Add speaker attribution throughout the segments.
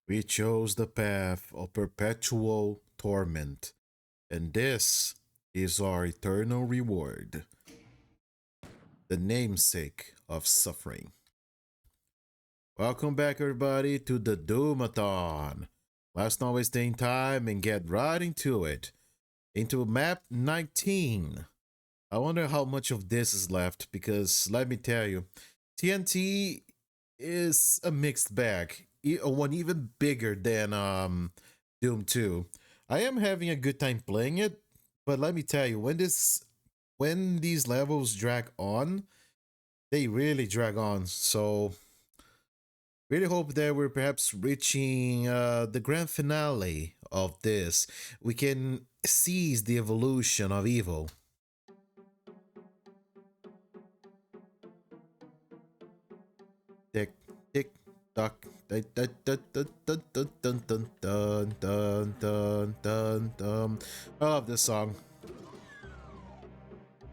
Speaker 1: We chose the path of perpetual torment, and this is our eternal reward, the namesake of suffering. Welcome back, everybody, to the Doomathon. Let's not waste any time and get right into it. Into map 19. I wonder how much of this is left, because let me tell you, TNT is a mixed bag. One even bigger than Doom 2. I am having a good time playing it, but let me tell you, when these levels drag on, they really drag on. So really hope that we're perhaps reaching the grand finale of this. We can seize the evolution of evil. Tick, tick, tock. Dun, dun, dun, dun, dun, dun, dun, dun, dun, dun, dun, dun. I love this song.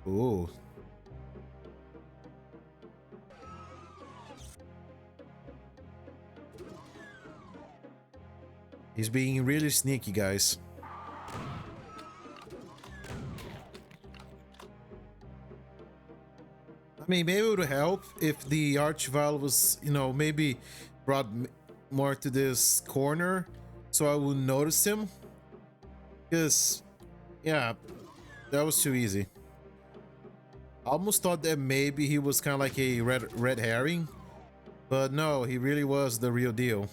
Speaker 1: Ooh. He's being really sneaky, guys. I mean, maybe it would help if the Archvile was, maybe brought more to this corner so I would notice him. Because, yeah, that was too easy. I almost thought that maybe he was kind of like a red herring, but no, he really was the real deal.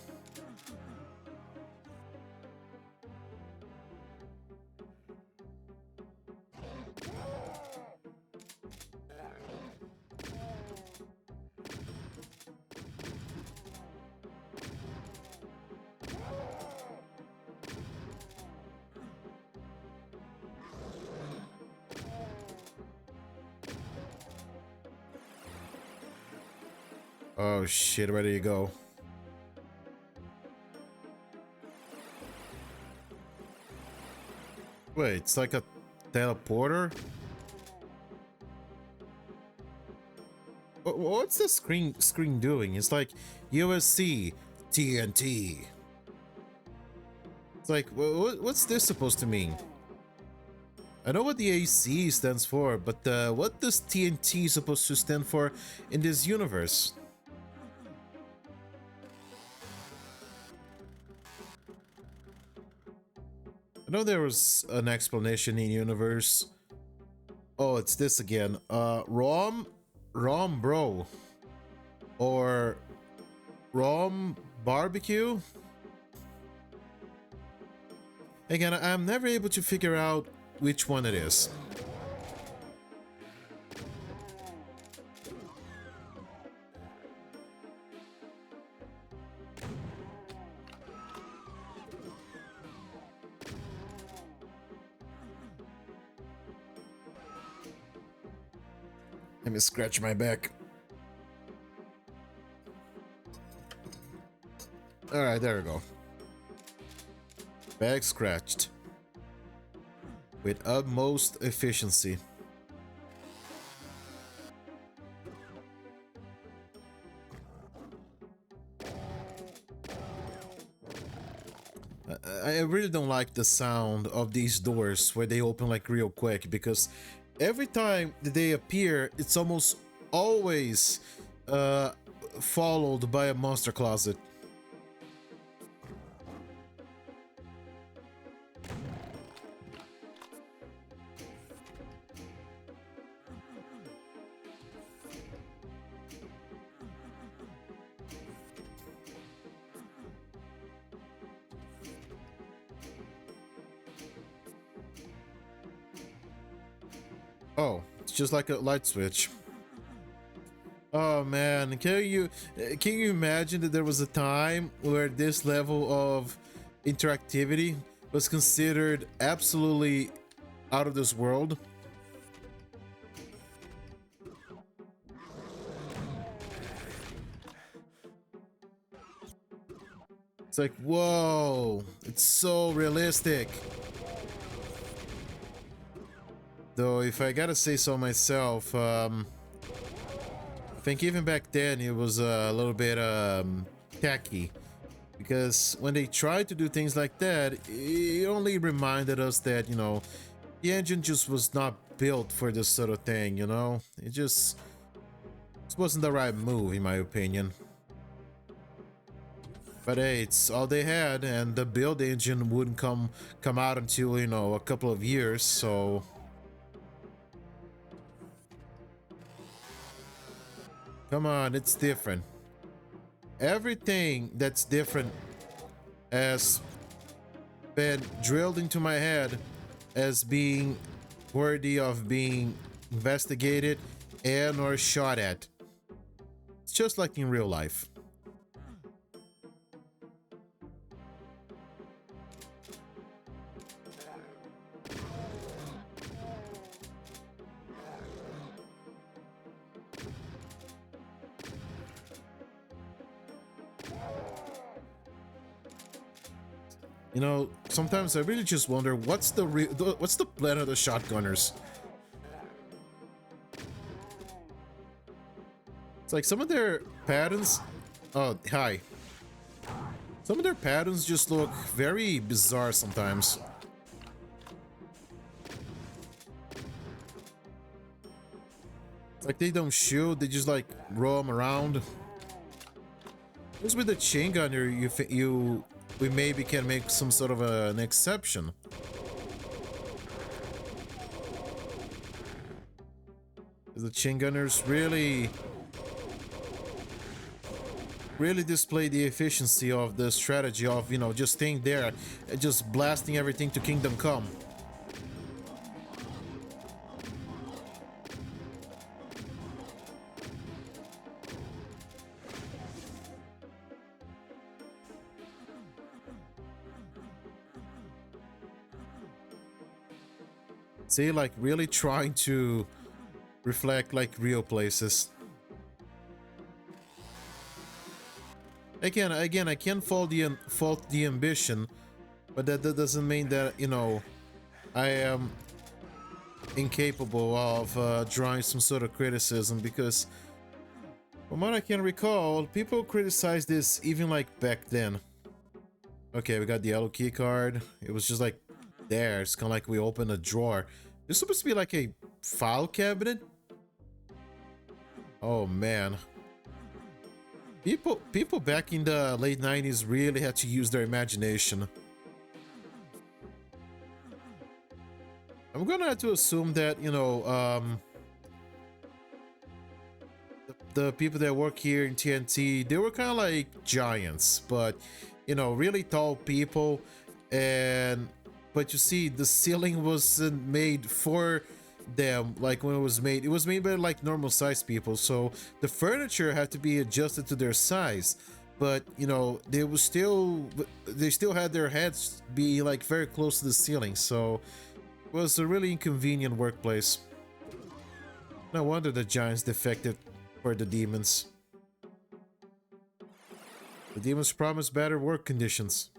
Speaker 1: Oh shit, where do you go? Wait, it's like a teleporter? What's the screen doing? It's like USC TNT. It's like, what's this supposed to mean? I know what the AC stands for, but what does TNT supposed to stand for in this universe? I know there was an explanation in universe. Oh, it's this again. Rom bro. Or Rom barbecue? Again, I'm never able to figure out which one it is. Let me scratch my back. Alright, there we go. Back scratched. With utmost efficiency. I really don't like the sound of these doors where they open like real quick, because every time that they appear, it's almost always followed by a monster closet. Oh, it's just like a light switch. Oh man, can you imagine that there was a time where this level of interactivity was considered absolutely out of this world? like, whoa, it's so realistic. Though, if I gotta say so myself, I think even back then it was a little bit tacky. Because when they tried to do things like that, it only reminded us that, you know, the engine just was not built for this sort of thing, you know? It wasn't the right move, in my opinion. But hey, it's all they had, and the build engine wouldn't come out until, you know, a couple of years, so... Come on, it's different. Everything that's different has been drilled into my head as being worthy of being investigated and or shot at. It's just like in real life. You know, sometimes I really just wonder what's the plan of the shotgunners. It's like some of their patterns. Oh, hi. Some of their patterns just look very bizarre sometimes. It's like they don't shoot; they just like roam around. Just with the chain gunner, we maybe can make some sort of an exception. The chain gunners really display the efficiency of the strategy of, you know, just staying there and just blasting everything to Kingdom Come. See, like really trying to reflect like real places. Again, I can't fault the ambition, but that doesn't mean that, you know, I am incapable of drawing some sort of criticism, because from what I can recall, people criticized this even like back then. Okay, we got the yellow key card. It was just like there. It's kind of like we opened a drawer. It's supposed to be like a file cabinet. Oh man. People back in the late 90s really had to use their imagination. I'm gonna have to assume that, you know, the people that work here in TNT, they were kind of like giants, but, you know, really tall people. But you see, the ceiling wasn't made for them. Like when it was made by like normal sized people, so the furniture had to be adjusted to their size. But, you know, they still had their heads be like very close to the ceiling, so it was a really inconvenient workplace. No wonder the giants defected for the demons. The demons promised better work conditions.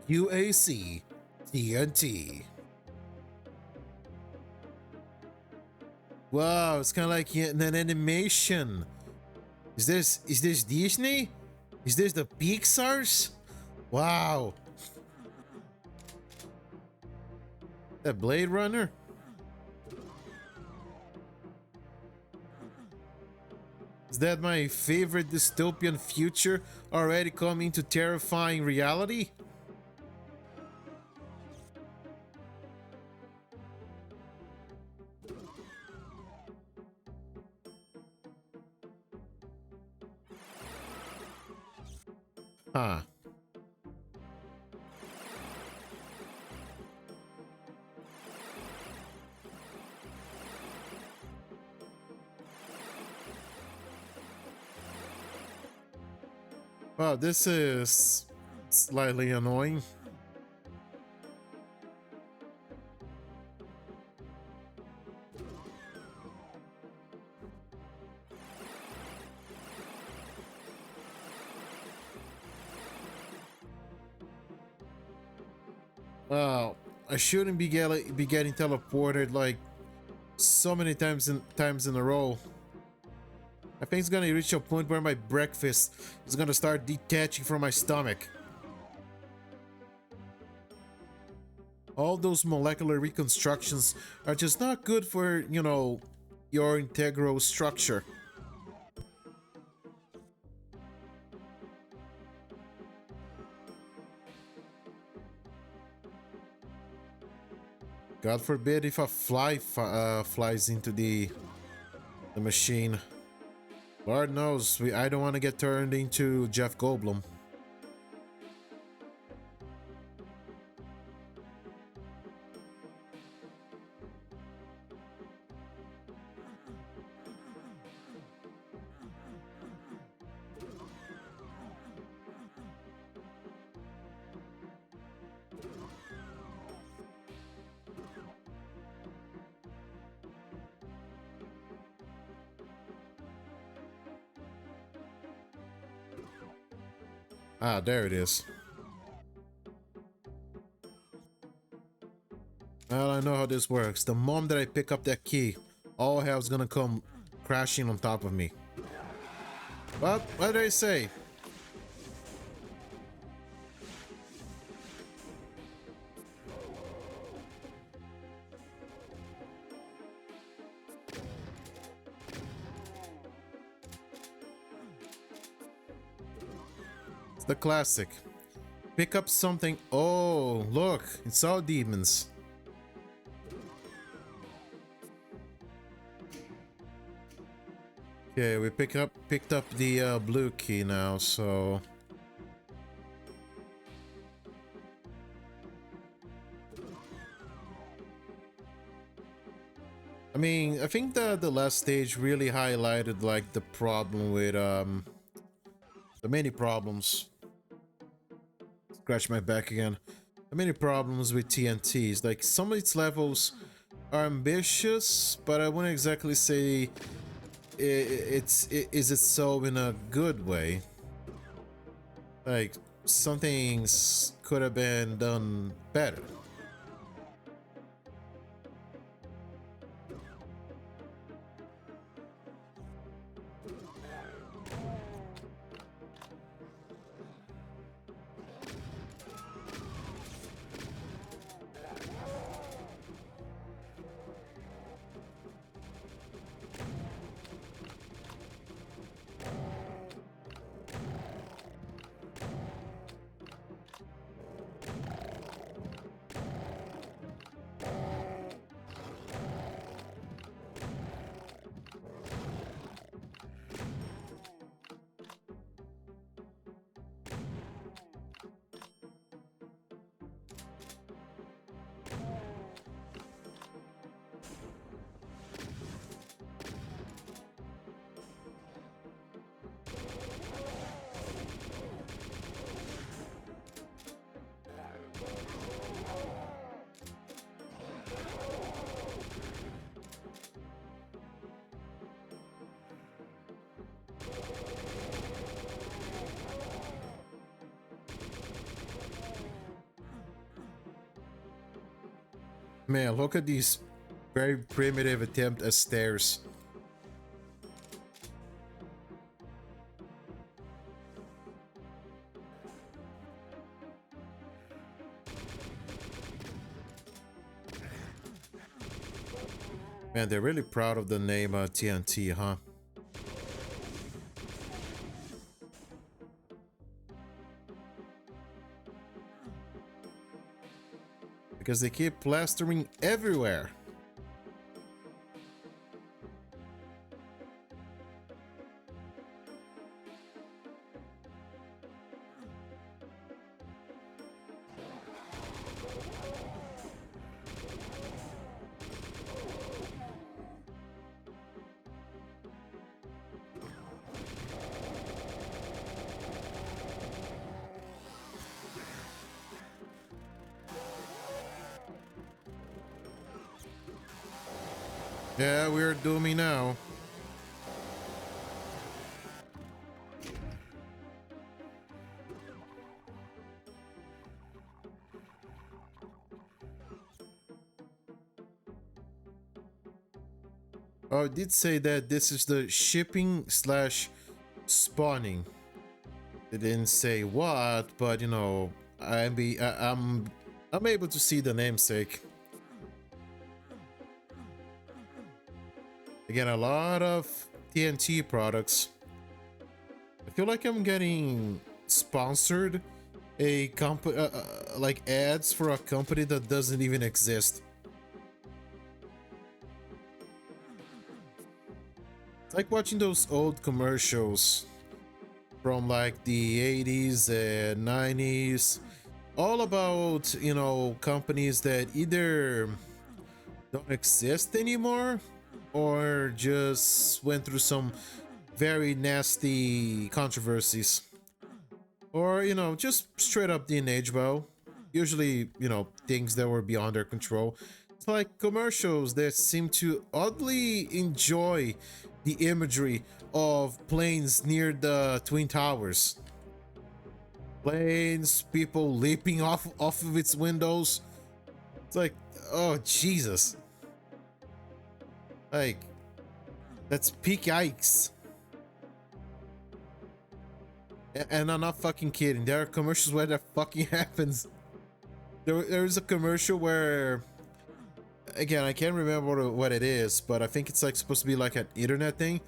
Speaker 1: UAC TNT. Wow, it's kind of like an animation. Is this Disney? Is this the Pixar's? Wow. That Blade Runner? Is that my favorite dystopian future already coming to terrifying reality? Huh. Wow, this is slightly annoying. Wow, I shouldn't be getting teleported like so many times in a row. I think it's gonna reach a point where my breakfast is gonna start detaching from my stomach. All those molecular reconstructions are just not good for, you know, your integral structure. God forbid if a fly flies into the machine. Lord knows, I don't want to get turned into Jeff Goldblum. Ah, there it is. Well, I know how this works. The moment that I pick up that key, all hell's gonna come crashing on top of me. But what did I say? It's the classic. Pick up something. Oh, look, it's all demons. Okay, we picked up the blue key now, so I mean, I think the last stage really highlighted like the problem with the many problems. Scratch my back again. The many problems with TNTs. Like some of its levels are ambitious, but I wouldn't exactly say is it so in a good way. Like some things could have been done better. Man, look at these very primitive attempt at stairs. Man, they're really proud of the name TNT, huh? Because they keep plastering everywhere. Yeah, we're dooming now. Oh, it did say that this is the shipping slash spawning. It didn't say what, but you know, I'm able to see the namesake. Again, a lot of TNT products. I feel like I'm getting sponsored a company, like ads for a company that doesn't even exist. It's like watching those old commercials from like the 80s and 90s, all about, you know, companies that either don't exist anymore or just went through some very nasty controversies, or you know, just straight up didn't age well. Usually, you know, things that were beyond their control. It's like commercials that seem to oddly enjoy the imagery of planes near the Twin Towers. Planes, people leaping off of its windows. It's like, oh Jesus. Like, that's peak yikes. And I'm not fucking kidding. There are commercials where that fucking happens. There's a commercial where, again, I can't remember what it is, but I think it's like supposed to be like an internet thing.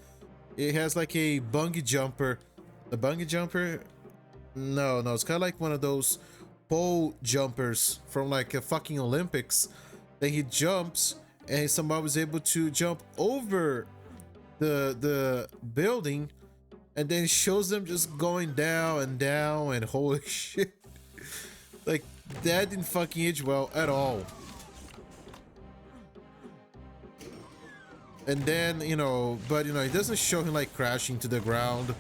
Speaker 1: It has like a bungee jumper. A bungee jumper? No, it's kind of like one of those pole jumpers from like a fucking Olympics. That he jumps and somebody was able to jump over the building, and then it shows them just going down and holy shit. Like, that didn't fucking age well at all. And then, you know, but you know, it doesn't show him like crashing to the ground.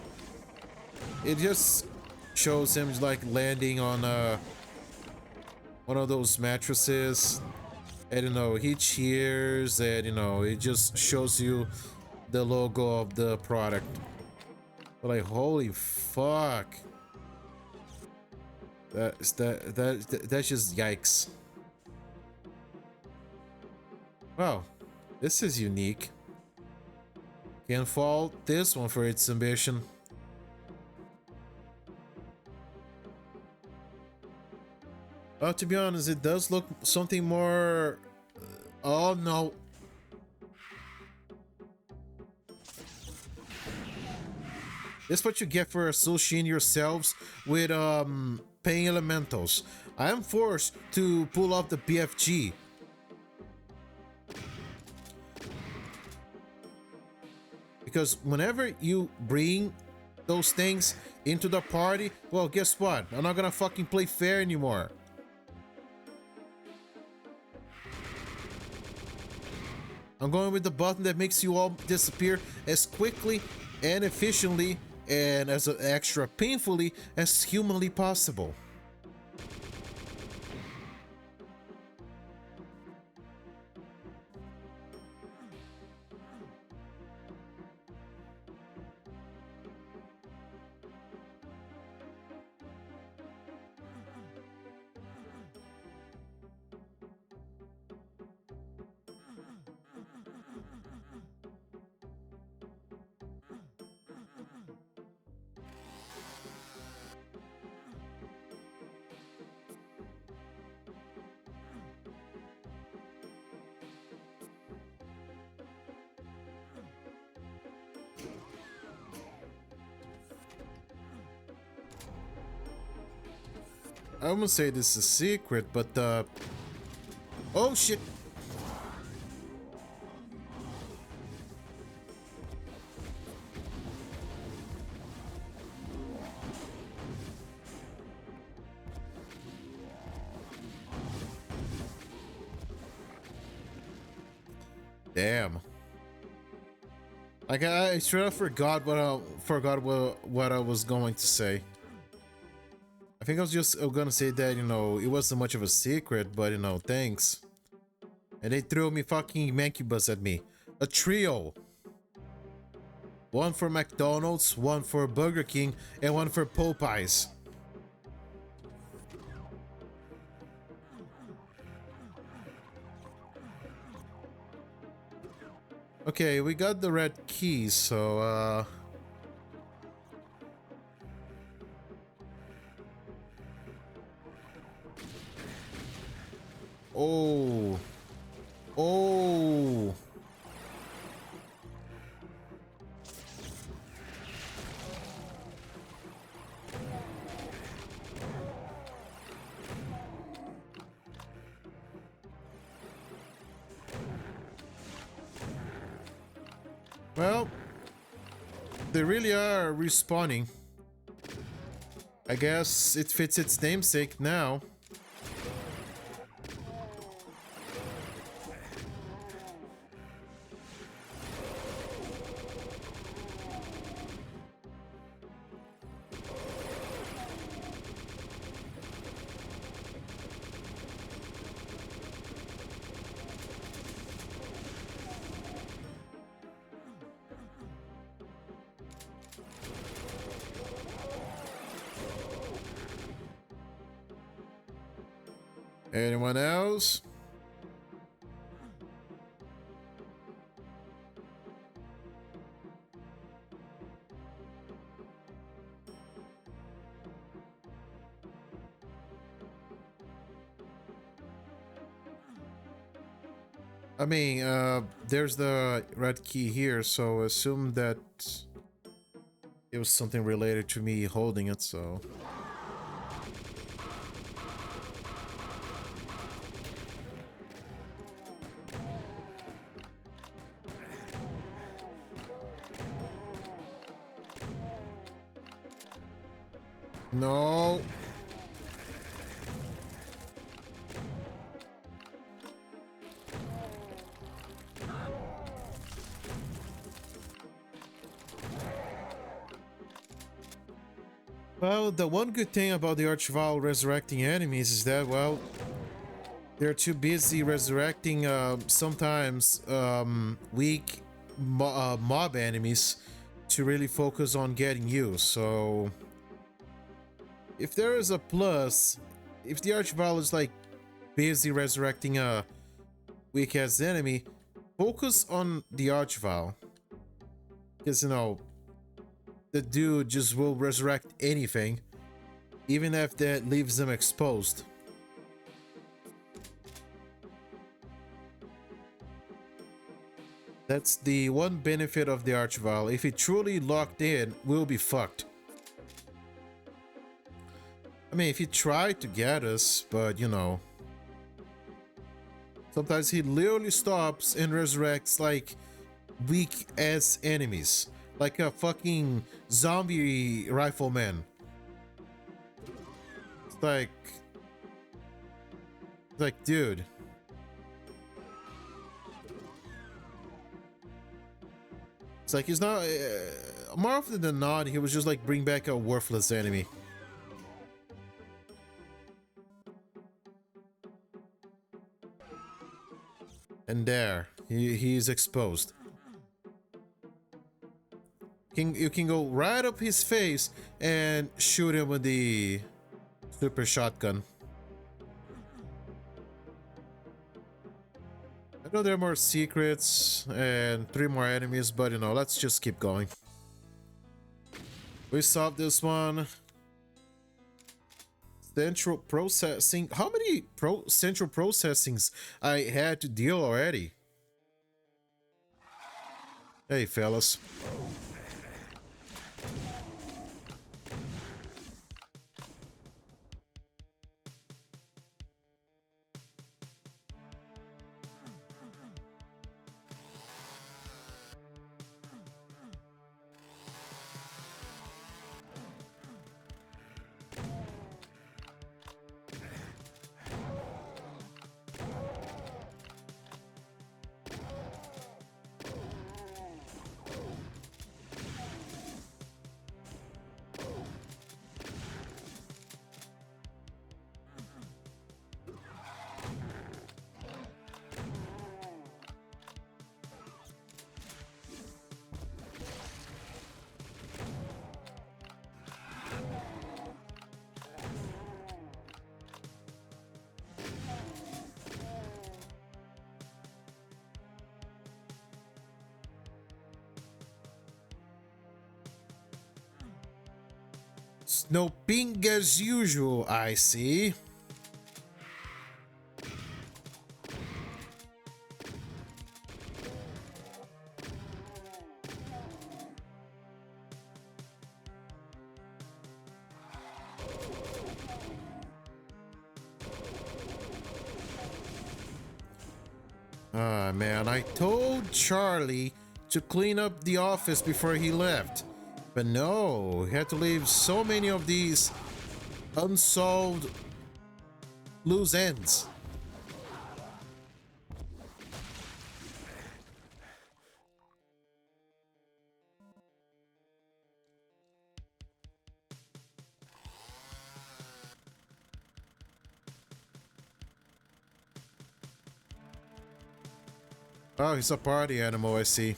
Speaker 1: It just shows him like landing on one of those mattresses. And you know, he cheers, and you know, it just shows you the logo of the product. But like, holy fuck. That's just yikes. Wow, this is unique. Can't fault this one for its ambition. To be honest, it does look something more. Oh no. This is what you get for associating yourselves with paying elementals. I am forced to pull off the BFG. Because whenever you bring those things into the party, well, guess what? I'm not gonna fucking play fair anymore. I'm going with the button that makes you all disappear as quickly and efficiently and as extra painfully as humanly possible. I wouldn't say this is a secret, but oh shit. Damn. Like, I straight up forgot what I was going to say. I think I was just gonna say that, you know, it wasn't much of a secret, but you know, thanks. And they threw me fucking mancubus at me. A trio. One for McDonald's, one for Burger King, and one for Popeyes. Okay, we got the red key, so oh. Oh. Well, they really are respawning. I guess it fits its namesake now. Anyone else? I mean, there's the red key here, so assume that it was something related to me holding it, so... No. Well, the one good thing about the Archvile resurrecting enemies is that, well, they're too busy resurrecting sometimes weak mob enemies to really focus on getting you. So if there is a plus, if the Archvile is like busy resurrecting a weak ass enemy, focus on the Archvile, because you know the dude just will resurrect anything, even if that leaves them exposed. That's the one benefit of the Archvile. If it truly locked in, we'll be fucked. I mean, if he tried to get us, but you know, sometimes he literally stops and resurrects like weak ass enemies, like a fucking zombie rifleman. It's like, dude. It's like he's not. More often than not, he was just like bring back a worthless enemy. And there, he's exposed. You can go right up his face and shoot him with the super shotgun. I know there are more secrets and 3 more enemies, but you know, let's just keep going. We solved this one. Central processing. How many central processings I had to deal already? Hey, fellas. No ping as usual, I see. Ah, man, I told Charlie to clean up the office before he left. But no, he had to leave so many of these unsolved loose ends. Oh, he's a party animal, I see.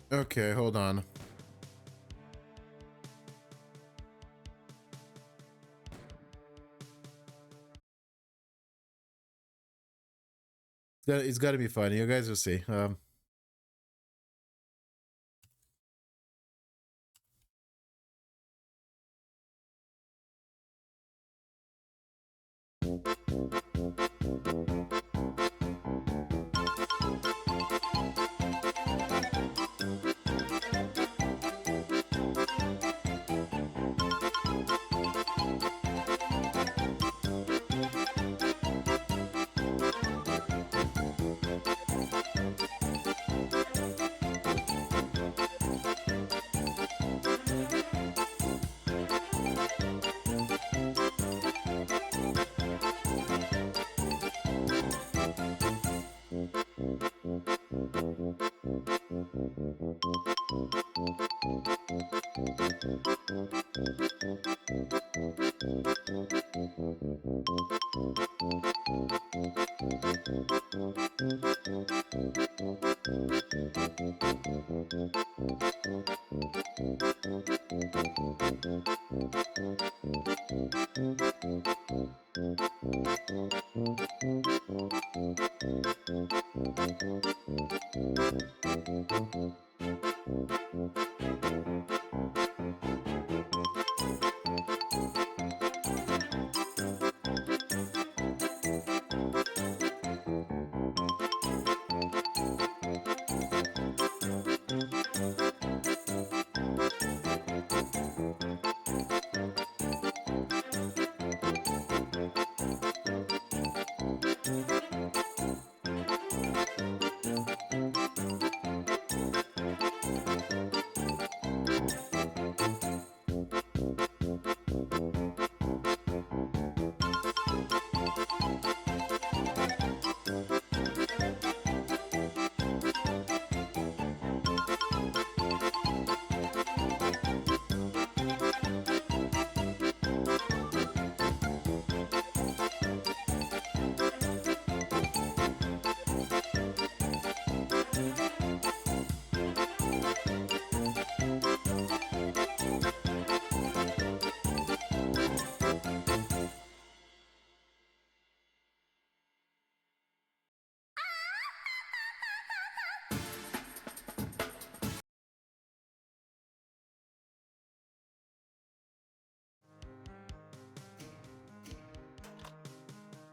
Speaker 1: Okay, hold on. It's gotta be funny. You guys will see.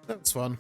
Speaker 1: That's fun.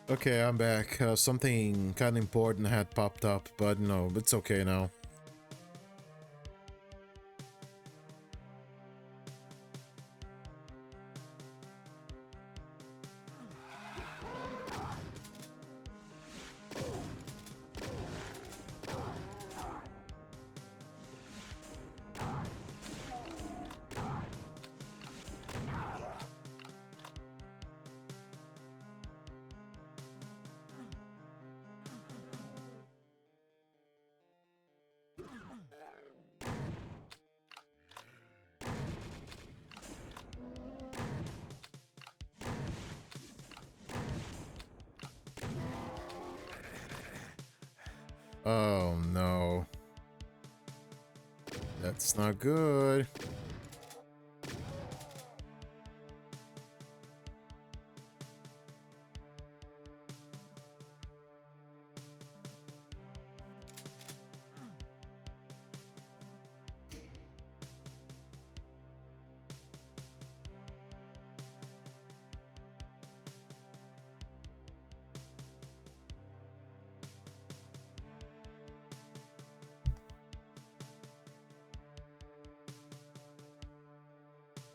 Speaker 1: Okay, I'm back. Something kind of important had popped up, but no, it's okay now. Oh no. That's not good.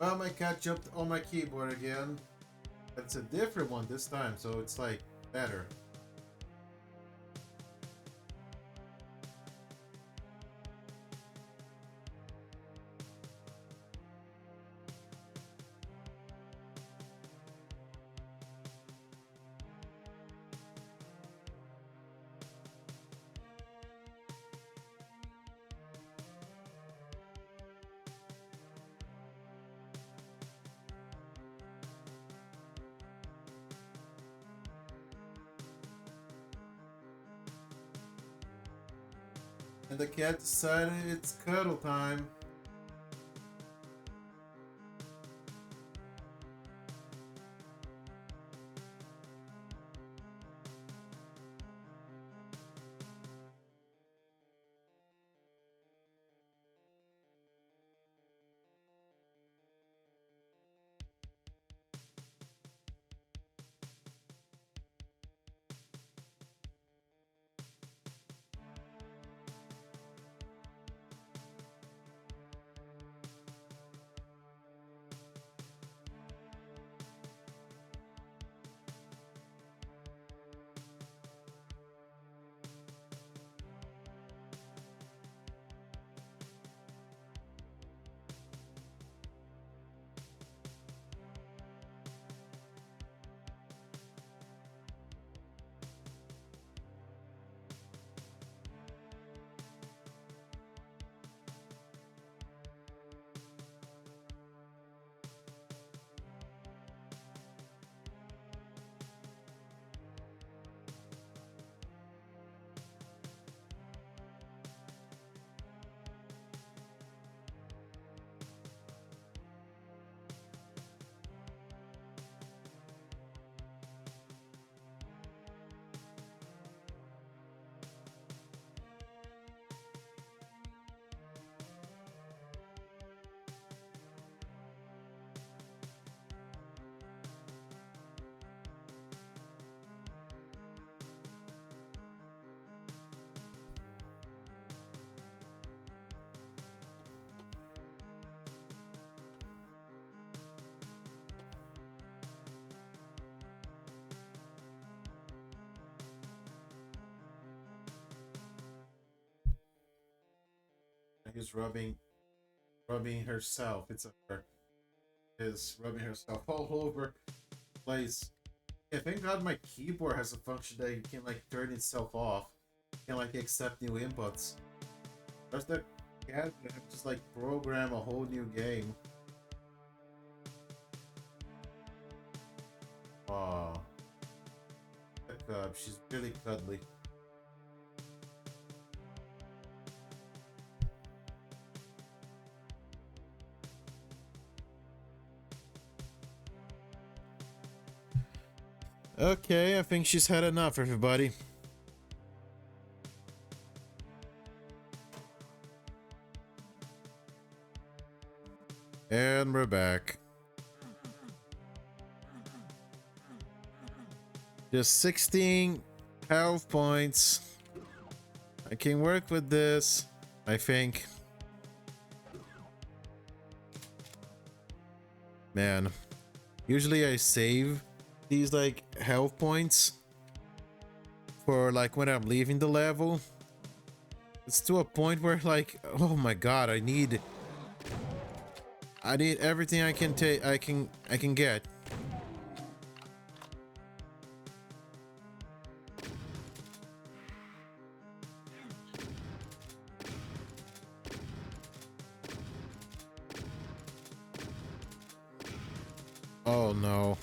Speaker 1: Well, my cat jumped on my keyboard again. It's a different one this time, so it's like better. And the cat decided it's cuddle time. He's rubbing herself. It's a her. Is rubbing herself all over the place. Yeah, thank God my keyboard has a function that you can like turn itself off. You can like accept new inputs. Does the cat just like program a whole new game? Aw, she's really cuddly. Okay, I think she's had enough, everybody. And we're back. Just 16 health points. I can work with this, I think. Man, usually I save these like health points for like when I'm leaving the level. It's to a point where like, oh my god, I need everything I can take. I can get. Oh no.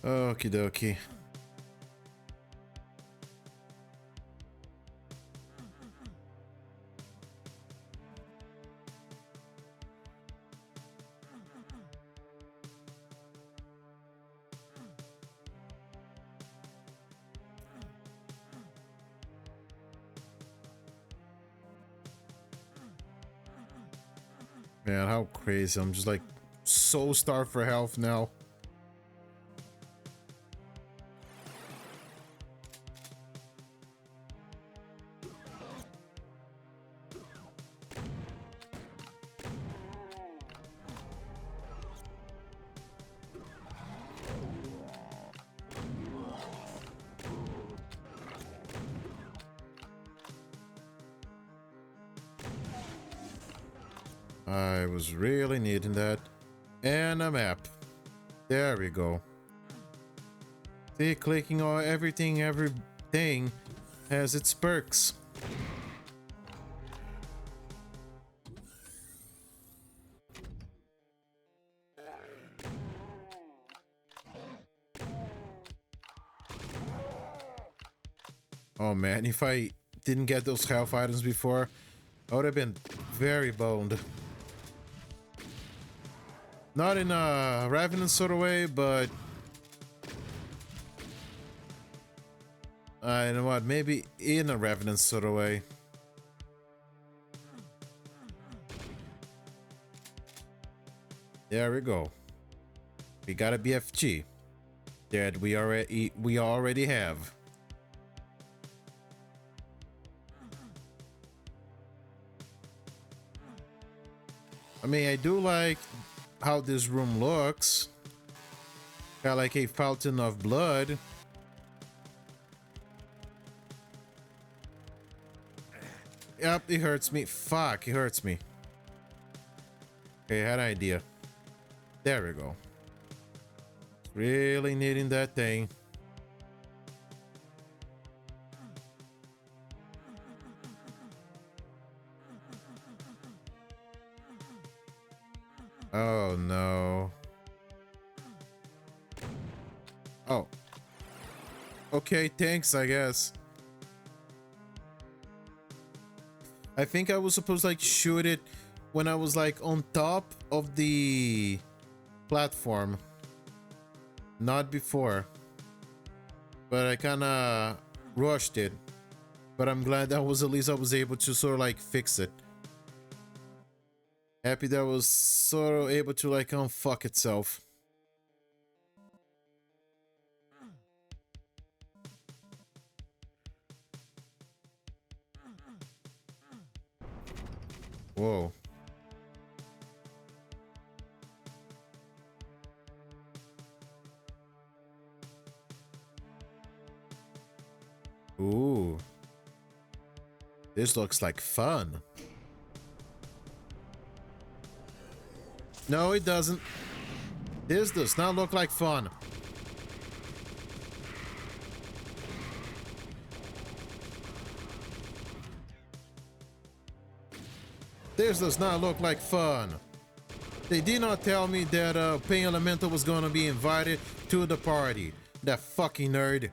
Speaker 1: Okie dokie. Man, how crazy. I'm just like so starved for health now. I was really needing that. And a map. There we go. See, clicking on everything has its perks. Oh man, if I didn't get those health items before, I would have been very boned. Not in a Revenant sort of way, but you know what, maybe in a Revenant sort of way. There we go. We got a BFG that we already have. I mean, I do like how this room looks. Got like a fountain of blood. Yep, it hurts me. Fuck, it hurts me. Okay, I had an idea. There we go. Really needing that thing. Oh no. Oh. Okay, thanks, I guess. I think I was supposed to like shoot it when I was like on top of the platform. Not before. But I kinda rushed it. But I'm glad that was at least I was able to sort of like fix it. Happy that was sort of able to like unfuck itself. Whoa. Ooh. This looks like fun. No, it doesn't. This does not look like fun. This does not look like fun. They did not tell me that Pain Elemental was gonna be invited to the party. That fucking nerd.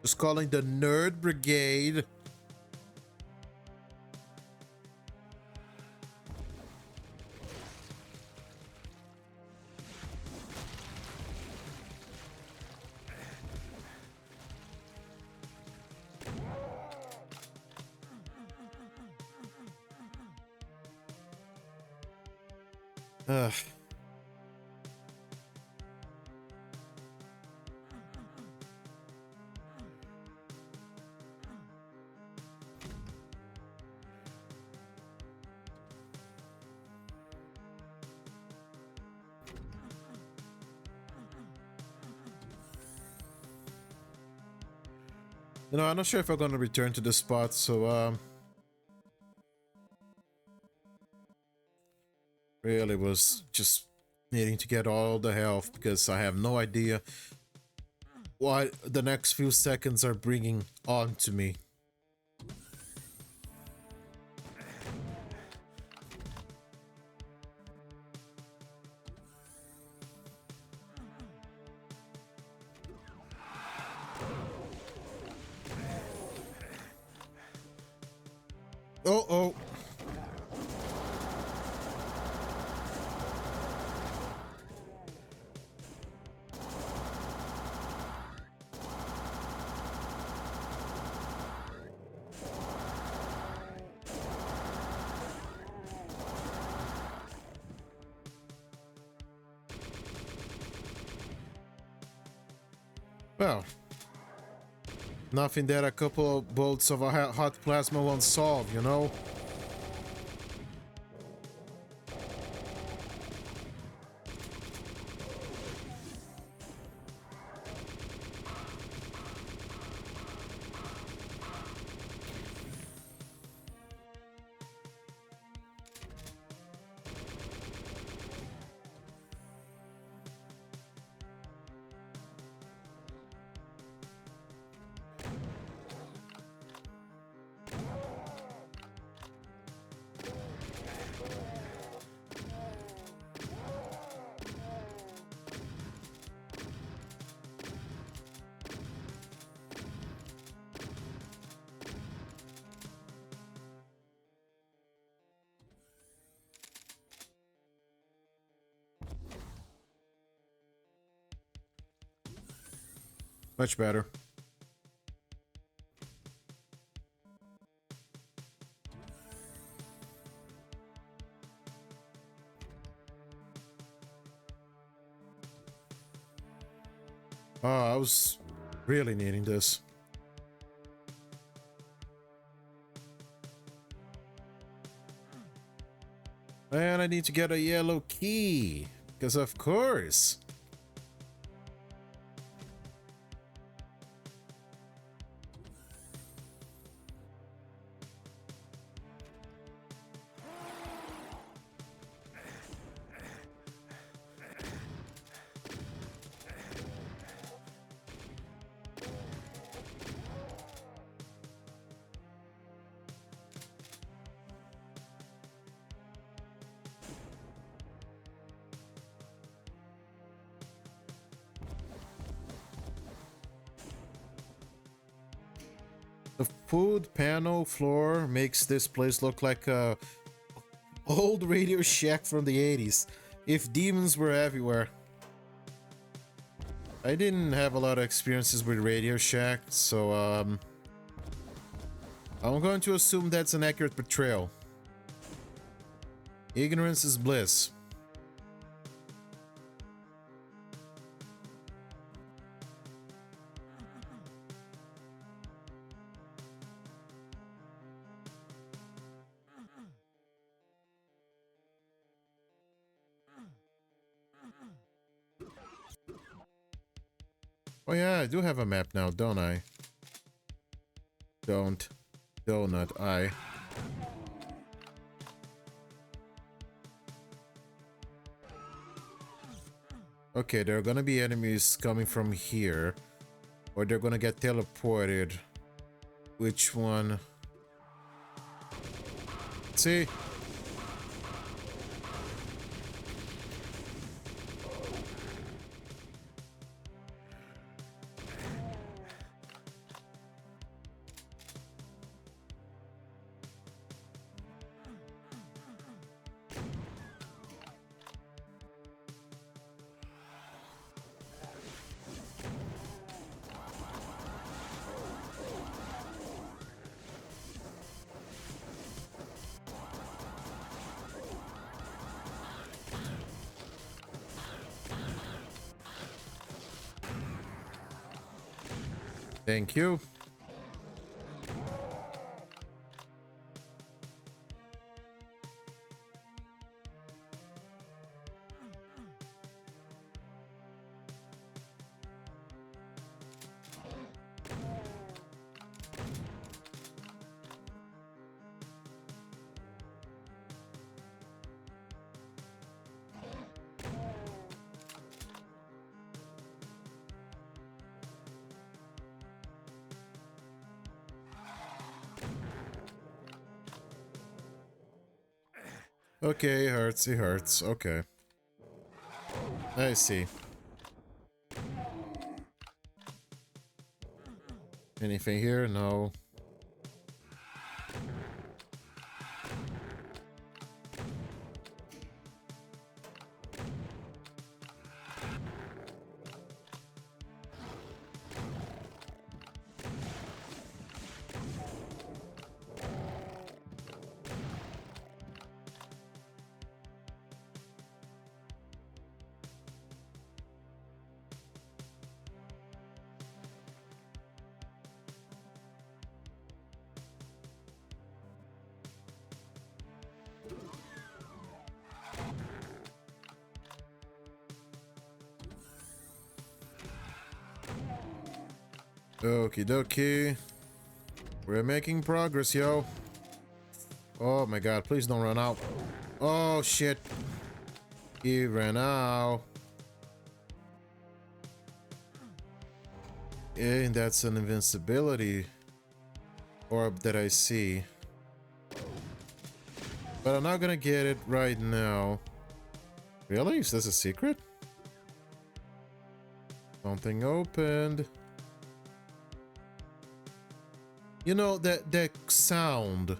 Speaker 1: Just calling the Nerd Brigade. Ugh. You know, I'm not sure if I'm gonna return to the spot, so really was just needing to get all the health because I have no idea what the next few seconds are bringing on to me. Oh. Well, nothing that a couple of bolts of a hot plasma won't solve, you know? Much better. Oh, I was really needing this. And I need to get a yellow key, because of course. The food panel floor makes this place look like a old Radio Shack from the 80s. If demons were everywhere. I didn't have a lot of experiences with Radio Shack, so I'm going to assume that's an accurate portrayal. Ignorance is bliss. Oh yeah, I do have a map now, don't I? Don't. Donut, I. Okay, there are gonna be enemies coming from here. Or they're gonna get teleported. Which one? Heartsy. Thank you. Okay, it hurts. Okay. I see. Anything here? No. Okie dokie. We're making progress, yo. Oh my god, please don't run out. Oh shit. He ran out. And that's an invincibility orb that I see. But I'm not gonna get it right now. Really? Is this a secret? Something opened. You know, that sound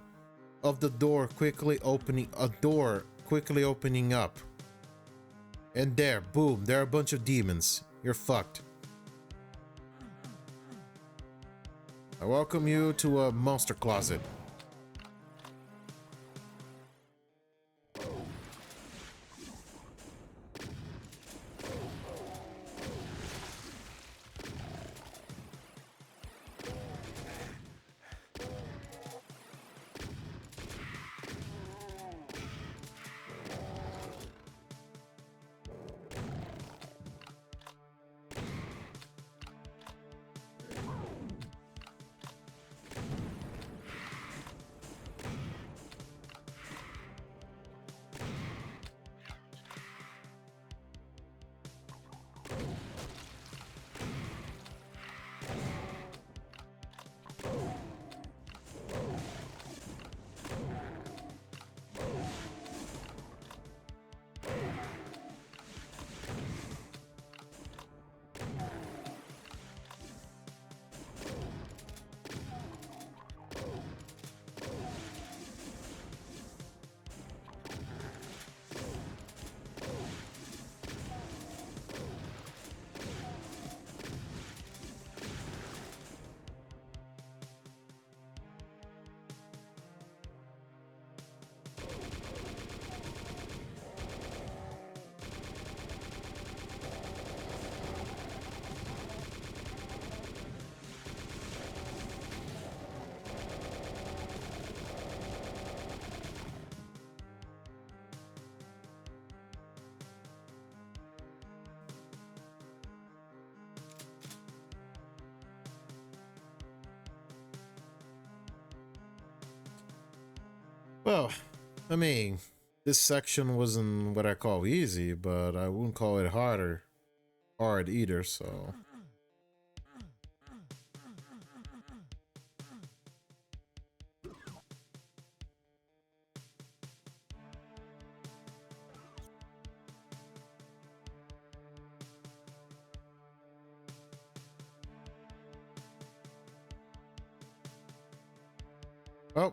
Speaker 1: of the door quickly opening, a door quickly opening up. And there, boom, there are a bunch of demons. You're fucked. I welcome you to a monster closet. Well, I mean, this section wasn't what I call easy, but I wouldn't call it hard either, so. Oh,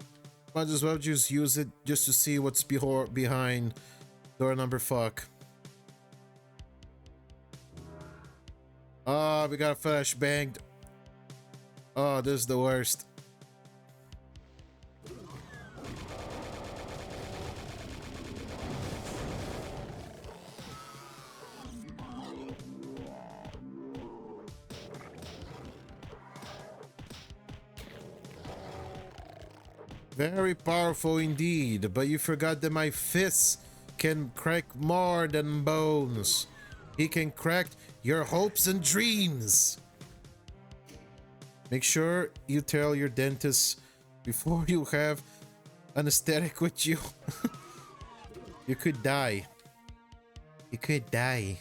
Speaker 1: might as well just use it just to see what's behind door number fuck. Oh, we got a flash banged. Oh, this is the worst. Very powerful indeed, but you forgot that my fists can crack more than bones. He can crack your hopes and dreams. Make sure you tell your dentist before you have anesthetic with you. You could die. You could die.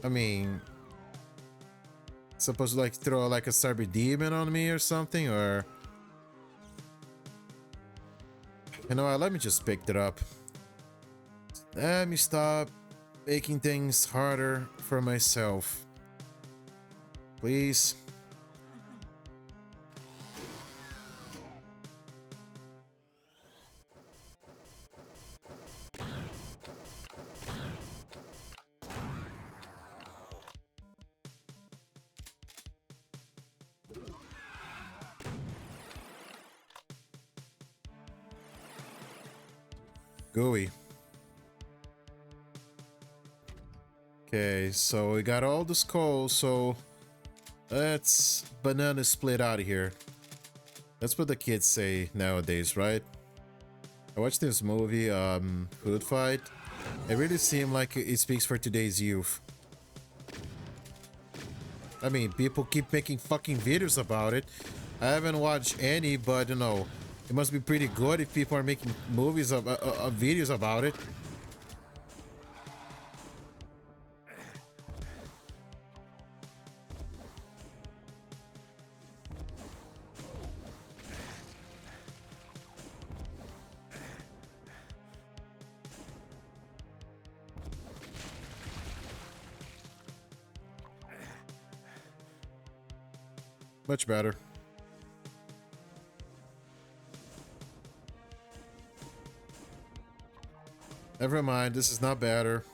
Speaker 1: I mean, supposed to like throw like a cyber demon on me or something, or you know what, let me just pick it up. Let me stop making things harder for myself, please. Gooey. Okay, so we got all the skulls, so let's banana split out of here. That's what the kids say nowadays, right? I watched this movie, Food Fight. It really seemed like it speaks for today's youth. I mean, people keep making fucking videos about it. I haven't watched any, but you know, it must be pretty good if people are making movies of videos about it. Much better. Never mind, this is not better.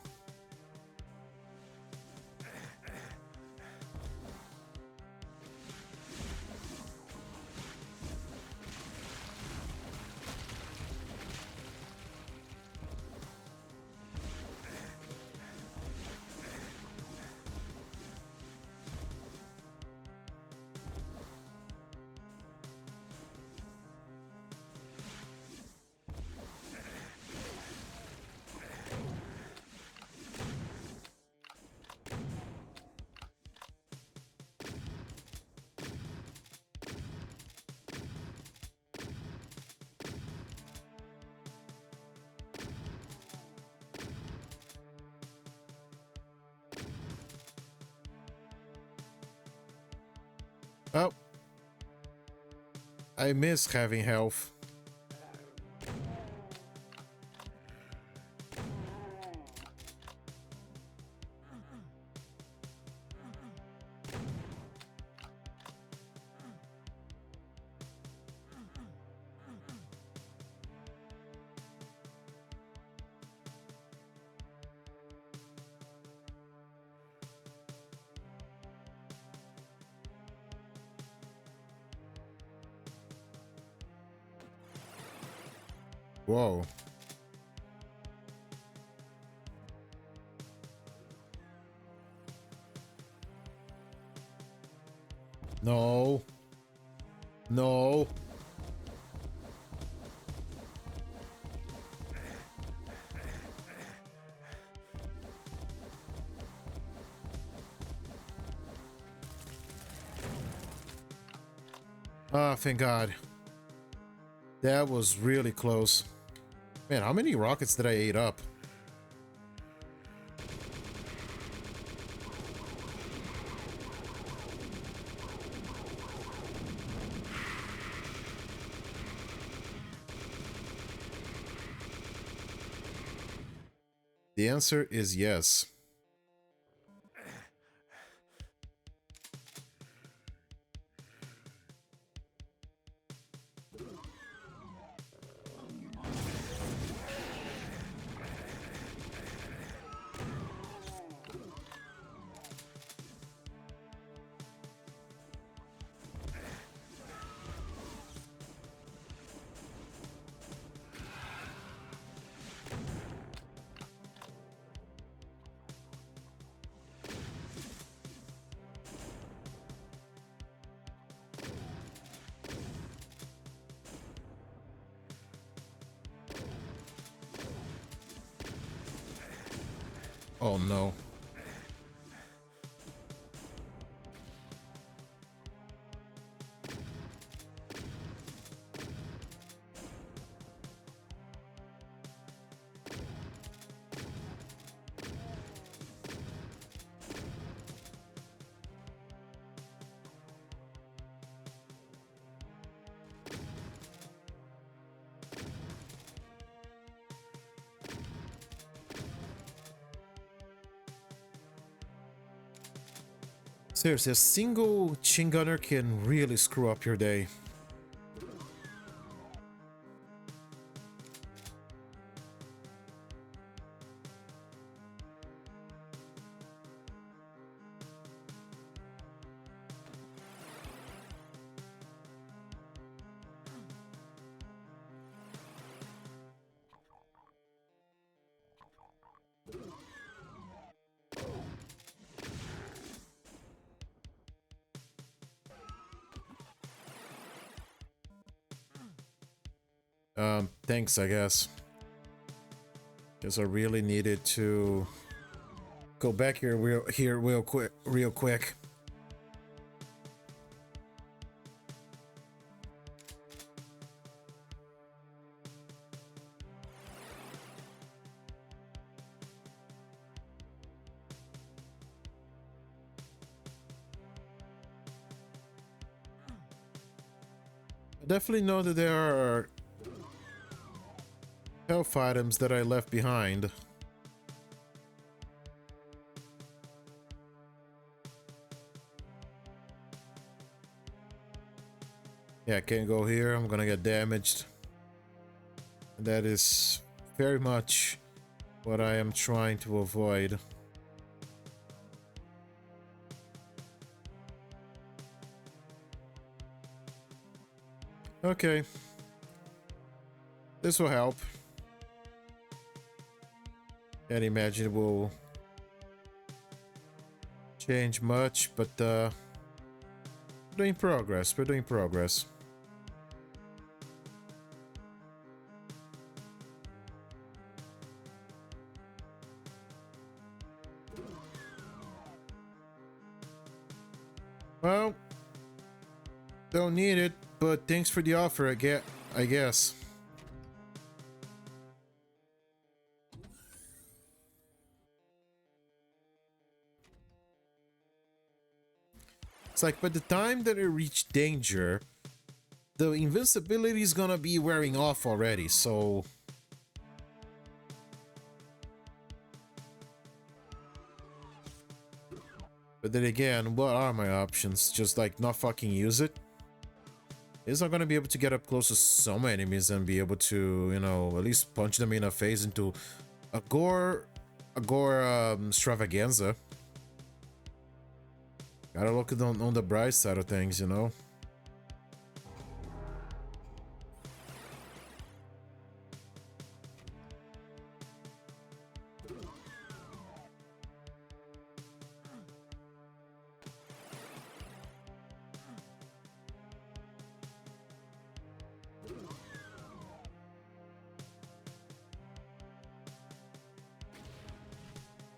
Speaker 1: Oh. I miss having health. Whoa. No. No. Ah, thank God. That was really close. Man, how many rockets did I eat up? The answer is yes. Oh no. Seriously, a single chin gunner can really screw up your day. Thanks, I guess. Because I really needed to go back here real quick. I definitely know that there are health items that I left behind. Yeah, I can't go here. I'm gonna get damaged. That is very much what I am trying to avoid. Okay. This will help. Can't imagine it will change much, but we're doing progress. We're doing progress. Well, don't need it, but thanks for the offer, I guess. It's like by the time that I reach danger, the invincibility is gonna be wearing off already, so... But then again, what are my options? Just like not fucking use it? Is not gonna be able to get up close to some enemies and be able to, you know, at least punch them in the face into a gore extravaganza. Gotta look on the bright side of things, you know.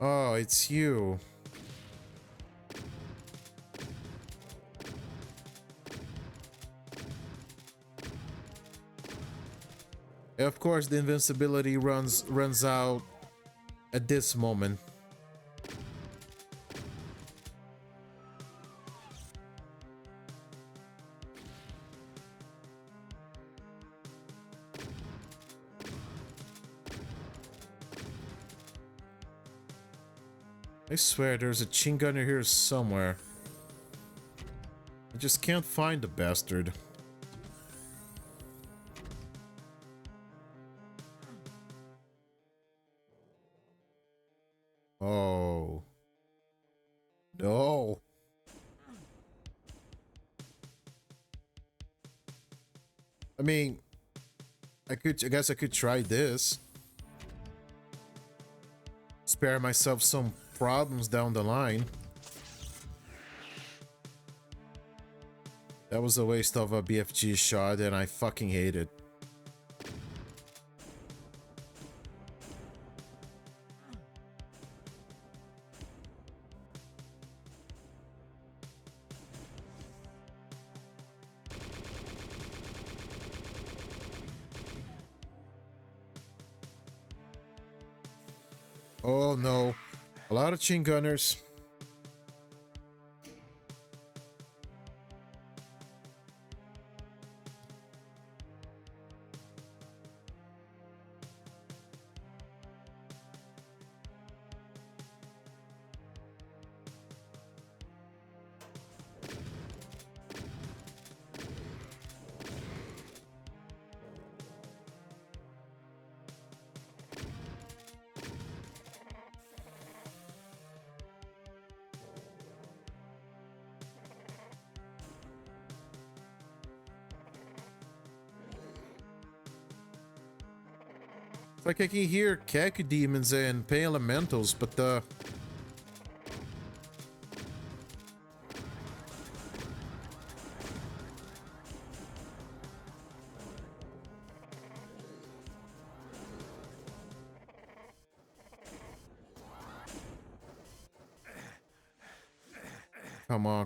Speaker 1: Oh, it's you. Of course, the invincibility runs out at this moment. I swear there's a chin gunner here somewhere. I just can't find the bastard. Oh. No. I mean, I guess I could try this. Spare myself some problems down the line. That was a waste of a BFG shot and I fucking hate it. Oh no. A lot of chin gunners. It's like I can hear Kaku demons and pay elementals, but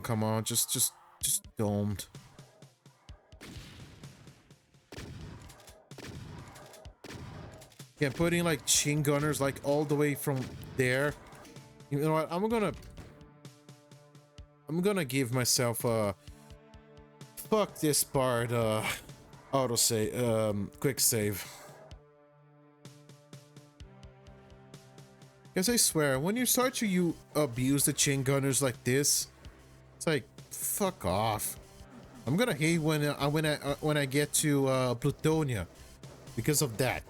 Speaker 1: come on, just domed. Yeah, putting like chin gunners like all the way from there. You know what? I'm gonna give myself a fuck this part auto save quick save. Because I swear, when you start to abuse the chin gunners like this, it's like fuck off. I'm gonna hate when I get to Plutonia because of that.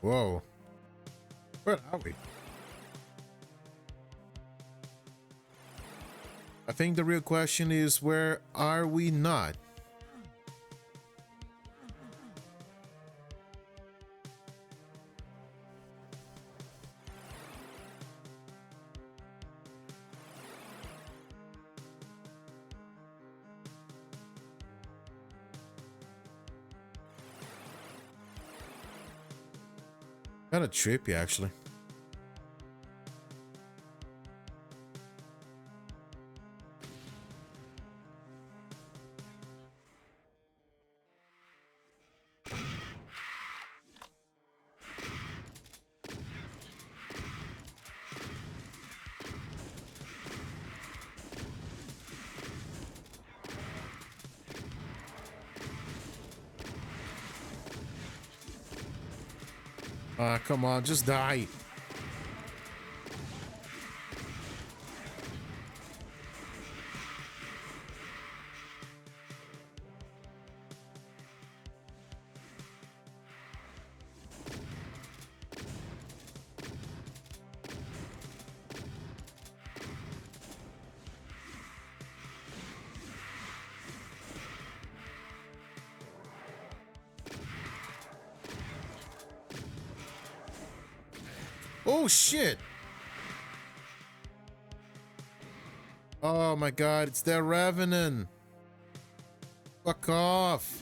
Speaker 1: Whoa. Where are we? I think the real question is, where are we not? Kind of trippy, actually. Come on, just die. Oh shit! Oh my god, it's that Revenant! Fuck off!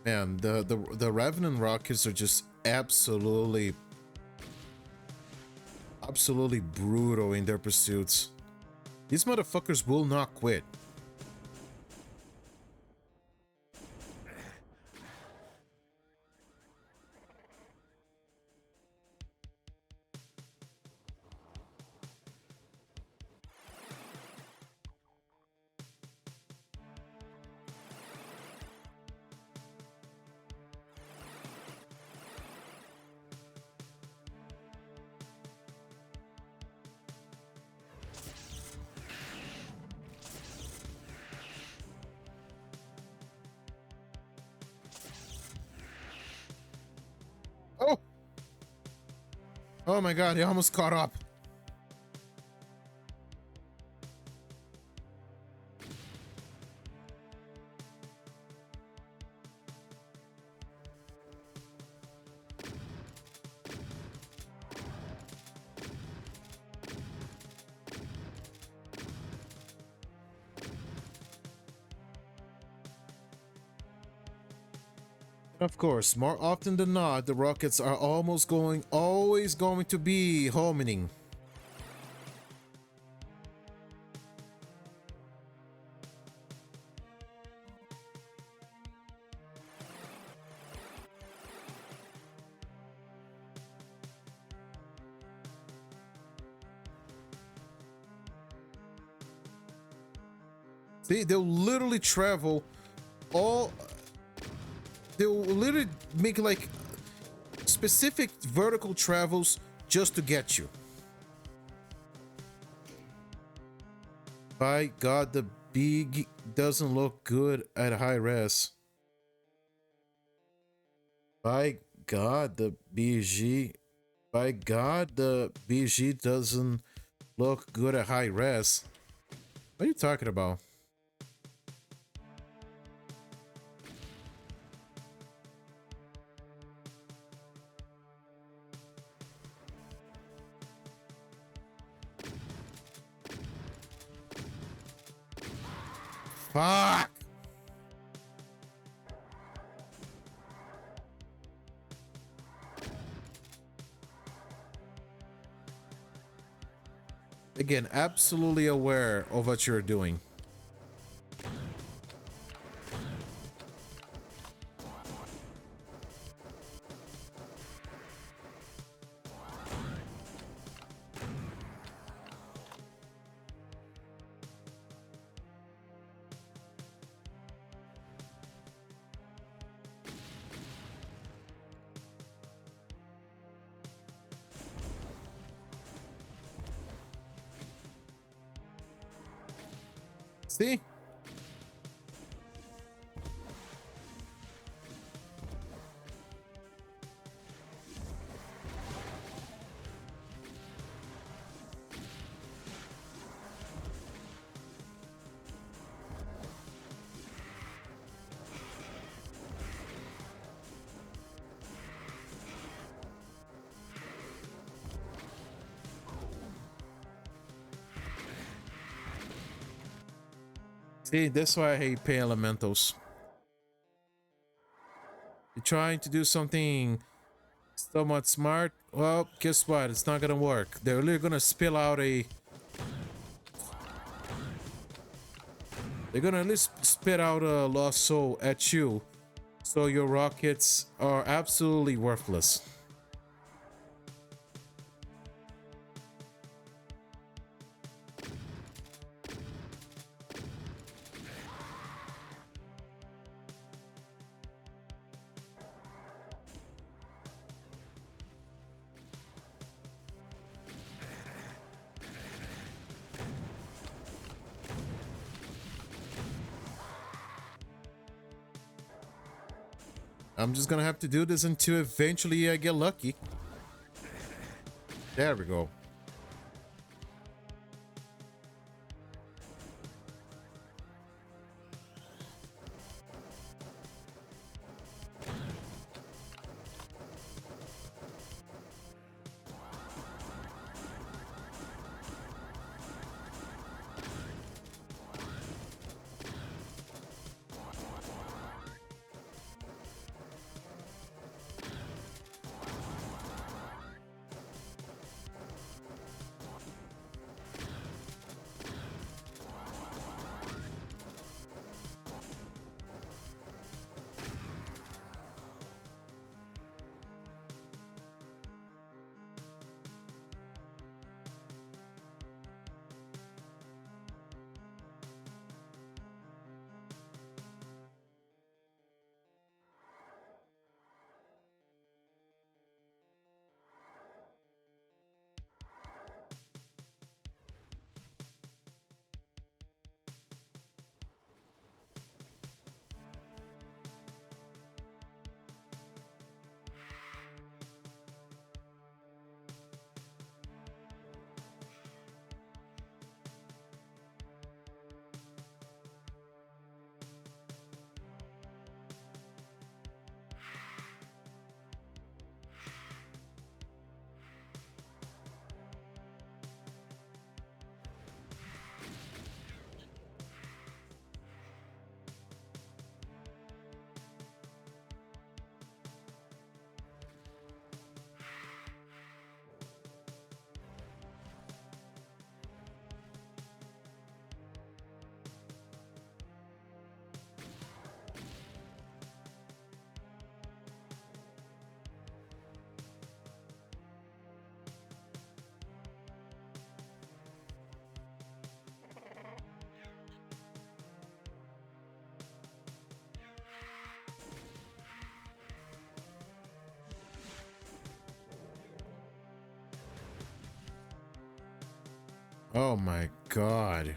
Speaker 1: Man, the Revenant rockets are just absolutely brutal in their pursuits. These motherfuckers will not quit. Oh my god, he almost caught up. Of course, more often than not, the rockets are always going to be homing. They'll literally travel all. They'll literally make like specific vertical travels just to get you. By God, the big doesn't look good at high res. By God, the BG. By God, the BG doesn't look good at high res. What are you talking about? Fuck! Again, absolutely aware of what you're doing. See? See, that's why I hate pay elementals. You're trying to do something somewhat smart. Well, guess what? It's not gonna work. They're really gonna spill out a... They're gonna at least spit out a lost soul at you. So your rockets are absolutely worthless. I'm just gonna have to do this until eventually I get lucky. There we go. Oh my god.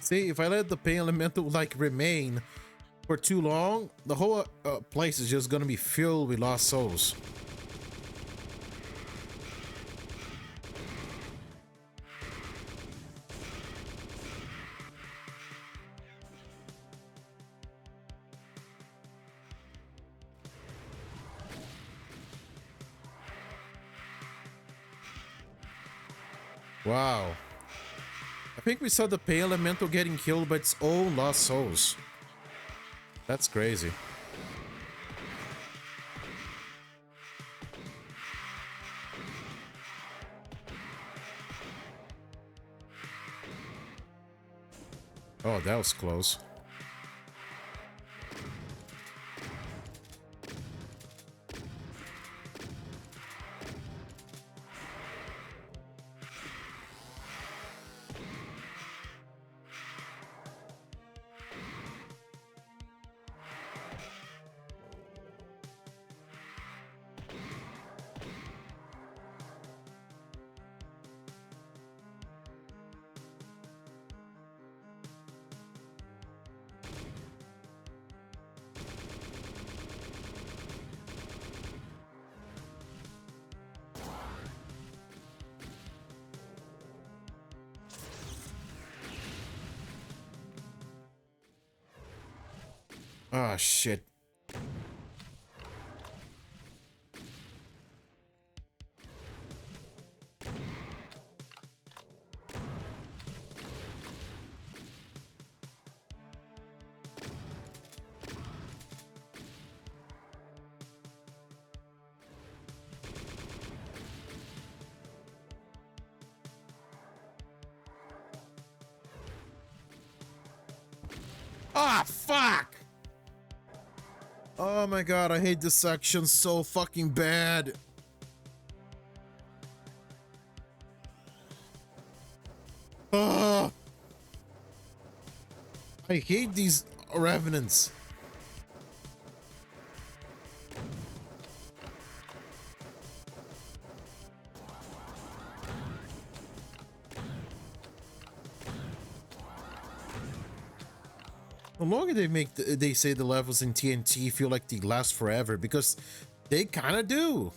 Speaker 1: See, if I let the pain elemental like remain for too long, the whole place is just gonna be filled with lost souls. Wow. I think we saw the pain elemental getting killed by its own lost souls. That's crazy. Oh, that was close. Ah, shit. Ah, fuck! Oh my god, I hate this section so fucking bad. Ah! I hate these revenants. The longer they make, they say the levels in TNT feel like they last forever, because they kind of do.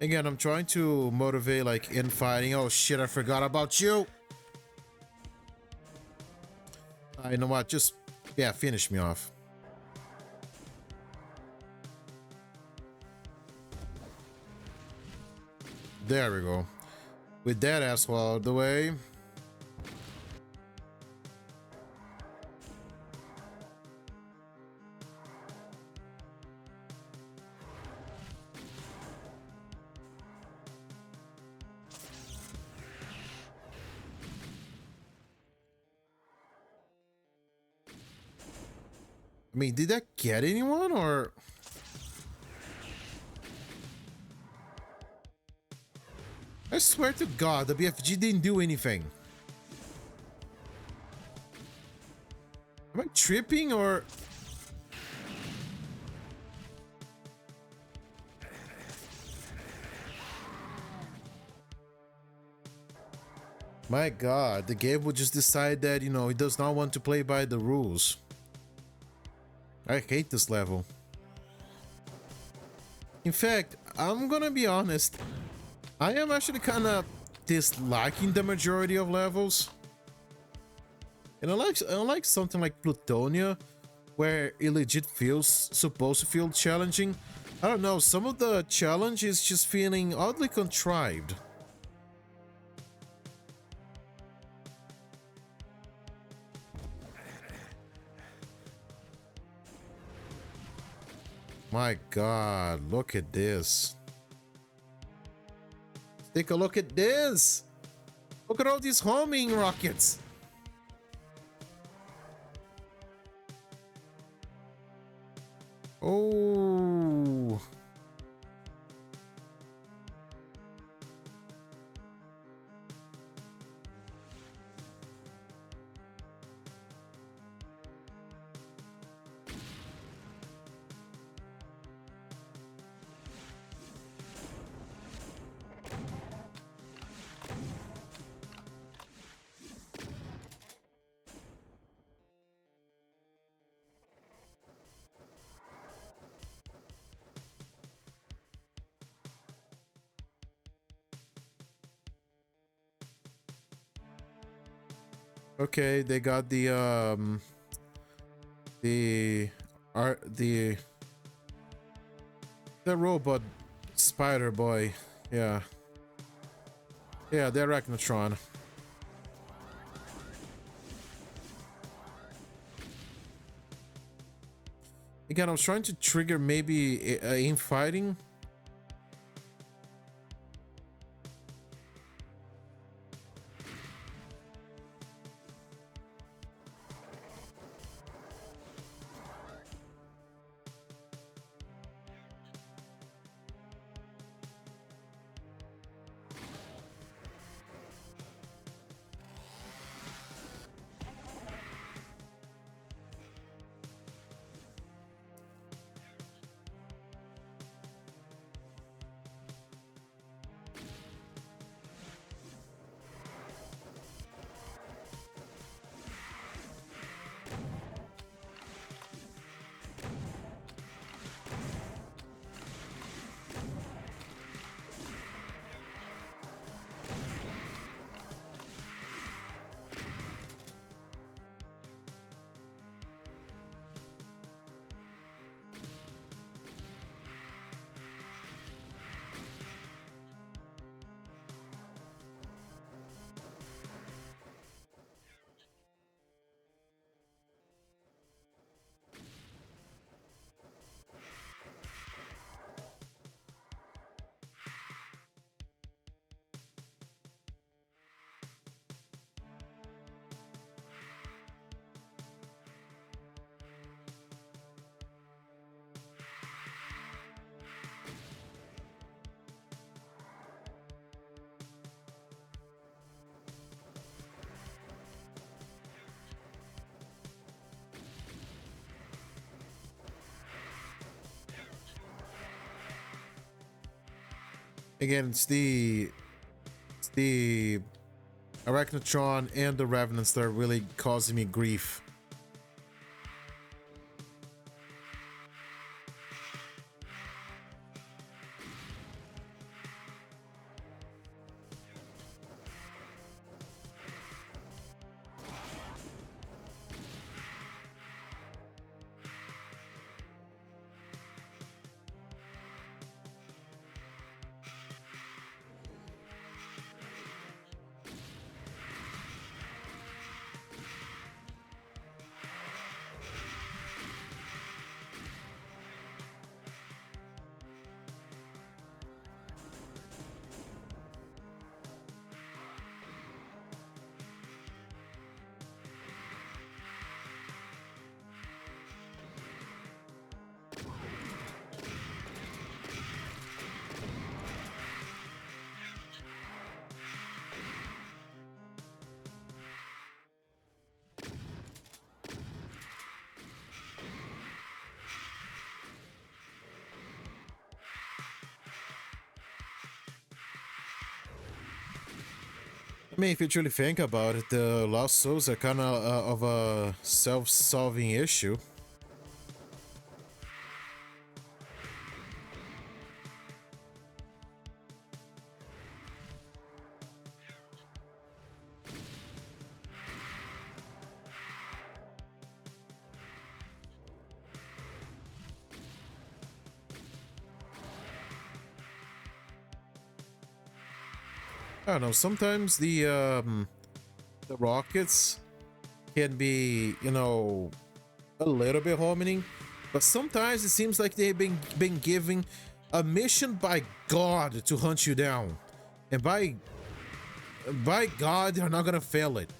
Speaker 1: Again, I'm trying to motivate like infighting. Oh shit, I forgot about you. You know what? Just, yeah, finish me off. There we go. With that asshole out of the way. I mean, did that get anyone, or? I swear to God, the BFG didn't do anything. Am I tripping, or? My God, the game would just decide that, you know, it does not want to play by the rules. I hate this level. In fact, I'm gonna be honest. I am actually kind of disliking the majority of levels. And I like something like Plutonia, where it legit feels supposed to feel challenging. I don't know, some of the challenge is just feeling oddly contrived. My God, look at this. Take a look at this. Look at all these homing rockets. Oh. Okay, they got the art the robot spider boy. Yeah. Yeah, the Arachnotron. Again, I was trying to trigger maybe infighting. Again, it's the Arachnotron and the Revenants that are really causing me grief. I mean, if you truly think about it, the Lost Souls are kind of a self-solving issue. I don't know. Sometimes the rockets can be, you know, a little bit homing, But sometimes it seems like they've been given a mission by God to hunt you down. And by God, they're not gonna fail it.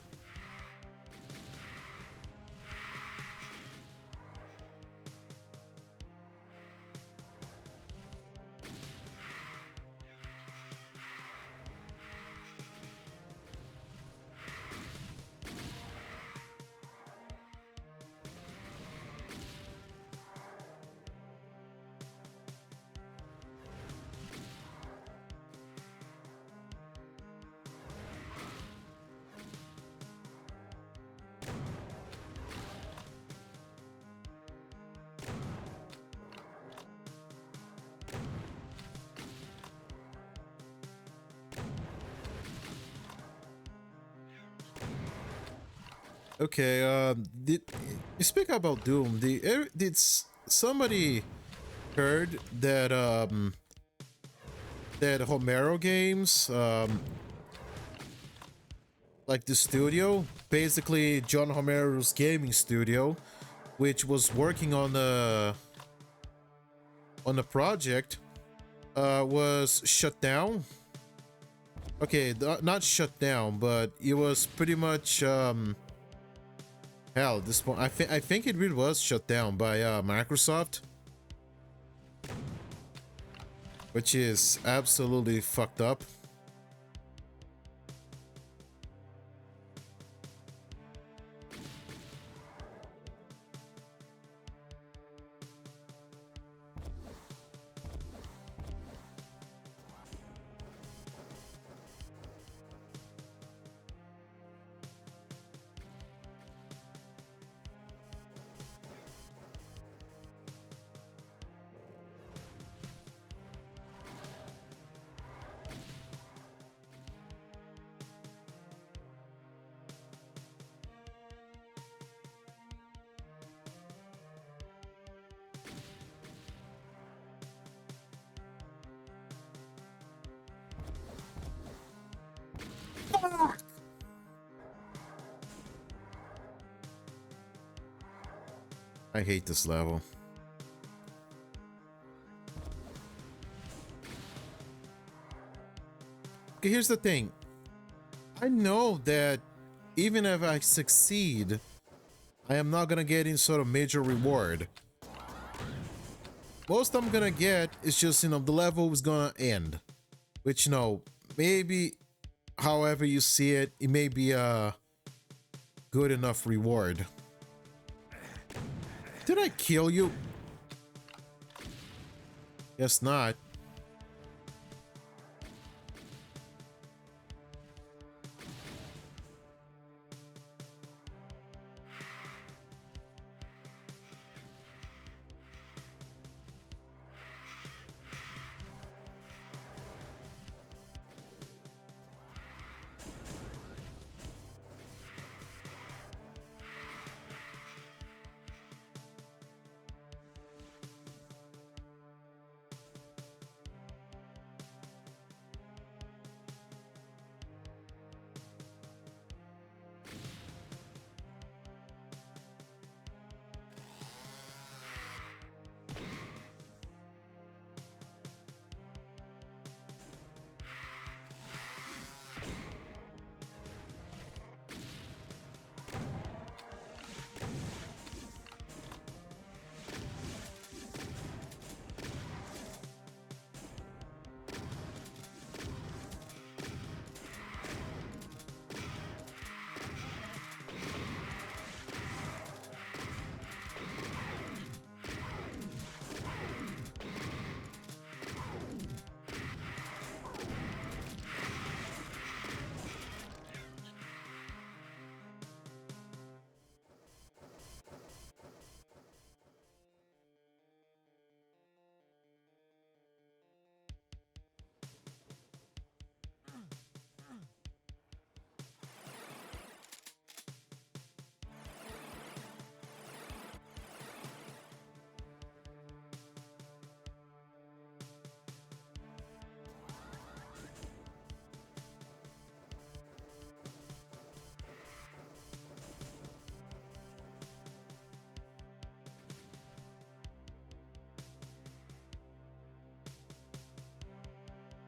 Speaker 1: Okay, did you speak about Doom? Somebody heard that that Homero Games, like the studio, basically John Homero's gaming studio, which was working on the project, was shut down. Okay, not shut down, but it was pretty much hell. At this point, I think it really was shut down by Microsoft, which is absolutely fucked up. I hate this level. Okay, here's the thing. I know that even if I succeed, I am not gonna get any sort of major reward. Most I'm gonna get is just, the level is gonna end. Which, maybe, however you see it, it may be a good enough reward. Did I kill you? Guess not.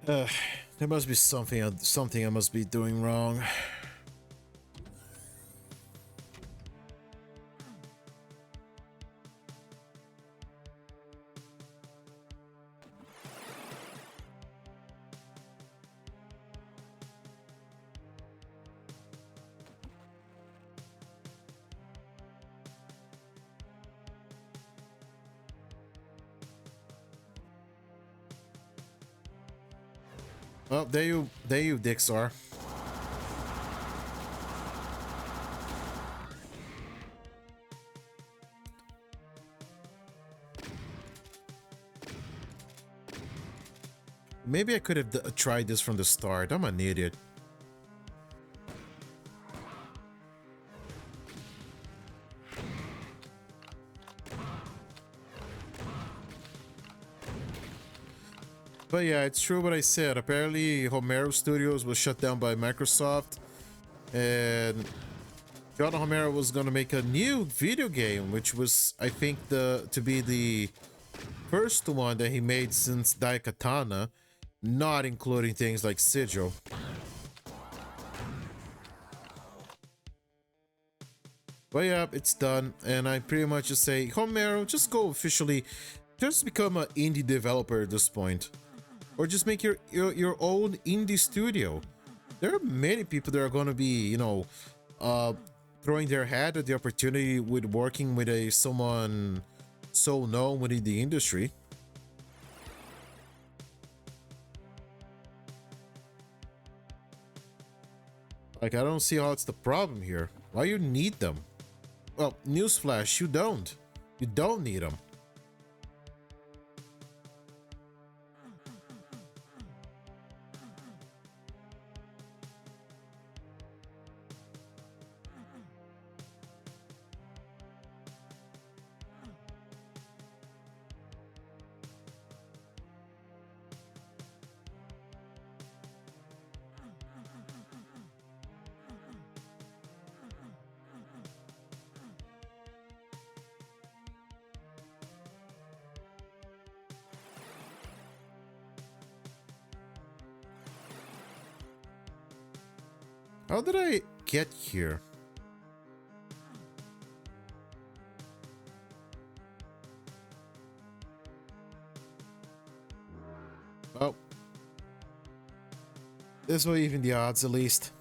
Speaker 1: Uh, there must be something I must be doing wrong. Oh, there you dicks are. Maybe I could have tried this from the start. I'm an idiot. But yeah, it's true what I said. Apparently, Homero Studios was shut down by Microsoft, and John Homero was gonna make a new video game, which was, I think, to be the first one that he made since Daikatana, not including things like Sigil. But yeah, it's done, and I pretty much just say, Homero, just go officially, just become an indie developer at this point. Or just make your own indie studio. There are many people that are going to be, you know, throwing their hat at the opportunity with working with someone so known within the industry. Like, I don't see how it's the problem here. Why you need them? Well, newsflash, you don't. You don't need them. How did I get here? Oh. This will even the odds at least.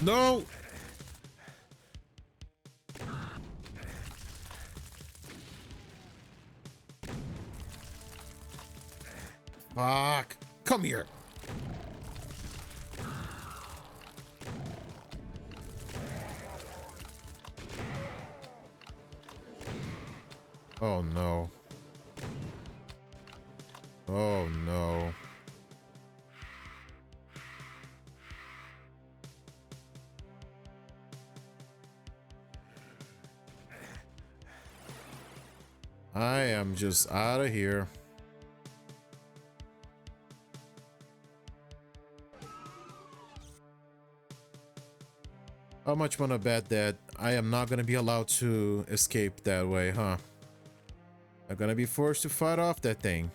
Speaker 1: No! Fuck. Come here. Oh no. Oh no. I am just out of here. How much wanna bet that I am not gonna be allowed to escape that way, huh? I'm gonna be forced to fight off that thing.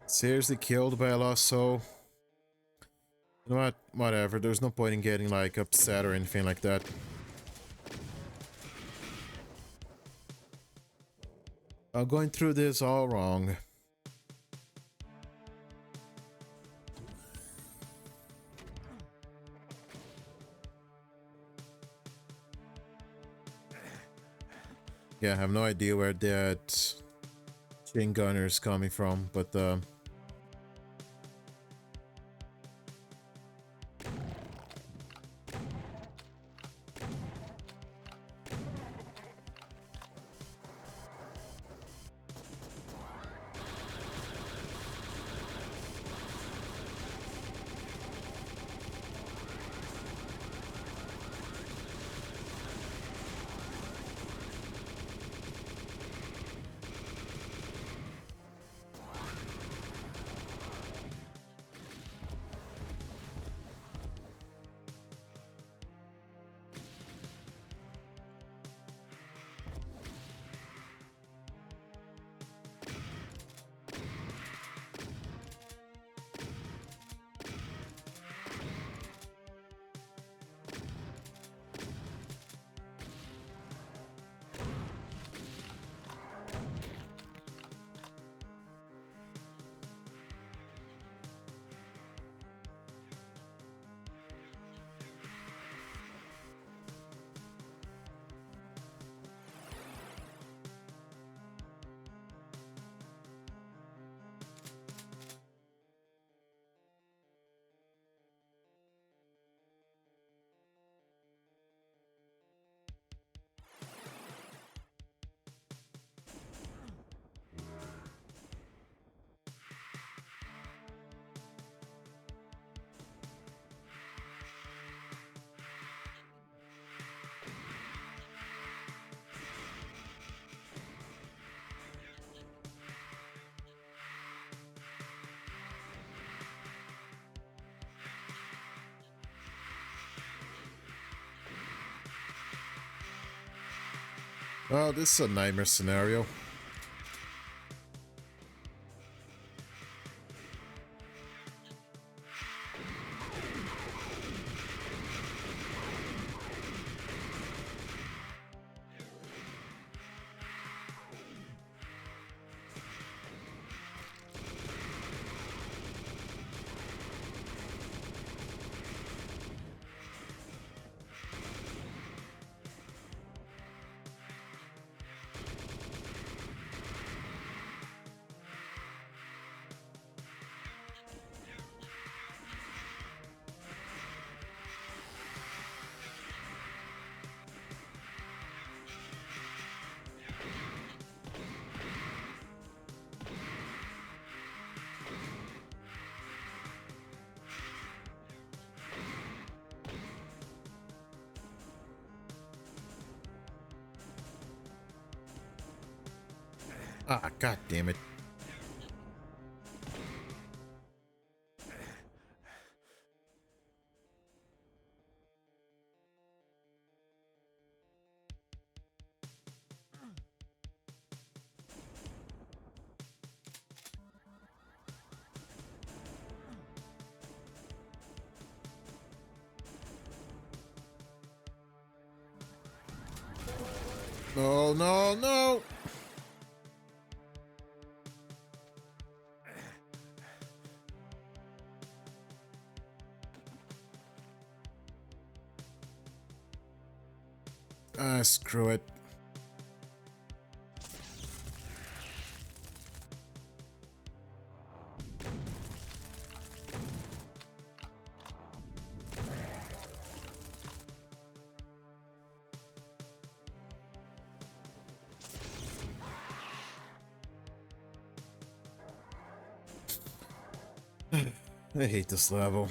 Speaker 1: Seriously killed by a lost soul? You know what? Whatever. There's no point in getting, like, upset or anything like that. I'm going through this all wrong. Yeah, I have no idea where that chain gunner is coming from, but well, this is a nightmare scenario. Ah, god damn it. No, no, no! Ah, screw it. I hate this level.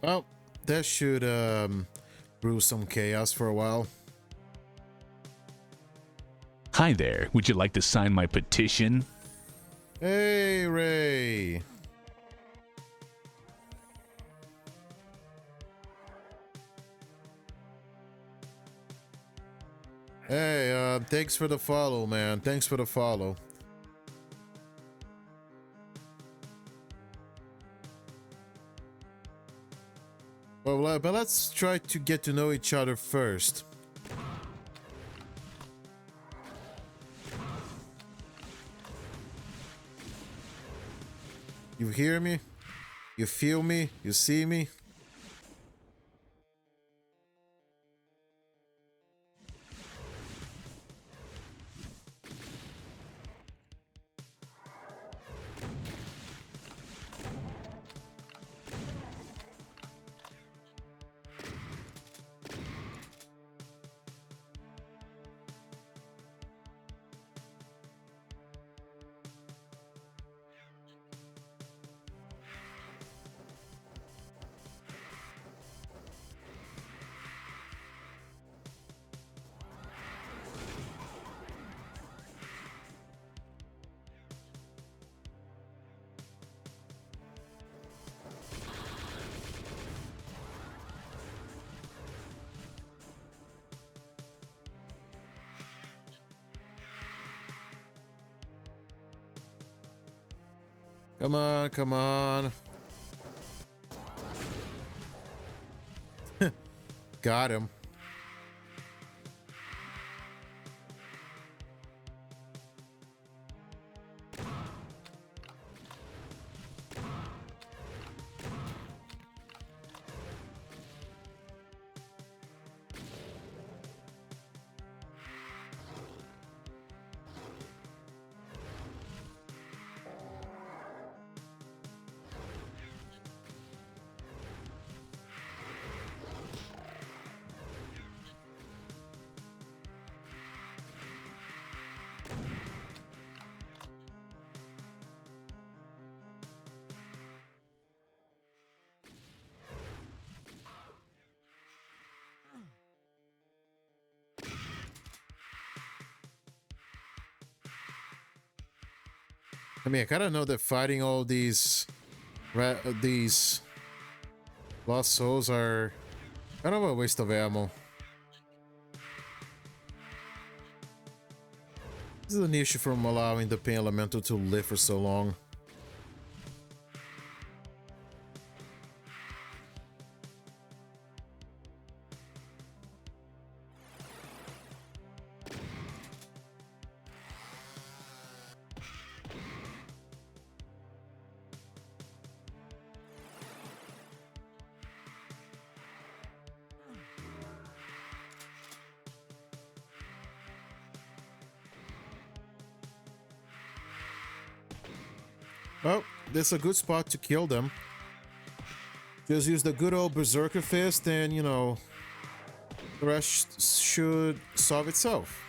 Speaker 1: Well, that should brew some chaos for a while.
Speaker 2: Hi there, would you like to sign my petition?
Speaker 1: Hey, Ray. Hey, thanks for the follow, man. Thanks for the follow. Well, but let's try to get to know each other first. You hear me? You feel me? You see me? Come on, come on. Got him. I mean, I kind of know that fighting all these lost souls are kind of a waste of ammo. This is an issue from allowing the pain elemental to live for so long. Well, this is a good spot to kill them. Just use the good old Berserker Fist and, you know, the rest should solve itself.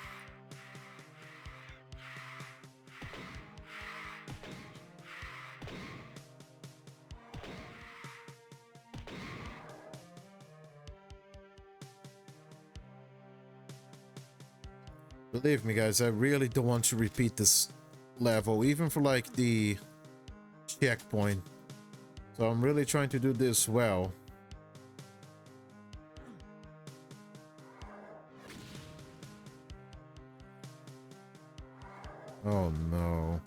Speaker 1: Believe me, guys, I really don't want to repeat this level, even for like the checkpoint. So I'm really trying to do this well. Oh no.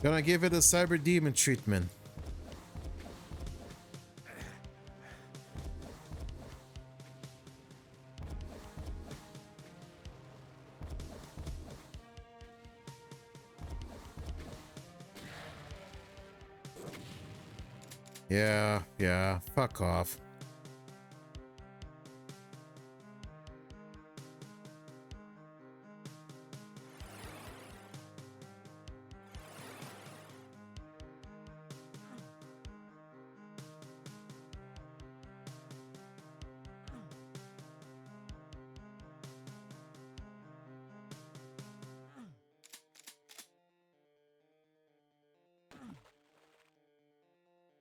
Speaker 1: Gonna give it a cyber demon treatment. Yeah, fuck off.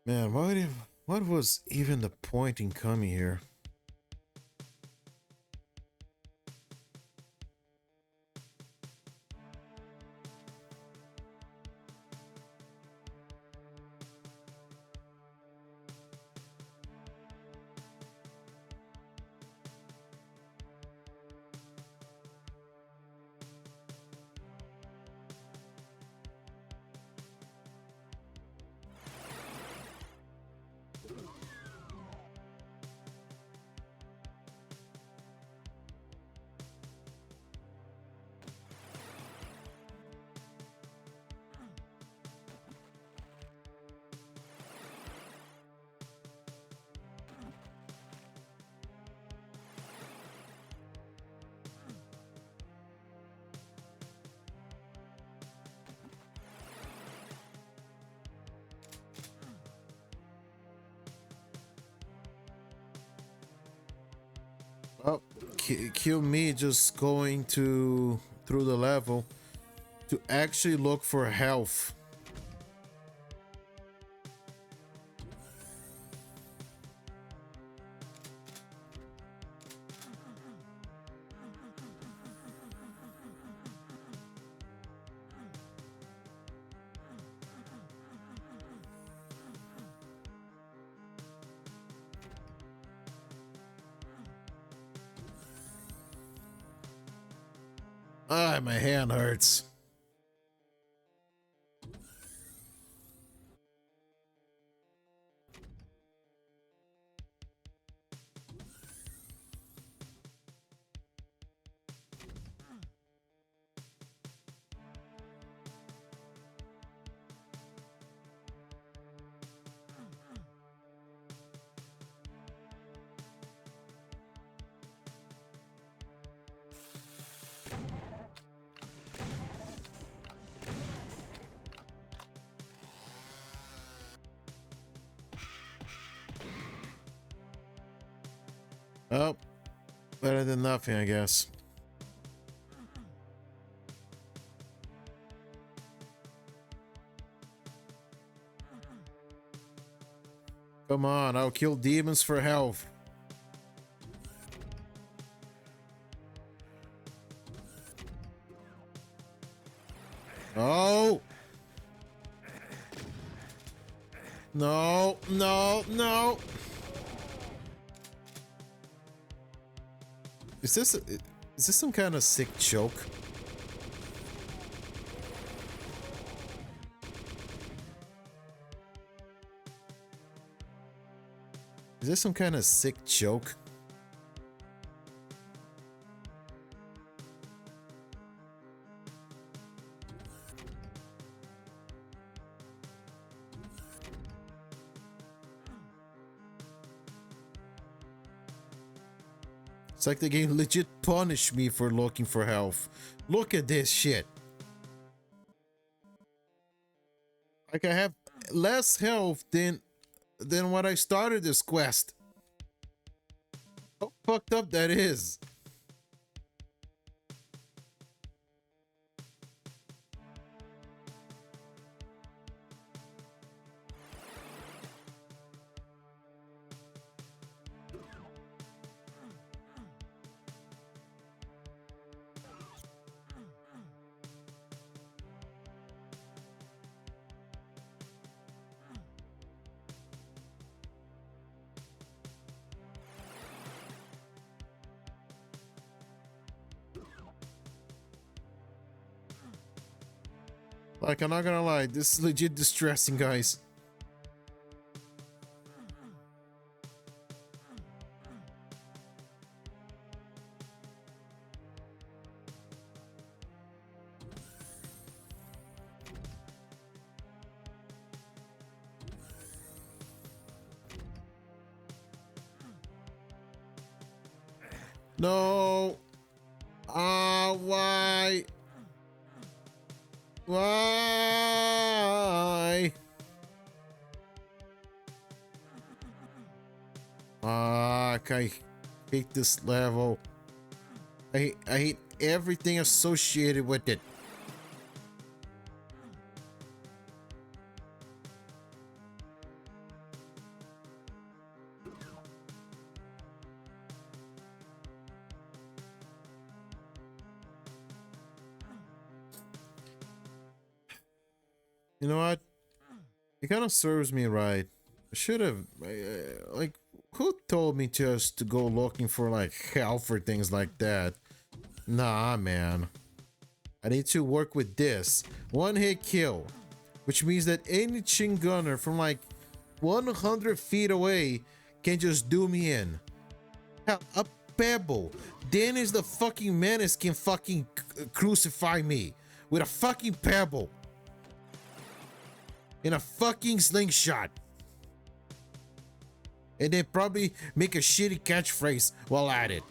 Speaker 1: Man, what was even the point in coming here? Oh, kill me just going to through the level to actually look for health. Ah, my hand hurts. Oh, better than nothing, I guess. Come on, I'll kill demons for health. Oh! No, no, no! Is this some kind of sick joke? Is this some kind of sick joke? It's like the game legit punished me for looking for health. Look at this shit. Like I have less health than when I started this quest. How fucked up that is. Like, I'm not gonna lie, this is legit distressing, guys. No. Ah, why? Why? Fuck, I hate this level. I hate everything associated with it. You know what? It kind of serves me right. I should have, like, who told me just to go looking for, like, health or things like that? Nah, man. I need to work with this. One hit kill. Which means that any chin gunner from, like, 100 feet away can just do me in. Hell, a pebble. Dennis the fucking menace can fucking crucify me. With a fucking pebble. In a fucking slingshot. And then probably make a shitty catchphrase while at it.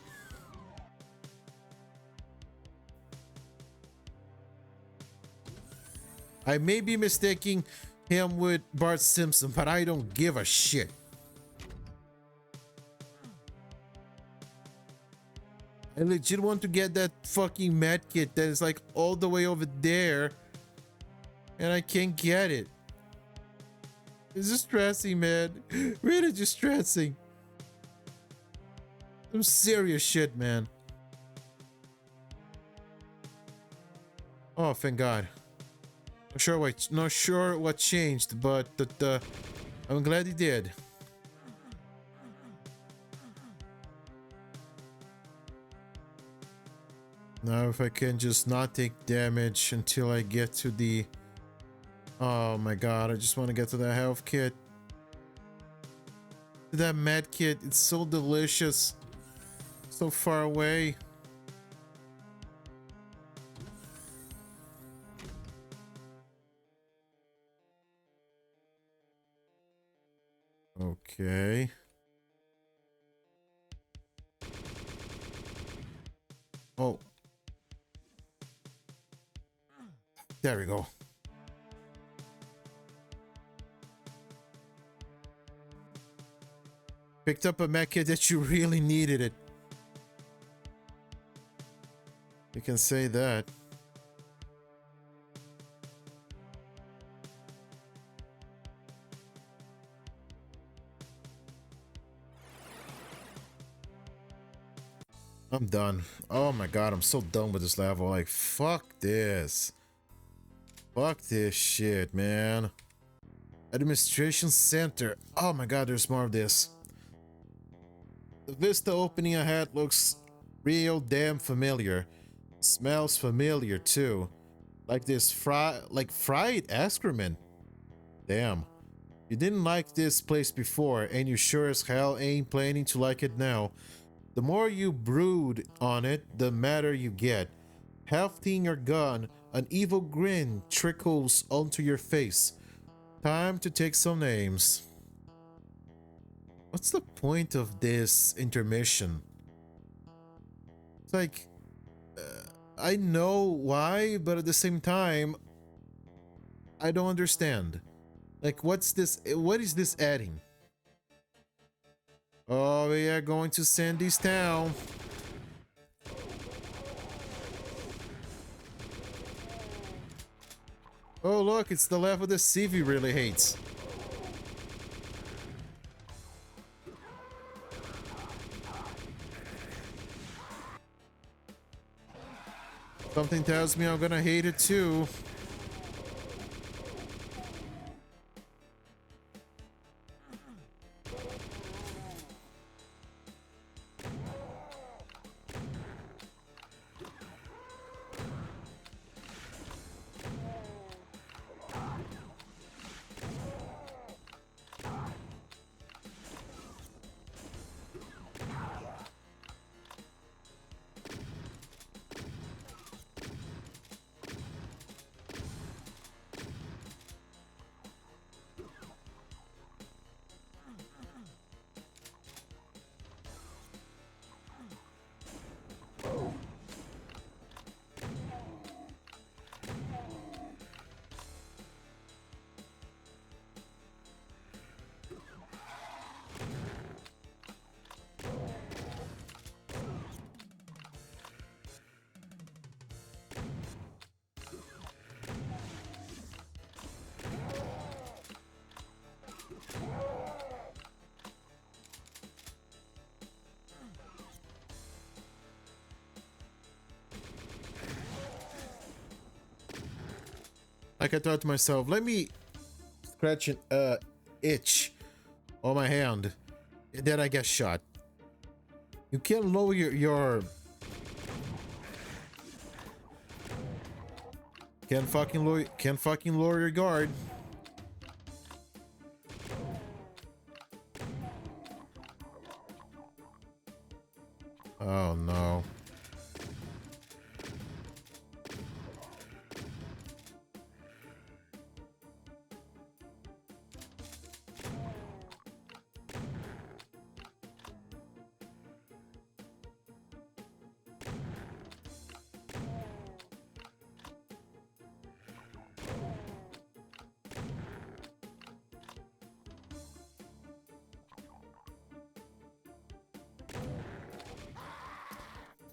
Speaker 1: I may be mistaking him with Bart Simpson, but I don't give a shit. I legit want to get that fucking med kit that is like all the way over there. And I can't get it. It's distressing, man. Really distressing. Some serious shit, man. Oh, thank God. Not sure what changed, but I'm glad he did. Now if I can just not take damage until I get to the... Oh my God, I just want to get to that health kit. That med kit, it's so delicious. So far away. Okay. Oh. There we go. Picked up a med kit that you really needed it. You can say that. I'm done. Oh my God, I'm so done with this level. Like, fuck this. Fuck this shit, man. Administration Center. Oh my God, there's more of this. The vista opening ahead looks real damn familiar. Smells familiar too. Like this fried excrement. Damn. You didn't like this place before, and you sure as hell ain't planning to like it now. The more you brood on it, the madder you get. Hefting your gun, an evil grin trickles onto your face. Time to take some names. What's the point of this intermission? It's like, I know why, but at the same time, I don't understand. Like, what is this adding? Oh, we are going to Sandy's town. Oh, look, it's the level that Sivi really hates. Something tells me I'm gonna hate it too. Like I thought to myself, let me scratch an itch on my hand, and then I get shot. You can't lower your can't fucking lower your guard. Oh no.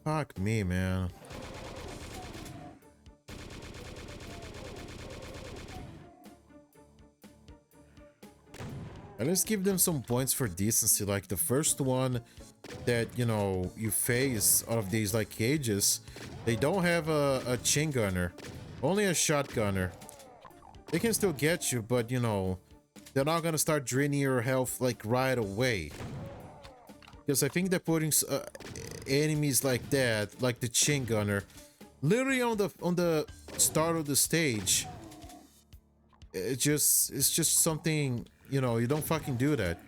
Speaker 1: Fuck me, man. And let's give them some points for decency. Like the first one that, you know, you face out of these like cages, they don't have a chain gunner, only a shotgunner. They can still get you, but you know, they're not gonna start draining your health like right away. Because I think they're putting enemies like that, like the chain gunner, literally on the start of the stage. It's just something, you know, you don't fucking do that.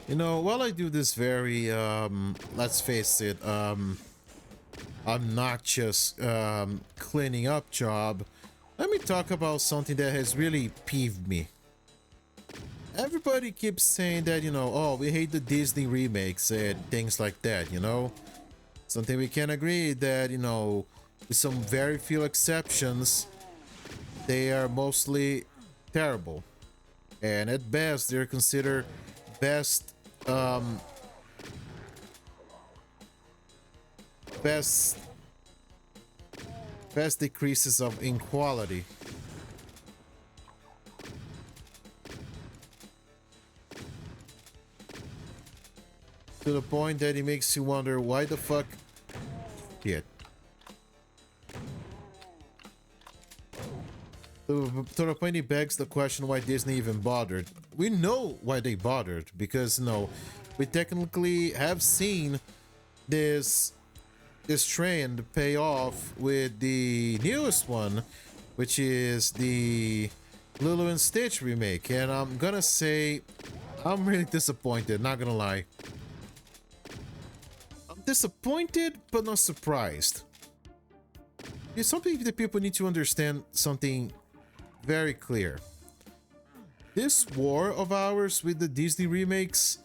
Speaker 1: You know, while I do this very, let's face it, obnoxious, cleaning up job, let me talk about something that has really peeved me. Everybody keeps saying that, you know, oh, we hate the Disney remakes and things like that, you know? Something we can agree that, you know, with some very few exceptions, they are mostly terrible. And at best, they're considered best best best decreases of in quality. To the point that it makes you wonder why the fuck shit. To the point it begs the question why Disney even bothered. We know why they bothered, because you know, we technically have seen this trend pay off with the newest one, which is the Lilo and Stitch remake, and I'm gonna say I'm really disappointed, not gonna lie. I'm disappointed but not surprised. It's something that people need to understand something very clear. This war of ours with the Disney remakes,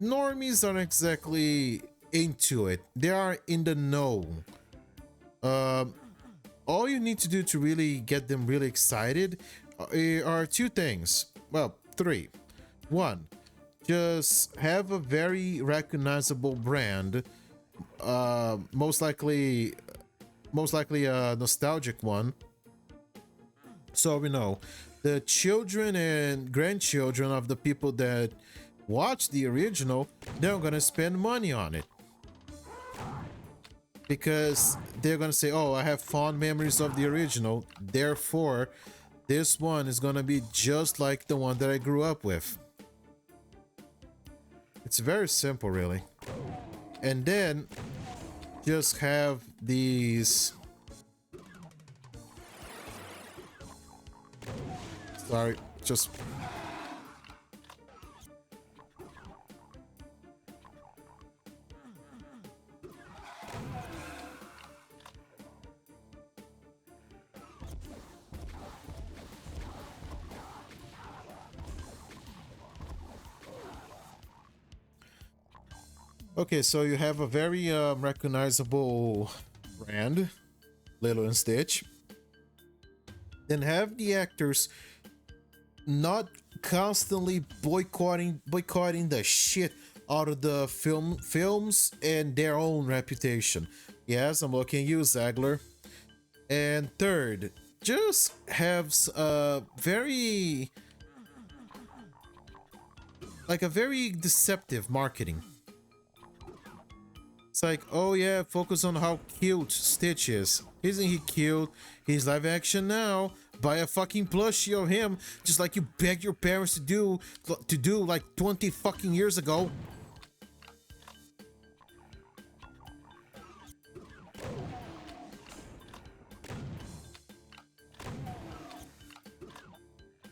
Speaker 1: normies aren't exactly into it. They are in the know. all you need to do to really get them really excited are two things. Well, three. One, just have a very recognizable brand, most likely a nostalgic one, so we know the children and grandchildren of the people that watch the original, they're gonna spend money on it because they're gonna say, oh, I have fond memories of the original, therefore this one is gonna be just like the one that I grew up with. It's very simple, really. And then just have these, sorry, just okay, so you have a very recognizable brand, Lilo and Stitch. Then have the actors not constantly boycotting the shit out of the films and their own reputation. Yes, I'm looking at you, Zagler. And third, just have a very deceptive marketing. It's like, oh yeah, focus on how cute Stitch is. Isn't he cute? He's live action now. Buy a fucking plushie of him, just like you begged your parents to do like 20 fucking years ago.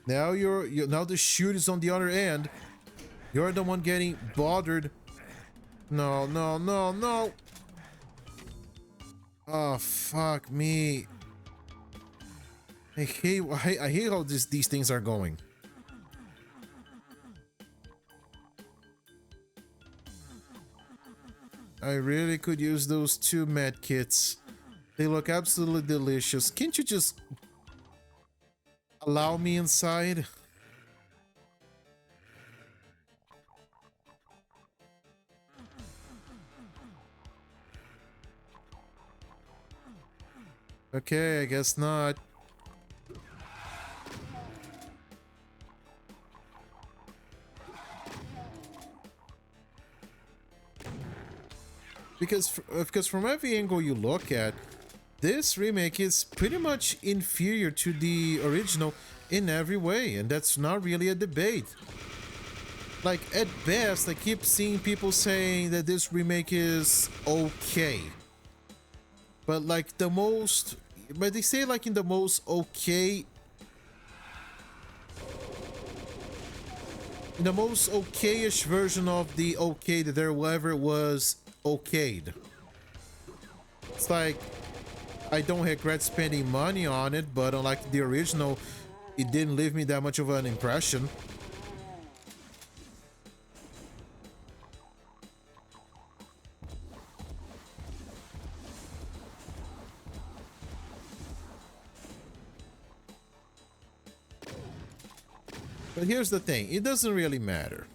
Speaker 1: Now now the shoot is on the other end. You're the one getting bothered. No, no, no, no. Oh, fuck me. I hate how these things are going. I really could use those 2 med kits. They look absolutely delicious. Can't you just allow me inside? Okay, I guess not. Because from every angle you look at, this remake is pretty much inferior to the original in every way, and that's not really a debate. Like, at best, I keep seeing people saying that this remake is okay. But like but they say like in the most okay, in the most okayish version of the okay that there ever was okayed. It's like, I don't regret spending money on it, but unlike the original, it didn't leave me that much of an impression. But here's the thing, it doesn't really matter.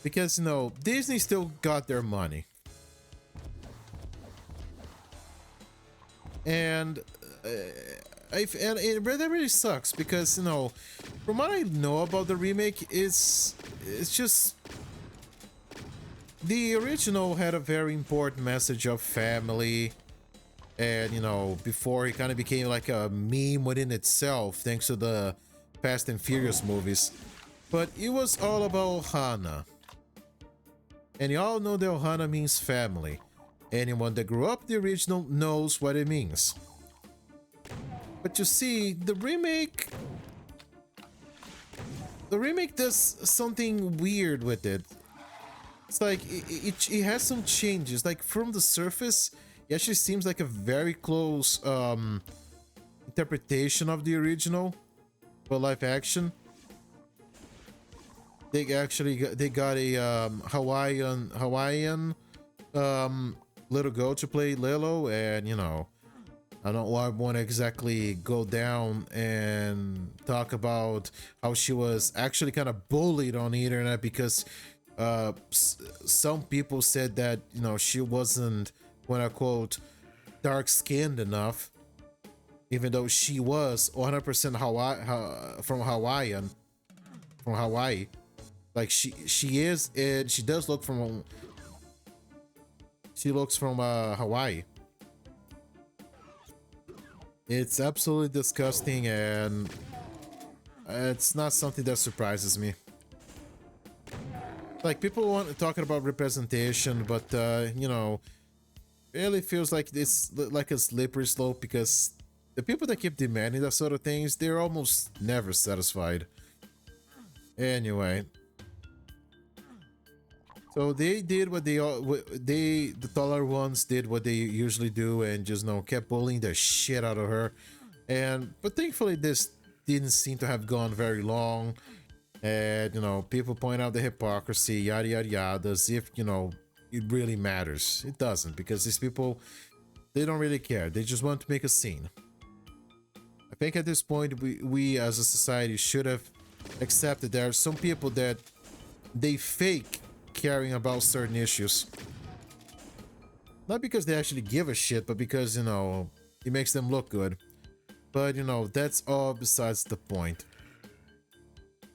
Speaker 1: Because, you know, Disney still got their money. And that really sucks because, you know, from what I know about the remake, it's just the original had a very important message of family, and, you know, before it kind of became like a meme within itself thanks to the Fast and Furious movies. But it was all about Ohana, and you all know that Ohana means family. Anyone that grew up the original knows what it means. But you see, the remake does something weird with it. It's like it has some changes. Like, from the surface, it actually seems like a very close interpretation of the original, but live action. They got a Hawaiian little girl to play Lilo, and, you know, I don't want to exactly go down and talk about how she was actually kind of bullied on the internet because some people said that, you know, she wasn't, when I quote, dark skinned enough, even though she was 100% from Hawaii. Like she is, and she does look from, she looks from Hawaii. It's absolutely disgusting, and it's not something that surprises me. Like, people want talking about representation, but you know, really feels like it's like a slippery slope because the people that keep demanding that sort of things, they're almost never satisfied. Anyway, so they did what the taller ones did what they usually do and just, you know, kept bullying the shit out of her. And but thankfully this didn't seem to have gone very long. And, you know, people point out the hypocrisy, yada yada yada, as if, you know, it really matters. It doesn't, because these people, they don't really care. They just want to make a scene. I think at this point we as a society should have accepted there are some people that they fake caring about certain issues. Not because they actually give a shit, but because, you know, it makes them look good. But, you know, that's all besides the point.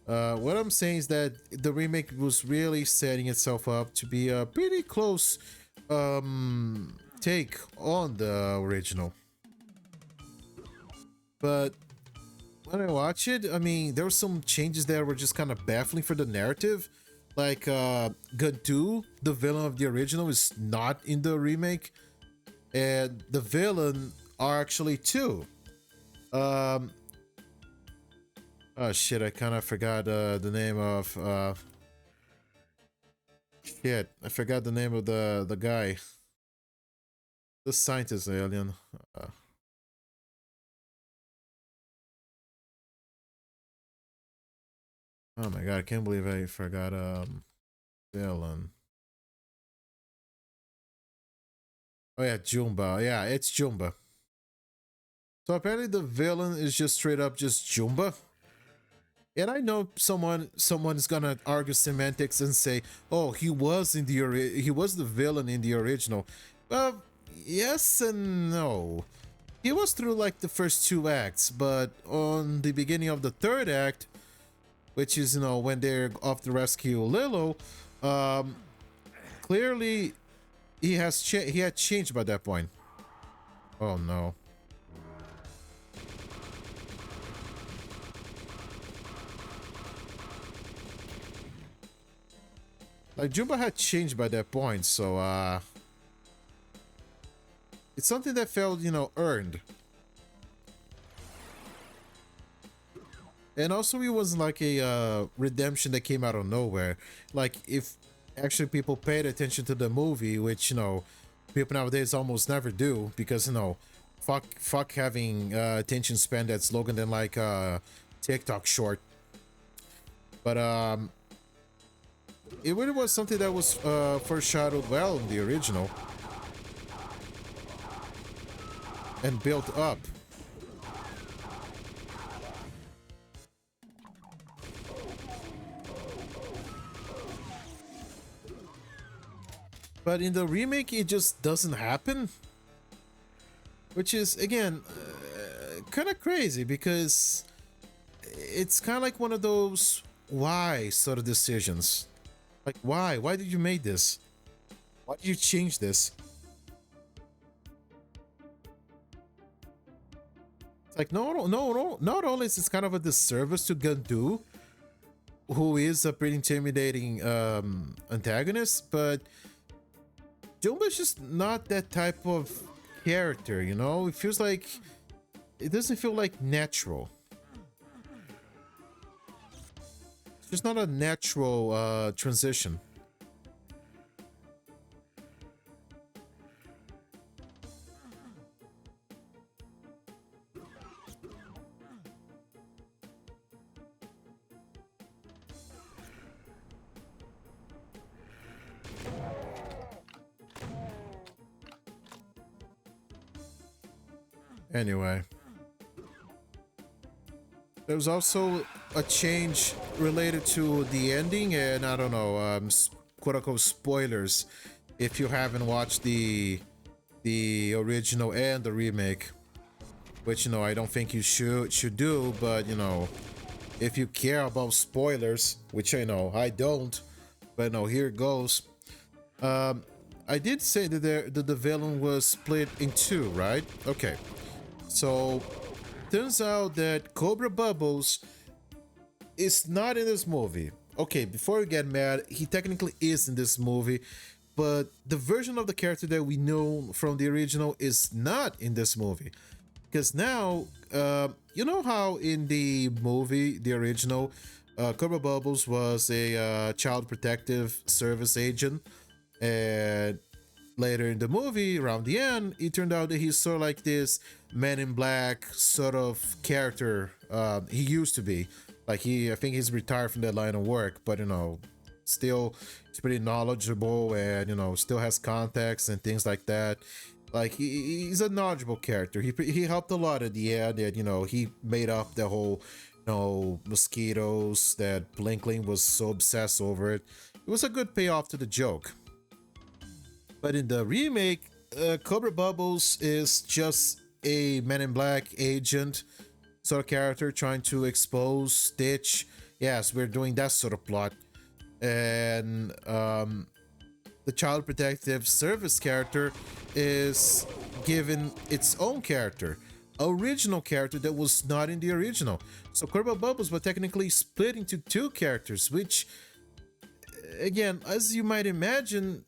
Speaker 1: What I'm saying is that the remake was really setting itself up to be a pretty close take on the original. But when I watch it, I mean, there were some changes that were just kind of baffling for the narrative. Like, Gantu, the villain of the original, is not in the remake. And the villain are actually two. Oh shit, I kind of forgot the name of shit, I forgot the name of the guy. The scientist alien. Uh, oh my god, I can't believe I forgot villain. Oh yeah, Jumba. Yeah, it's Jumba. So apparently the villain is just straight up just Jumba. And I know someone's gonna argue semantics and say, "Oh, he was in he was the villain in the original." Well, yes and no. He was through like the first two acts, but on the beginning of the third act, which is, you know, when they're off to rescue Lilo, um, clearly he had changed by that point. Oh no. Like, Jumba had changed by that point, so it's something that felt, you know, earned. And also it wasn't like a redemption that came out of nowhere. Like, if actually people paid attention to the movie, which, you know, people nowadays almost never do, because, you know, fuck having attention span that's longer than like TikTok short. But it really was something that was foreshadowed well in the original and built up. But in the remake, it just doesn't happen. Which is, again, kind of crazy, because it's kind of like one of those why sort of decisions. Like, why? Why did you make this? Why did you change this? It's like, no. Not only is this kind of a disservice to Gandu, who is a pretty intimidating antagonist, but Dumba's just not that type of character, you know? It feels like... It doesn't feel like natural. It's just not a natural transition. Anyway, there was also a change related to the ending, and I don't know, quote unquote spoilers if you haven't watched the original and the remake, which I don't think you should do, but if you care about spoilers, which I don't, but no, here it goes. I did say that the villain was split in two, right? Okay, so turns out that Cobra Bubbles is not in this movie. Okay, before you get mad, he technically is in this movie, but the version of the character that we know from the original is not in this movie. Because now, you know how in the movie, the original, Cobra Bubbles was a child protective service agent, and later in the movie, around the end, it turned out that he's sort of like this Man in Black sort of character. He used to be like I think he's retired from that line of work, but still he's pretty knowledgeable and still has contacts and things like that. Like he's a knowledgeable character. He helped a lot at the end, and he made up the whole mosquitoes that Blinkling was so obsessed over it. It was a good payoff to the joke. But in the remake, Cobra Bubbles is just a Men in Black agent sort of character trying to expose Stitch. Yes, we're doing that sort of plot. And the Child Protective Service character is given its own character, original character that was not in the original. So Cobra Bubbles was technically split into two characters, which, again, as you might imagine,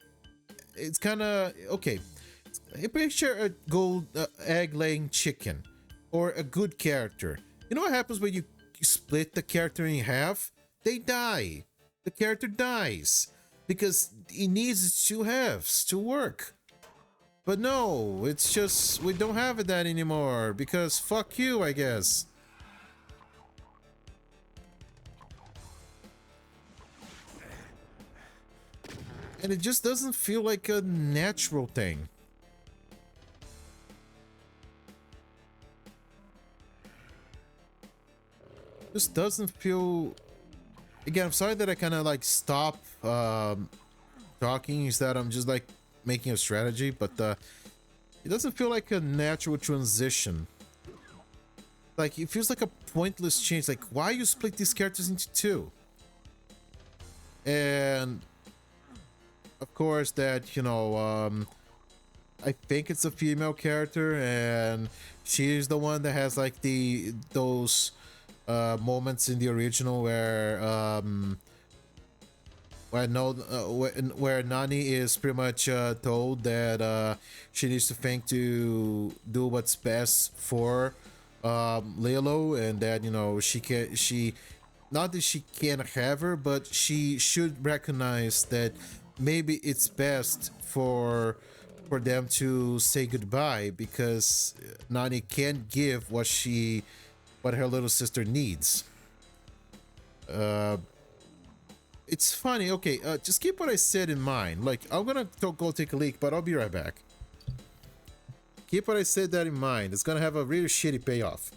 Speaker 1: it's kind of okay. Picture a gold egg-laying chicken or a good character. You know what happens when you split the character in half? They die. The character dies because it needs its two halves to work. But no, it's just we don't have that anymore because fuck you, I guess. And it just doesn't feel like a natural thing. Just doesn't feel. Again, I'm sorry that I kind of like stop talking instead. I'm just like making a strategy, but it doesn't feel like a natural transition. Like it feels like a pointless change. Like why you split these characters into two? And of course that I think it's a female character, and she's the one that has like those moments in the original where Nani is pretty much told that she needs to think to do what's best for Lilo, and that she not that she can't have her, but she should recognize that maybe it's best for them to say goodbye because Nani can't give what her little sister needs. It's funny. Okay, just keep what I said in mind. Like, I'm gonna go take a leak, but I'll be right back. Keep what I said that in mind. It's gonna have a really shitty payoff.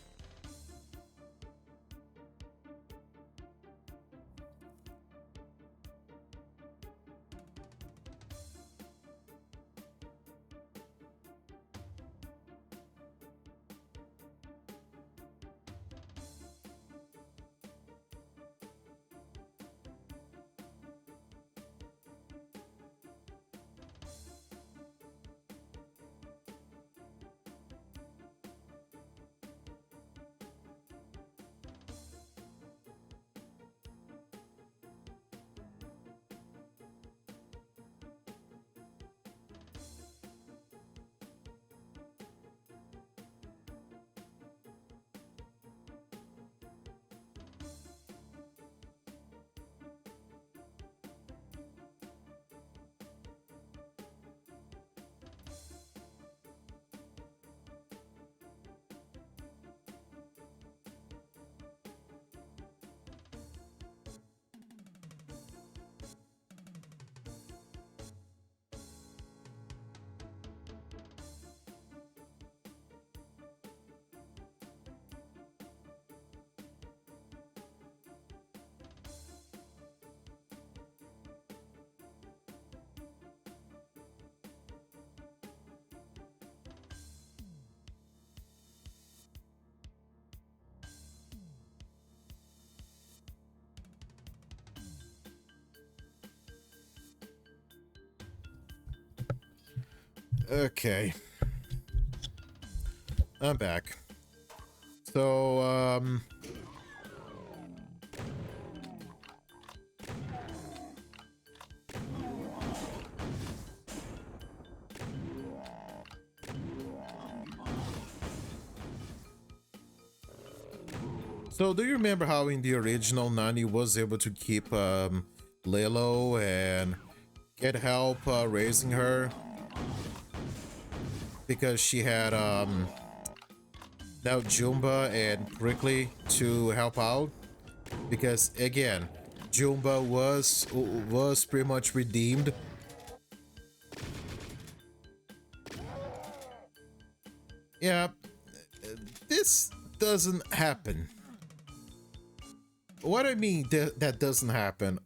Speaker 1: Okay, I'm back. So, so do you remember how in the original Nani was able to keep Lilo and get help raising her because she had now Jumba and Prickly to help out? Because again, Jumba was pretty much redeemed. Yeah, this doesn't happen. What I mean that doesn't happen.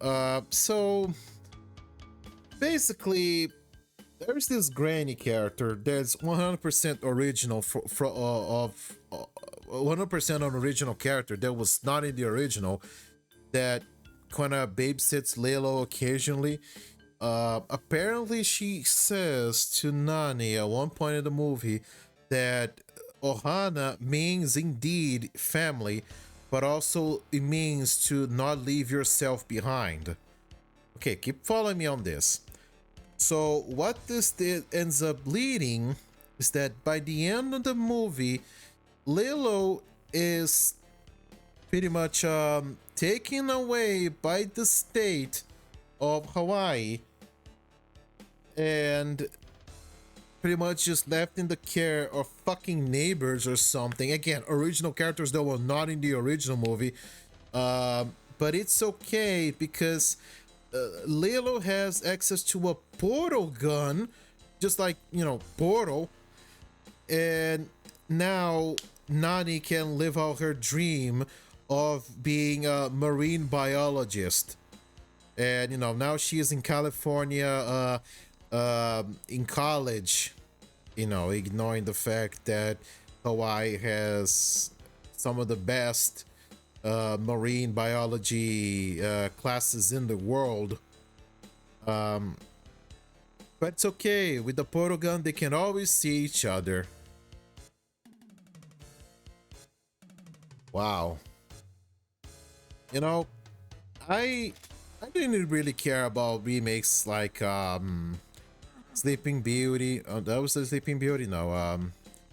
Speaker 1: So basically, there's this Granny character that's 100% original of 100% an original character that was not in the original, that kind of babysits Lilo occasionally. Apparently, she says to Nani at one point in the movie that Ohana means indeed family, but also it means to not leave yourself behind. Okay, keep following me on this. So what this ends up leading is that by the end of the movie, Lilo is pretty much taken away by the state of Hawaii and pretty much just left in the care of fucking neighbors or something. Again, original characters that were not in the original movie. But it's okay because Lilo has access to a portal gun, just like, you know, Portal. And now Nani can live out her dream of being a marine biologist. And, you know, now she is in California in college, you know, ignoring the fact that Hawaii has some of the best marine biology classes in the world. But it's okay. With the portal gun, they can always see each other. Wow. You know, I didn't really care about remakes like Sleeping Beauty. That was the Sleeping Beauty. No,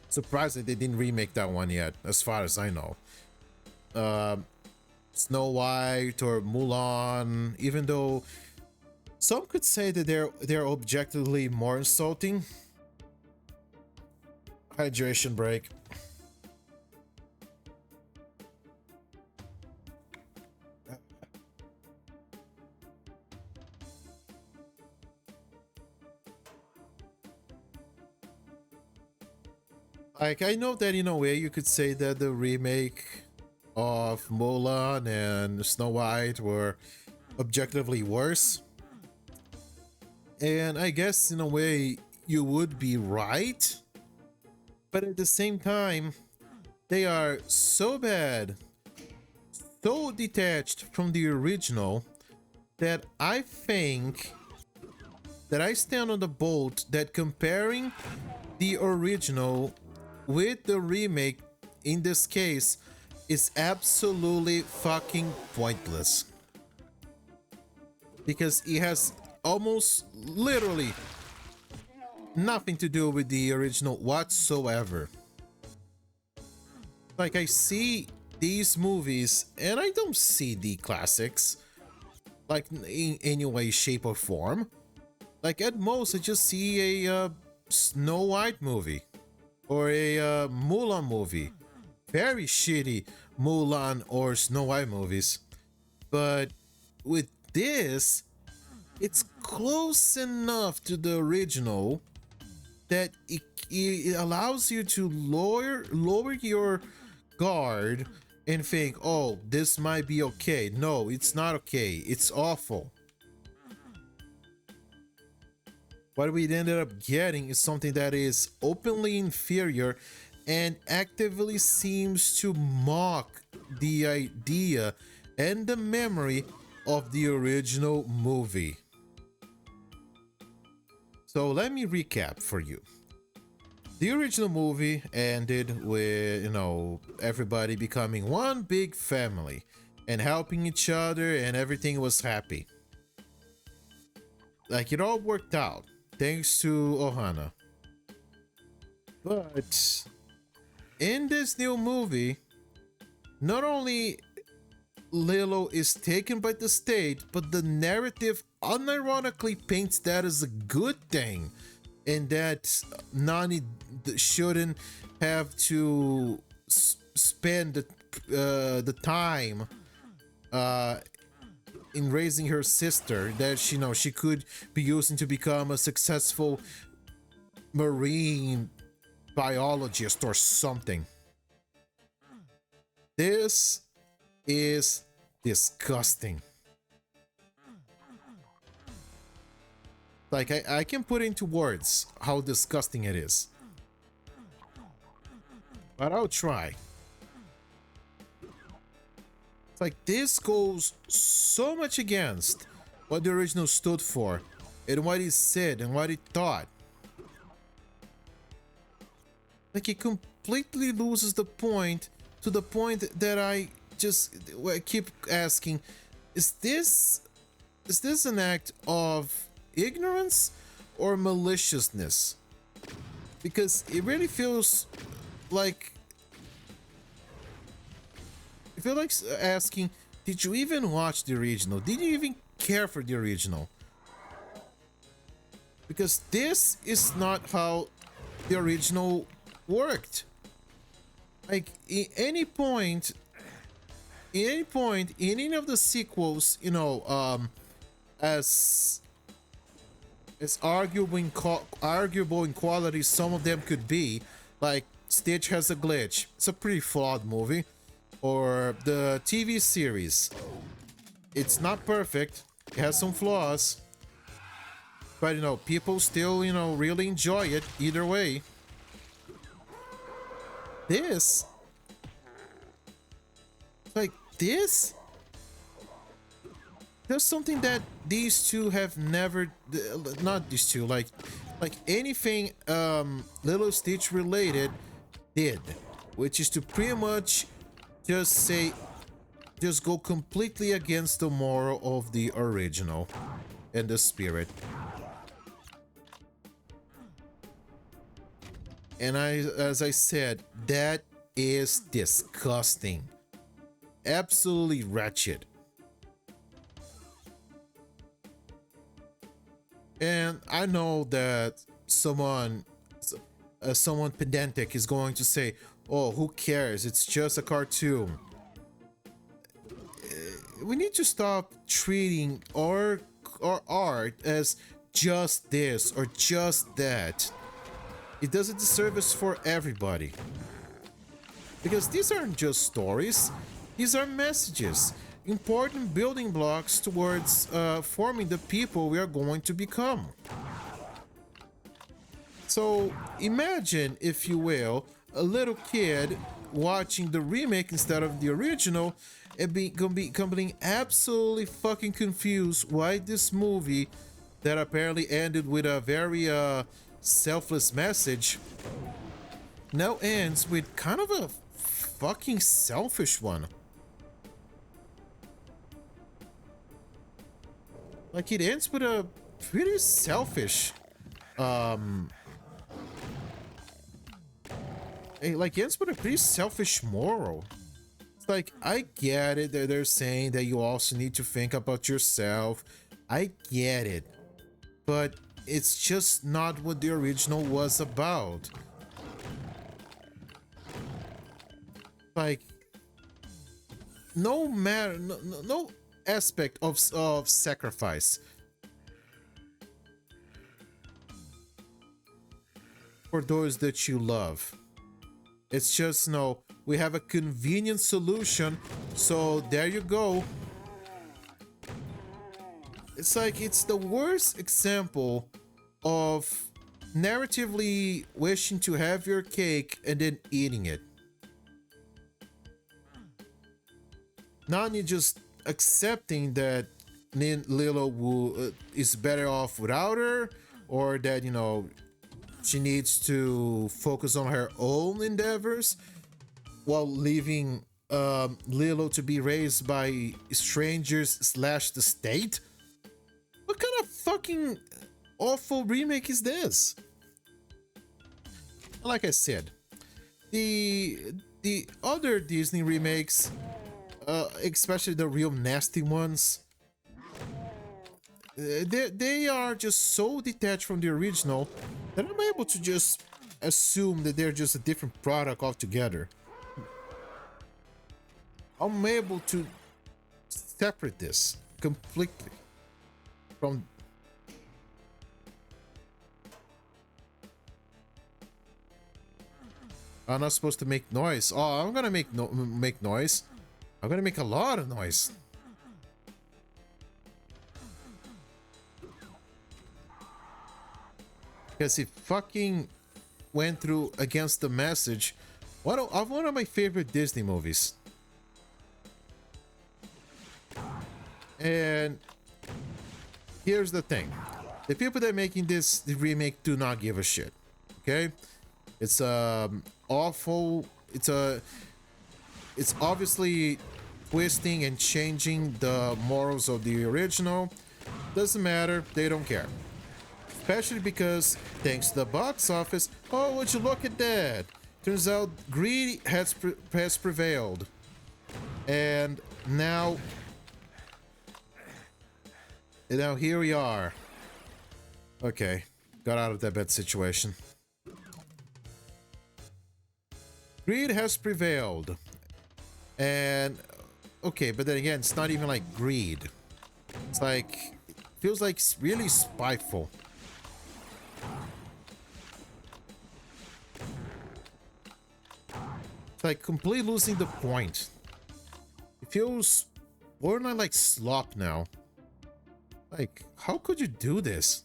Speaker 1: surprised that they didn't remake that one yet, as far as I know. Snow White or Mulan, even though some could say that they're objectively more insulting. Hydration break. Like, I know that in a way you could say that the remake of Mulan and Snow White were objectively worse. And I guess in a way you would be right. But at the same time, they are so bad, so detached from the original, that I think that I stand on the boat that comparing the original with the remake in this case is absolutely fucking pointless, because it has almost literally nothing to do with the original whatsoever. Like, I see these movies and I don't see the classics, like, in any way, shape, or form. Like, at most I just see a Snow White movie or a Mulan movie. Very shitty Mulan or Snow White movies. But with this, it's close enough to the original that it allows you to lower your guard and think, oh, this might be okay. No, it's not okay. It's awful. What we ended up getting is something that is openly inferior and actively seems to mock the idea and the memory of the original movie. So let me recap for you. The original movie ended with, everybody becoming one big family and helping each other, and everything was happy. Like, it all worked out thanks to Ohana. But in this new movie, not only Lilo is taken by the state, but the narrative unironically paints that as a good thing, and that Nani shouldn't have to spend the time in raising her sister that she could be using to become a successful marine biologist or something. This is disgusting. Like, I can put into words how disgusting it is, but I'll try. It's like, this goes so much against what the original stood for and what he said and what he thought. Like, it completely loses the point, to the point that I keep asking, is this an act of ignorance or maliciousness? Because it really feels like, asking, did you even watch the original? Did you even care for the original? Because this is not how the original worked. Like, in any point, in any of the sequels, as arguable in quality some of them could be, like Stitch has a glitch. It's a pretty flawed movie. Or the TV series. It's not perfect. It has some flaws. But, people still, really enjoy it either way. This, there's something that these two have never, not these two, like anything Little Stitch related did, which is to pretty much just go completely against the moral of the original and the spirit. And as I said, that is disgusting. Absolutely wretched. And I know that someone pedantic is going to say, oh, who cares? It's just a cartoon. We need to stop treating our art as just this or just that. It doesn't deserve us for everybody. Because these aren't just stories. These are messages. Important building blocks towards forming the people we are going to become. So imagine, if you will, a little kid watching the remake instead of the original and becoming absolutely fucking confused why this movie that apparently ended with a very selfless message now ends with kind of a fucking selfish one. Like, it ends with a pretty selfish it ends with a pretty selfish moral. It's like, I get it that they're saying that you also need to think about yourself. I get it. But it's just not what the original was about. Like, no matter, no aspect of sacrifice for those that you love. It's just, we have a convenient solution, so there you go. It's like, it's the worst example of narratively wishing to have your cake and then eating it. Nani just accepting that Lilo is better off without her, or that, she needs to focus on her own endeavors while leaving Lilo to be raised by strangers slash the state? What kind of fucking awful remake is this? Like I said, the other Disney remakes, especially the real nasty ones, they are just so detached from the original that I'm able to just assume that they're just a different product altogether. I'm able to separate this completely from. I'm not supposed to make noise. Oh, I'm gonna make noise. I'm gonna make a lot of noise. Because he fucking went through against the message. One of my favorite Disney movies. And here's the thing. The people that are making this remake do not give a shit. Okay? It's awful. It's obviously twisting and changing the morals of the original. Doesn't matter. They don't care. Especially because, thanks to the box office, oh, would you look at that? Turns out greed has prevailed. And now here we are. Okay, got out of that bad situation. Greed has prevailed. And, okay, but then again, it's not even like greed. It's like, it feels like it's really spiteful. It's like completely losing the point. It feels borderline like slop now. Like, how could you do this?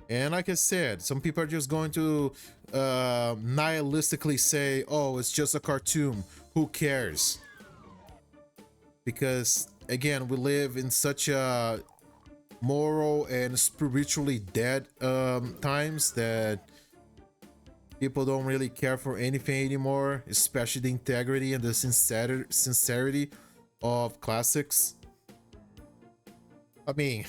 Speaker 1: And like I said, some people are just going to nihilistically say, oh, it's just a cartoon. Who cares? Because, again, we live in such a moral and spiritually dead times that people don't really care for anything anymore, especially the integrity and the sincerity of classics. I mean,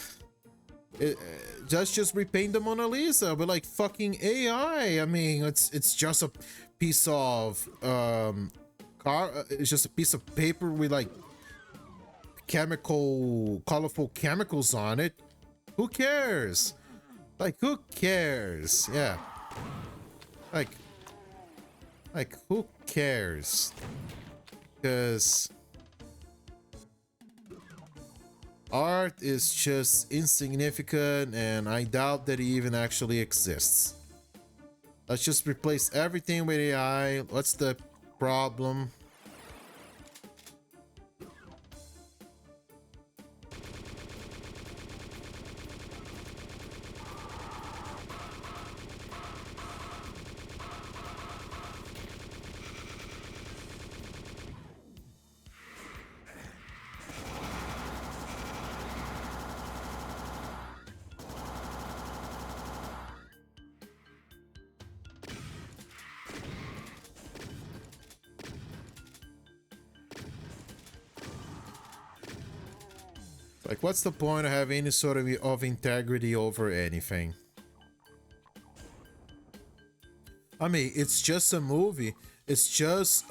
Speaker 1: just repaint the Mona Lisa with like fucking AI. I mean, it's just a piece of it's just a piece of paper with like colorful chemicals on it. Who cares? Like, who cares? Yeah. Like who cares? Because art is just insignificant, and I doubt that it even actually exists. Let's just replace everything with AI. What's the problem? Like, what's the point of having any sort of integrity over anything? I mean, it's just a movie. It's just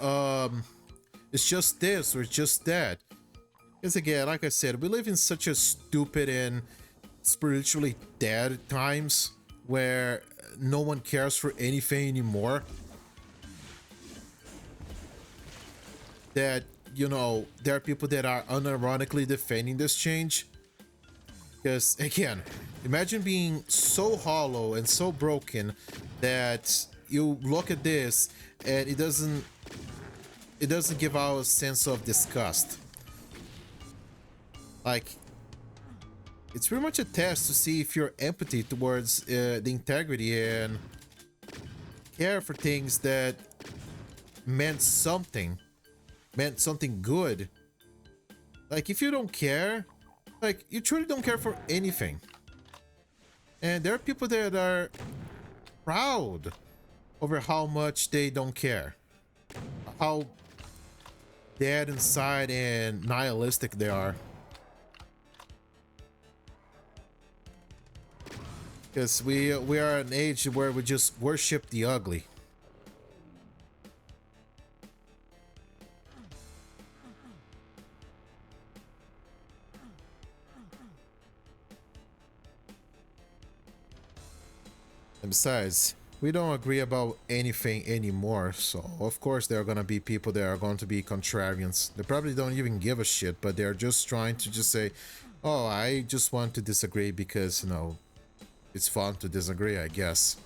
Speaker 1: this or just that. Because again, like I said, we live in such a stupid and spiritually dead times where no one cares for anything anymore. That, you know, there are people that are unironically defending this change. Because again, imagine being so hollow and so broken that you look at this and it doesn't give out a sense of disgust. Like, it's pretty much a test to see if you're empathy towards the integrity and care for things that meant something good. Like, if you don't care, like, you truly don't care for anything. And there are people that are proud over how much they don't care, how dead inside and nihilistic they are. Because we are an age where we just worship the ugly. And besides, we don't agree about anything anymore, so of course there are gonna be people that are going to be contrarians. They probably don't even give a shit, but they're just trying to just say, oh, I just want to disagree because, you know, it's fun to disagree, I guess.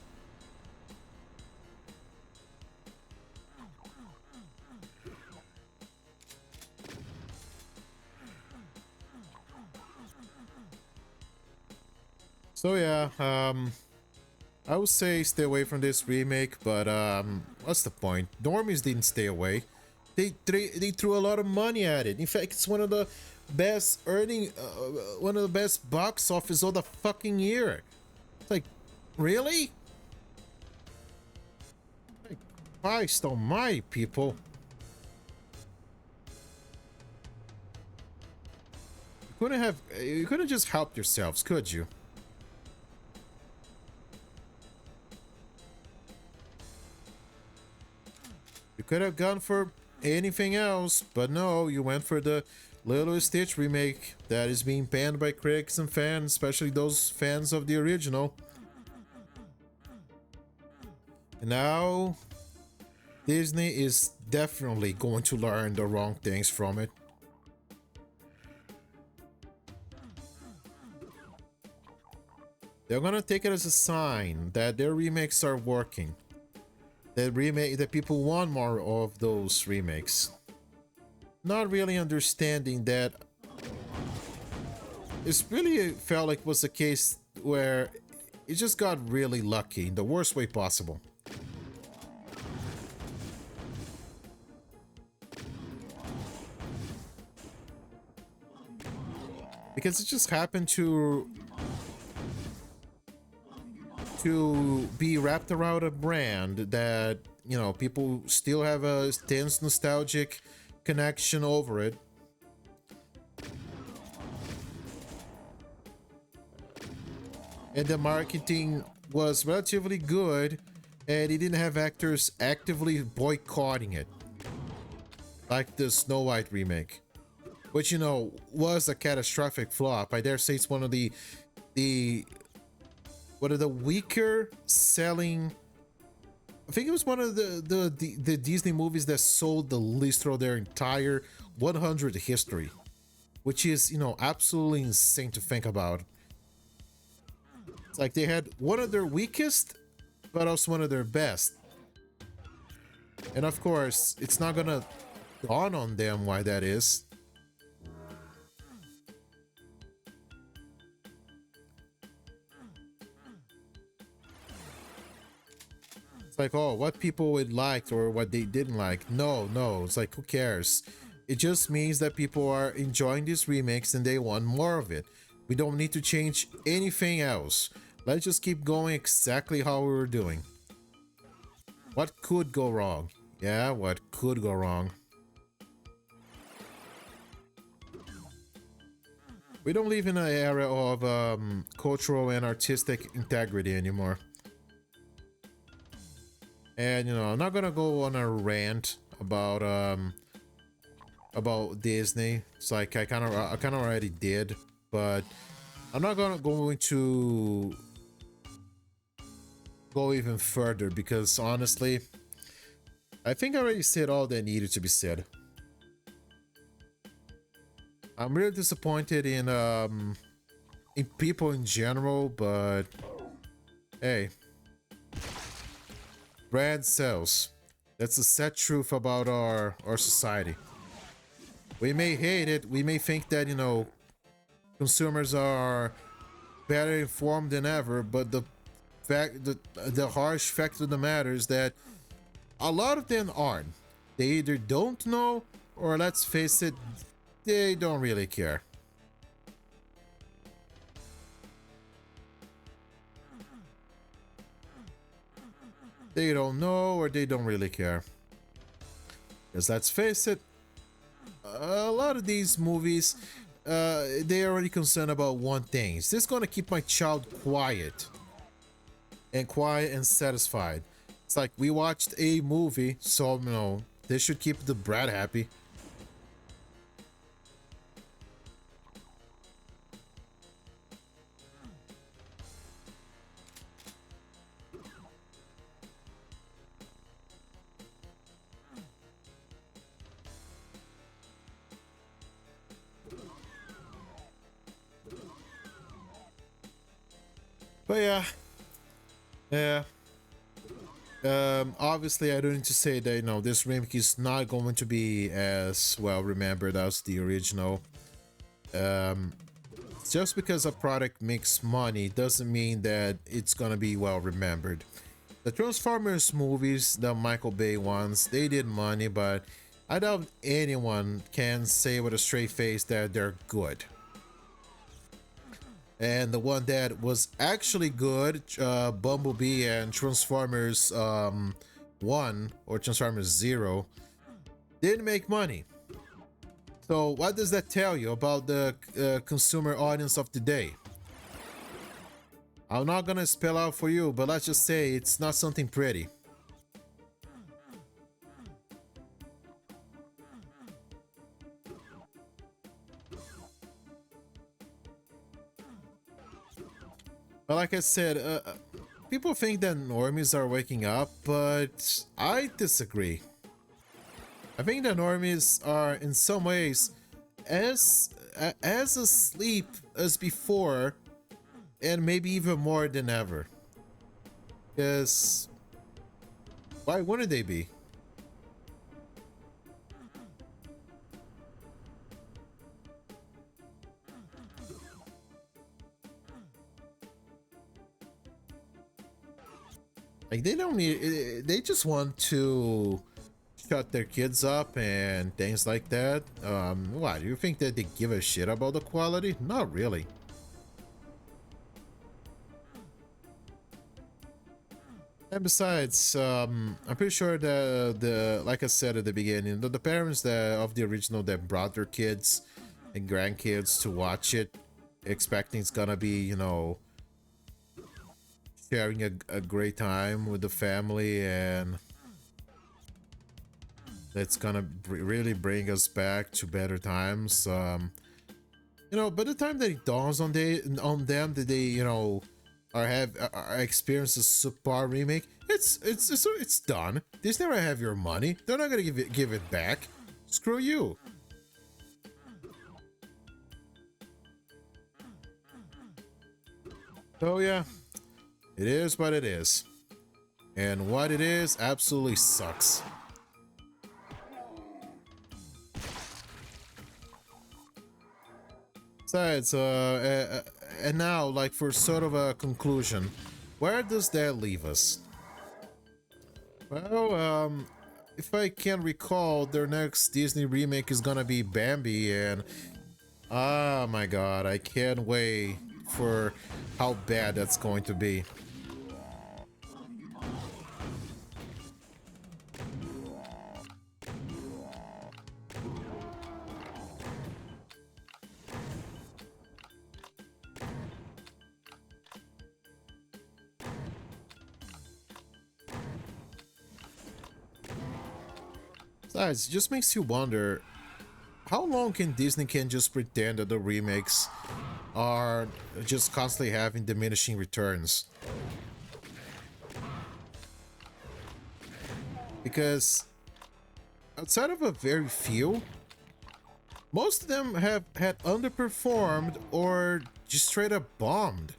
Speaker 1: So yeah, I would say stay away from this remake, but what's the point? Normies didn't stay away. They threw a lot of money at it. In fact, it's one of the best one of the best box office of the fucking year. It's like, really? Like, Christ almighty, people. You couldn't just help yourselves, could you? You could have gone for anything else, but no, you went for the Lilo Stitch remake that is being panned by critics and fans, especially those fans of the original. And now, Disney is definitely going to learn the wrong things from it. They're gonna take it as a sign that their remakes are working. That people want more of those remakes. Not really understanding that it's really felt like was a case where it just got really lucky in the worst way possible. Because it just happened to be wrapped around a brand that, you know, people still have a tense nostalgic connection over it. And the marketing was relatively good, and it didn't have actors actively boycotting it. Like the Snow White remake, which, you know, was a catastrophic flop. I dare say it's one of the weaker selling. I think it was one of the Disney movies that sold the least throughout their entire 100 history, which is, you know, absolutely insane to think about. It's like they had one of their weakest, but also one of their best. And of course, it's not gonna dawn on them why that is. It's like, oh, what people would like or what they didn't like. No, it's like, who cares? It just means that people are enjoying this remix and they want more of it. We don't need to change anything else. Let's just keep going exactly how we were doing. What could go wrong? Yeah, what could go wrong? We don't live in an era of cultural and artistic integrity anymore. And, you know, I'm not gonna go on a rant about Disney. It's like I kind of already did, but I'm not going to go even further because honestly, I think I already said all that needed to be said. I'm really disappointed in people in general, but hey, brand sells. That's the sad truth about our society. We may hate it, we may think that, you know, consumers are better informed than ever, but the harsh fact of the matter is that a lot of them aren't. They either don't know, or let's face it, they don't really care. They don't know or they don't really care. Because let's face it, a lot of these movies, they're already concerned about one thing. Is this gonna keep my child quiet? And quiet and satisfied. It's like we watched a movie, so you know, they should keep the brat happy. But yeah, yeah. Obviously, I don't need to say that, you know, this remake is not going to be as well remembered as the original. Um, just because a product makes money doesn't mean that it's gonna be well remembered. The Transformers movies, the Michael Bay ones, they did money, but I doubt anyone can say with a straight face that they're good. And the one that was actually good, Bumblebee and Transformers 1 or Transformers 0, didn't make money. So what does that tell you about the consumer audience of today? I'm not gonna spell out for you, but let's just say it's not something pretty. But like I said, people think that normies are waking up, but I disagree. I think that normies are in some ways as asleep as before, and maybe even more than ever. Because why wouldn't they be? Like they don't need. They just want to shut their kids up and things like that. Why do you think that they give a shit about the quality? Not really. And besides, I'm pretty sure the like I said at the beginning, the parents that of the original that brought their kids and grandkids to watch it, expecting it's gonna be, you know, sharing a great time with the family, and it's gonna really bring us back to better times. You know, by the time that it dawns on them that they, you know, are experience a subpar remake, it's done. Disney will have your money. They're not gonna give it back. Screw you. So yeah, it is what it is, and what it is absolutely sucks. Besides, and now, like, for sort of a conclusion, where does that leave us? Well, if I can recall, their next Disney remake is gonna be Bambi, and oh my god, I can't wait for how bad that's going to be. Besides, it just makes you wonder, how long can Disney can just pretend that the remakes are just constantly having diminishing returns? Because outside of a very few, most of them have had underperformed or just straight up bombed.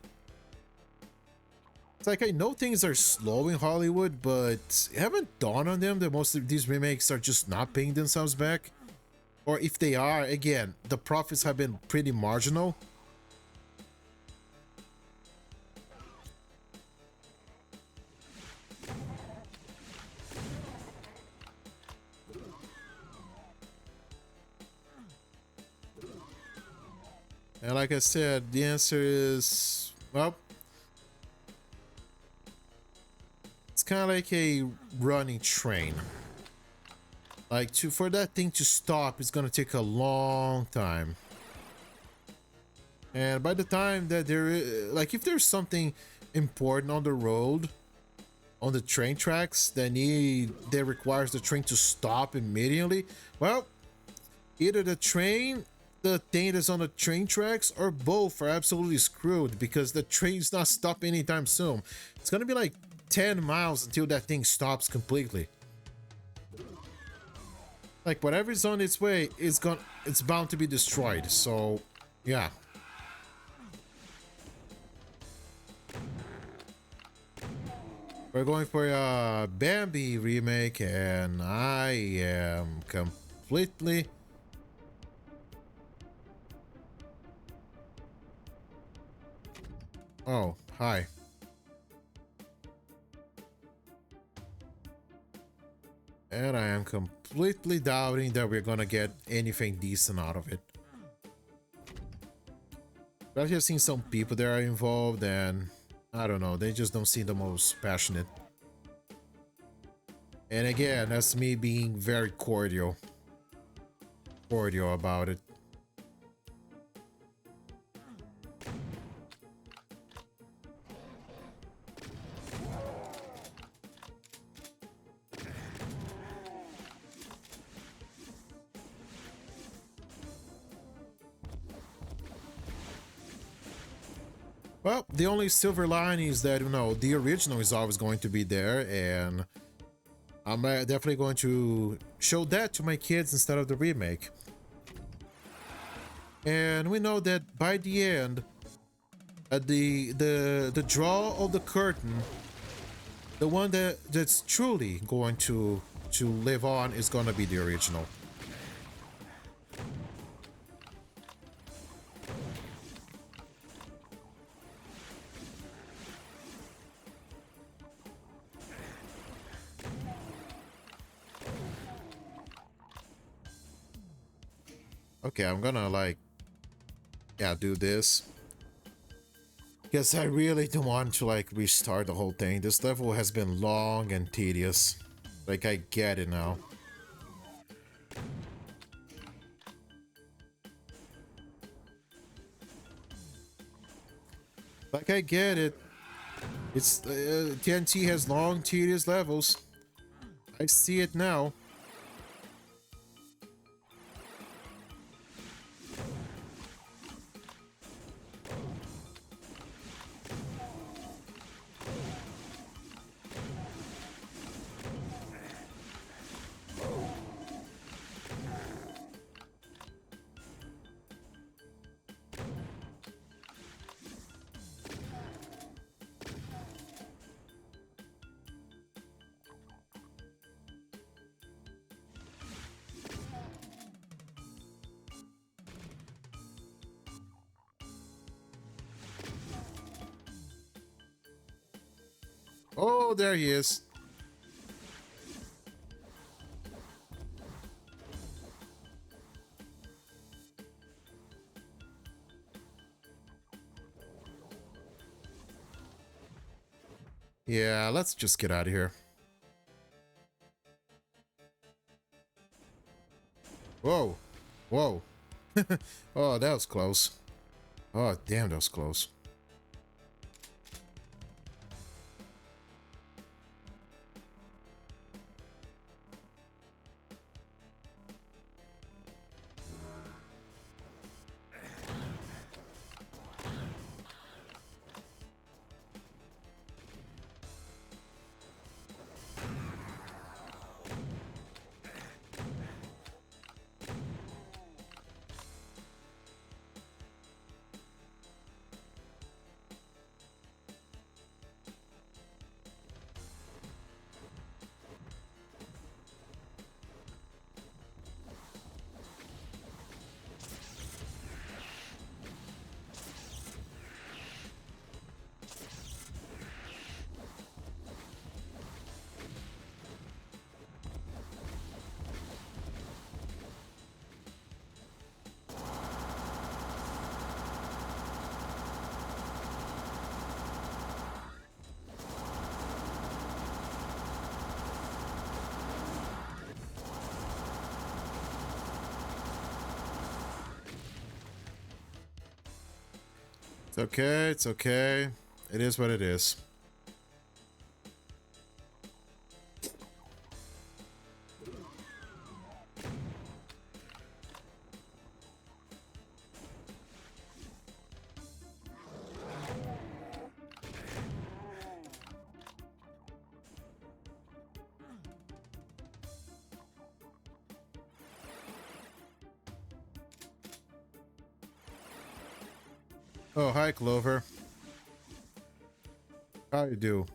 Speaker 1: It's like, I know things are slow in Hollywood, but it haven't dawned on them that most of these remakes are just not paying themselves back. Or if they are, again, the profits have been pretty marginal. And like I said, the answer is, well, kind of like a running train. Like for that thing to stop, it's gonna take a long time. And by the time that there is, like, if there's something important on the road, on the train tracks that requires the train to stop immediately, well, either the thing that's on the train tracks, or both are absolutely screwed because the train's not stopping anytime soon. It's gonna be like 10 miles until that thing stops completely. Like, whatever's on its way, it's bound to be destroyed. So, yeah. We're going for a Bambi remake, and I am completely... Oh, hi. And I am completely doubting that we're gonna get anything decent out of it. But I've just seen some people that are involved, and I don't know, they just don't seem the most passionate. And again, that's me being very cordial about it. Well, the only silver lining is that, you know, the original is always going to be there, and I'm definitely going to show that to my kids instead of the remake. And we know that by the end, the draw of the curtain, the one that's truly going to live on is going to be the original. Okay, I'm gonna, like, yeah, do this. Because I really don't want to, like, restart the whole thing. This level has been long and tedious. Like, I get it now. Like, I get it. It's TNT has long, tedious levels. I see it now. Oh, there he is. Yeah, let's just get out of here. Whoa. Whoa. Oh, that was close. Oh, damn, that was close. It's okay, it's okay. It is what it is. Oh, hi, Clover. How you do?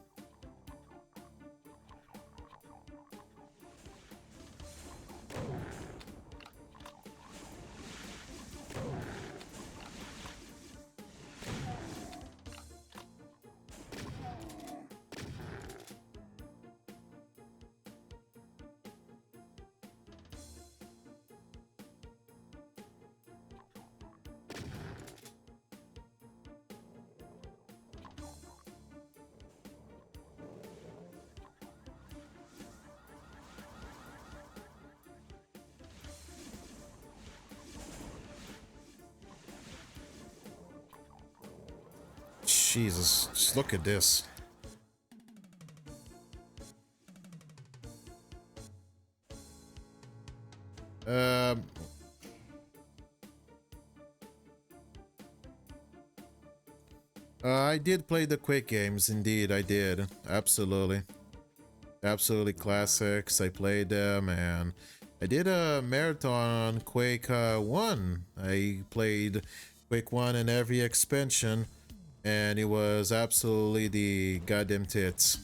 Speaker 1: Jesus, just look at this. Um, I did play the Quake games, indeed, I did. Absolutely. Absolutely classics. I played them, and I did a marathon Quake 1. I played Quake 1 in every expansion, and it was absolutely the goddamn tits.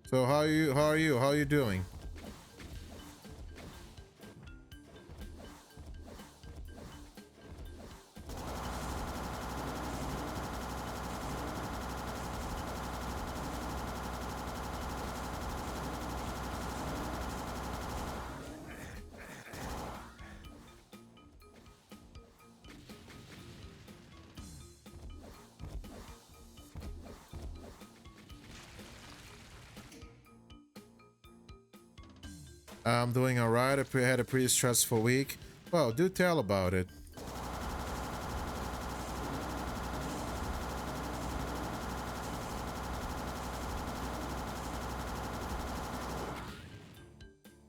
Speaker 1: So how are you doing? I'm doing alright. I had a pretty stressful week. Well, do tell about it.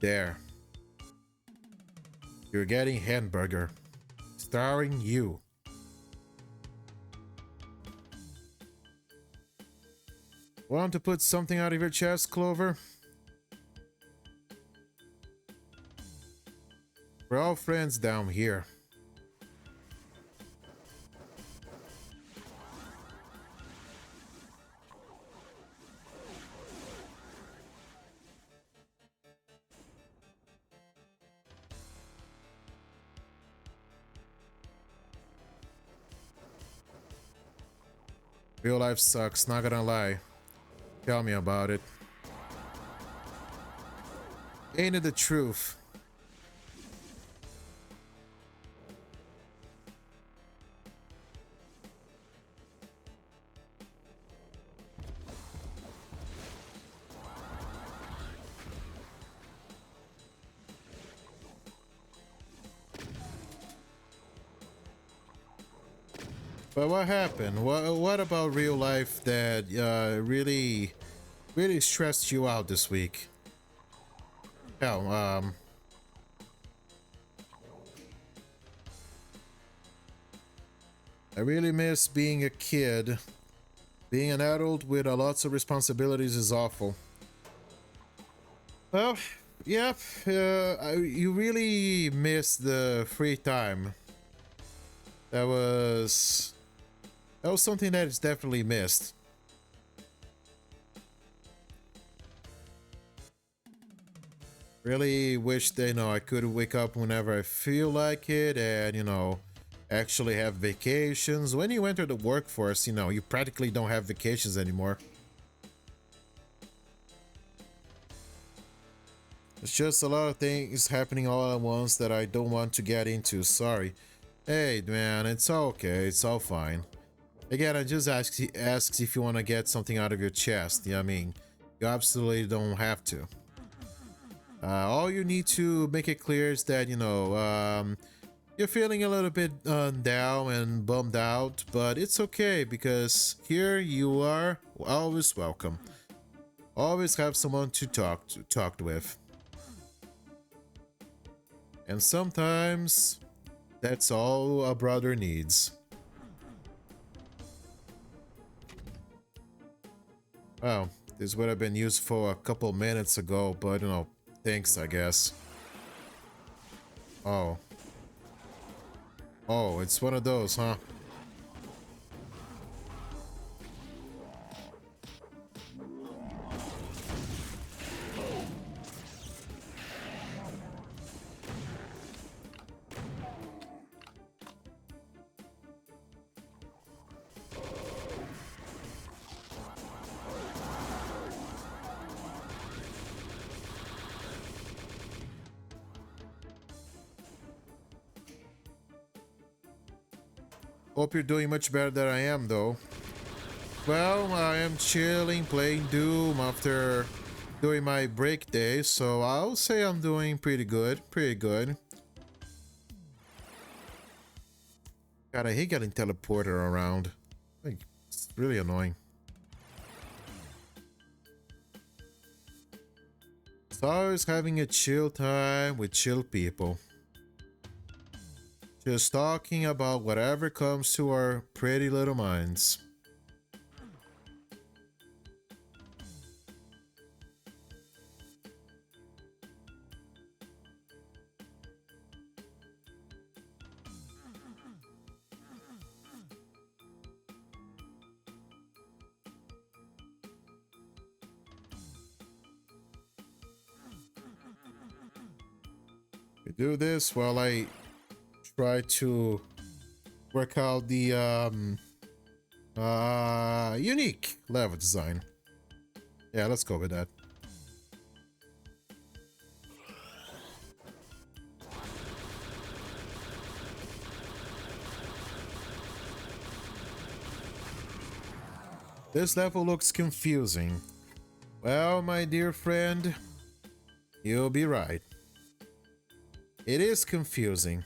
Speaker 1: There. You're getting hamburger. Starring you. Want to put something out of your chest, Clover? We're all friends down here. Real life sucks, not gonna lie. Tell me about it. Ain't it the truth? But what happened? What about real life that really stressed you out this week? Hell, I really miss being a kid. Being an adult with lots of responsibilities is awful. Well, yep, you really miss the free time. That was something that is definitely missed. Really wish that, I could wake up whenever I feel like it and, actually have vacations. When you enter the workforce, you practically don't have vacations anymore. It's just a lot of things happening all at once that I don't want to get into, sorry. Hey, man, it's okay, it's all fine. Again, I just asks if you want to get something out of your chest. Yeah, I mean, you absolutely don't have to. All you need to make it clear is that, you're feeling a little bit down and bummed out, but it's okay because here you are always welcome. Always have someone to talk with. And sometimes that's all a brother needs. Well, this would have been useful a couple minutes ago, but thanks, I guess. Oh. Oh, it's one of those, huh? Hope you're doing much better than I am, though. Well, I am chilling, playing Doom after doing my break day, so I'll say I'm doing pretty good. Pretty good. God, I hate getting teleported around. Like, it's really annoying. It's always having a chill time with chill people. Just talking about whatever comes to our pretty little minds. We do this while I try to work out the unique level design. Yeah, let's go with that. This level looks confusing. Well, my dear friend, you'll be right. It is confusing.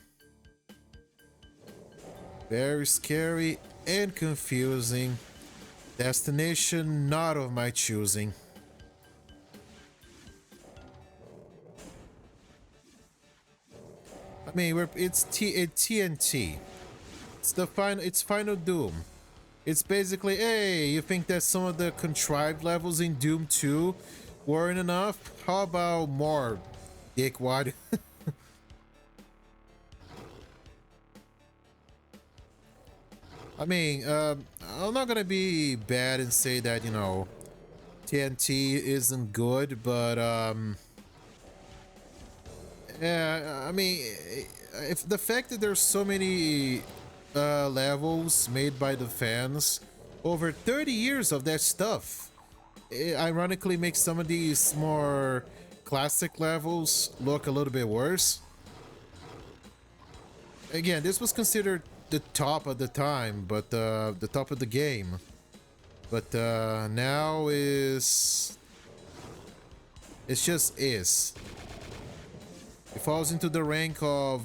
Speaker 1: Very scary and confusing. Destination not of my choosing. I mean, it's TNT. It's final Doom. It's basically, hey, you think that some of the contrived levels in Doom 2 weren't enough? How about more, dickwad? I mean, I'm not gonna be bad and say that, TNT isn't good, but, yeah, I mean, if the fact that there's so many levels made by the fans, over 30 years of that stuff, it ironically makes some of these more classic levels look a little bit worse. Again, this was considered the top of the time, but the top of the game. But now it's just is. It falls into the rank of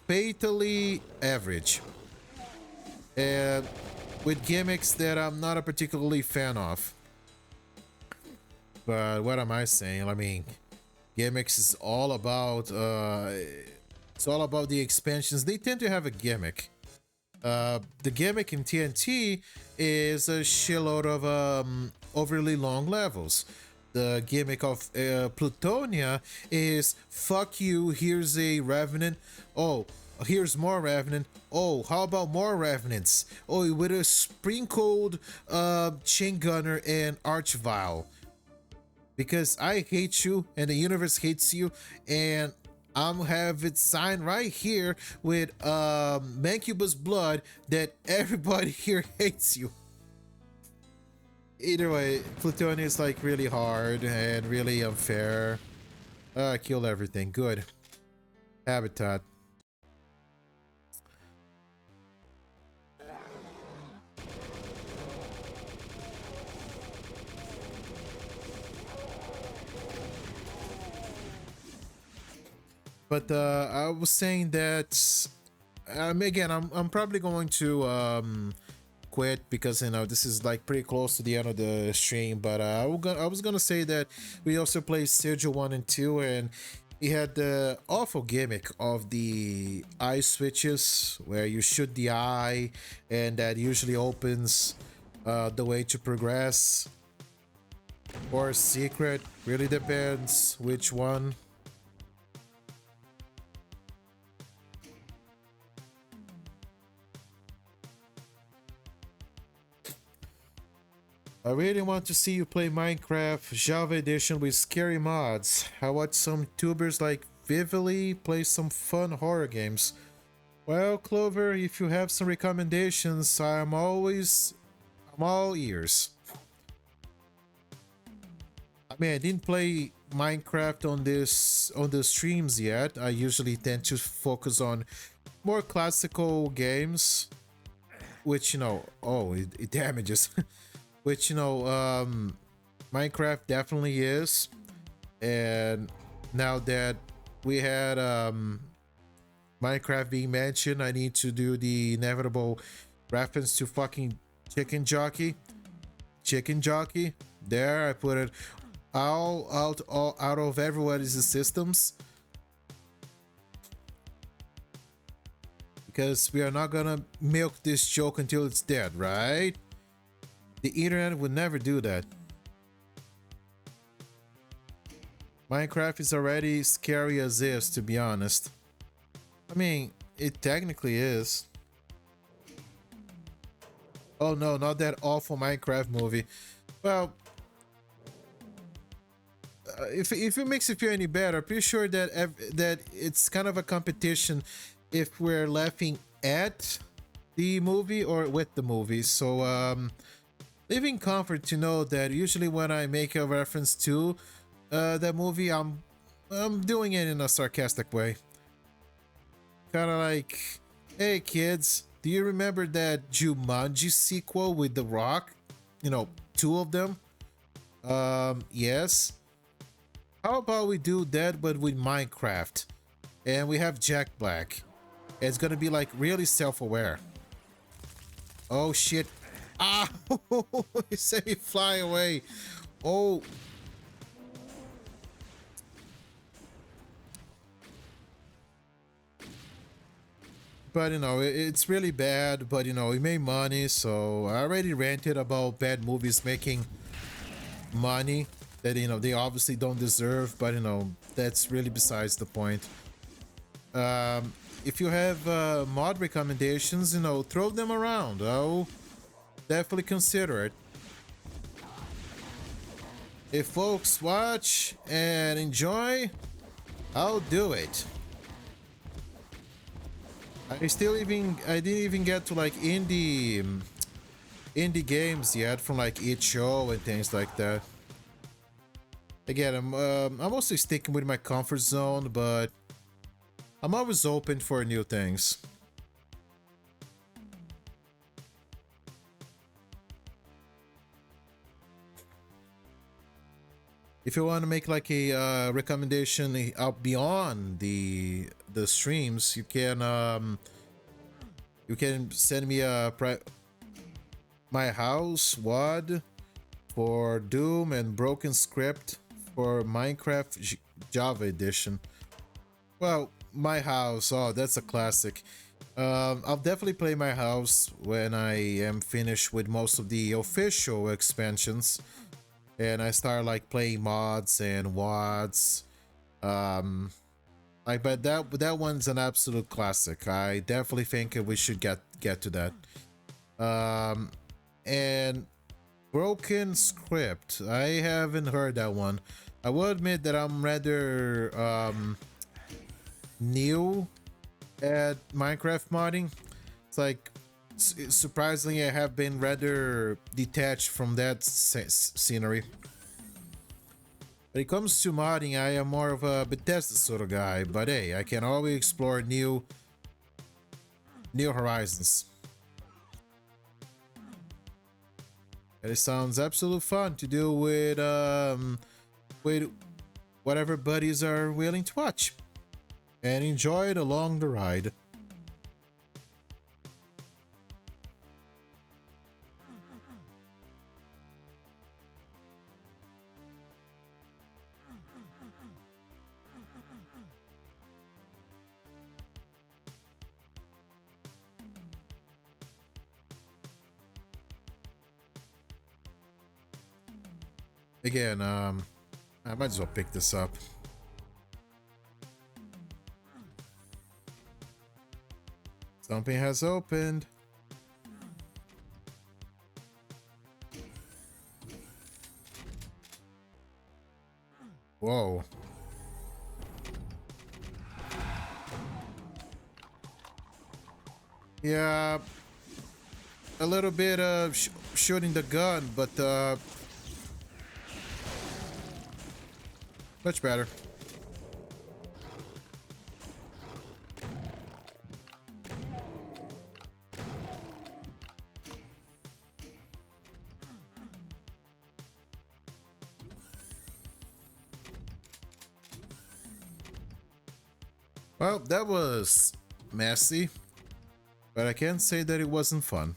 Speaker 1: fatally average. And with gimmicks that I'm not a particularly fan of. But what am I saying? I mean, gimmicks is all about it's all about the expansions. They tend to have a gimmick. The gimmick in TNT is a shitload of overly long levels. The gimmick of Plutonia is fuck you, here's a Revenant. Oh, here's more Revenant. Oh, how about more Revenants? Oh, with a sprinkled Chain Gunner and Archvile. Because I hate you and the universe hates you, and I'm have it signed right here with Mancubus blood that everybody here hates you. Either way, Plutonia is like really hard and really unfair. Kill everything. Good. Habitat. But I was saying that again, I'm probably going to quit because this is like pretty close to the end of the stream. But I was gonna say that we also played Sergio 1 and 2, and he had the awful gimmick of the eye switches where you shoot the eye, and that usually opens the way to progress or secret. Really depends which one. I really want to see you play Minecraft Java Edition with scary mods. I watch some tubers like Vivily play some fun horror games. Well, Clover, if you have some recommendations, I'm all ears. I mean, I didn't play Minecraft on the streams yet. I usually tend to focus on more classical games, which oh, it damages. Which Minecraft definitely is. And now that we had Minecraft being mentioned, I need to do the inevitable reference to fucking chicken jockey. There, I put it all out of everybody's systems, because we are not gonna milk this joke until it's dead, right? The internet would never do that. Minecraft is already scary as is, to be honest. I mean, it technically is. Oh no, not that awful Minecraft movie. Well, if it makes you feel any better, I'm pretty sure that that it's kind of a competition if we're laughing at the movie or with the movie. So living comfort to know that usually when I make a reference to that movie, I'm doing it in a sarcastic way. Kind of like, hey kids, do you remember that Jumanji sequel with The Rock? You know, two of them? Yes. How about we do that but with Minecraft? And we have Jack Black. It's gonna be like really self-aware. Oh shit. Ah! He said me fly away. Oh. But it's really bad, but we made money, so I already ranted about bad movies making money that they obviously don't deserve, but that's really besides the point. If you have mod recommendations, throw them around. I'll definitely consider it. If folks watch and enjoy, I'll do it. I didn't even get to like indie games yet from like itch.io and things like that. Again, I'm mostly sticking with my comfort zone, but I'm always open for new things. If you want to make like a recommendation out beyond the streams, you can send me my house WAD for Doom and Broken Script for Minecraft Java Edition. Well, my house, oh, that's a classic. I'll definitely play my house when I am finished with most of the official expansions, and I start like playing mods and WADs. Like, but that one's an absolute classic. I definitely think we should get to that. And Broken Script, I haven't heard that one. I will admit that I'm rather new at Minecraft modding. It's like surprisingly I have been rather detached from that scenery. When it comes to modding, I am more of a Bethesda sort of guy, but hey, I can always explore new horizons. And it sounds absolute fun to do with whatever buddies are willing to watch. and enjoyed along the ride. Again, I might as well pick this up. Something has opened. Whoa. Yeah, a little bit of shooting the gun, but much better. Well, that was messy, but I can't say that it wasn't fun.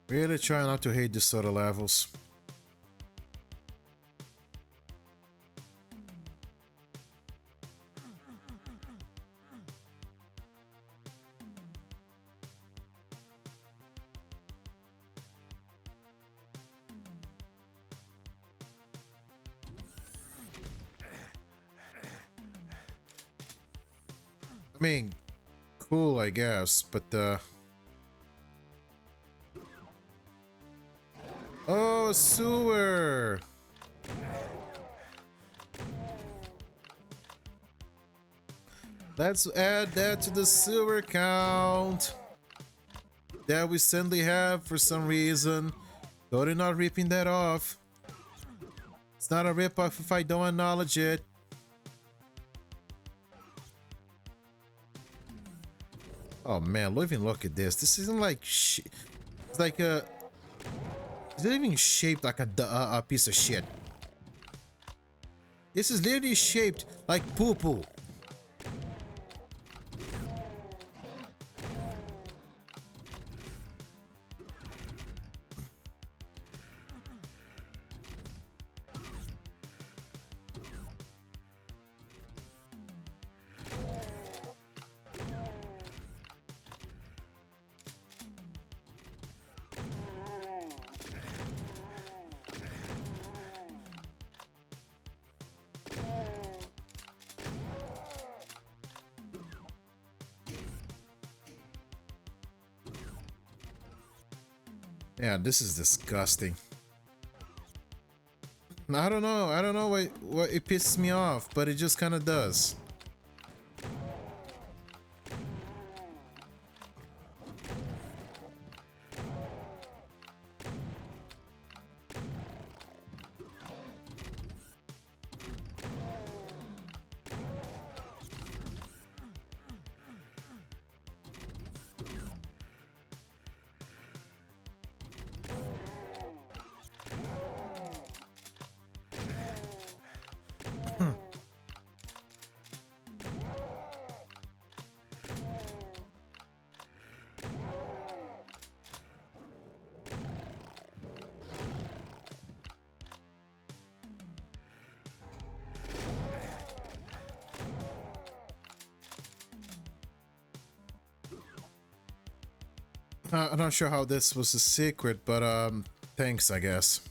Speaker 1: Really try not to hate these sort of levels. I mean, cool, I guess, but oh, sewer! Let's add that to the sewer count that we suddenly have for some reason. Totally not ripping that off. It's not a rip-off if I don't acknowledge it. Oh man, even look at this. This isn't like shit. It's like a... It's not even shaped like a piece of shit. This is literally shaped like poo-poo. Yeah, this is disgusting. I don't know. I don't know what it pisses me off, but it just kind of does. I'm not sure how this was a secret, but thanks, I guess.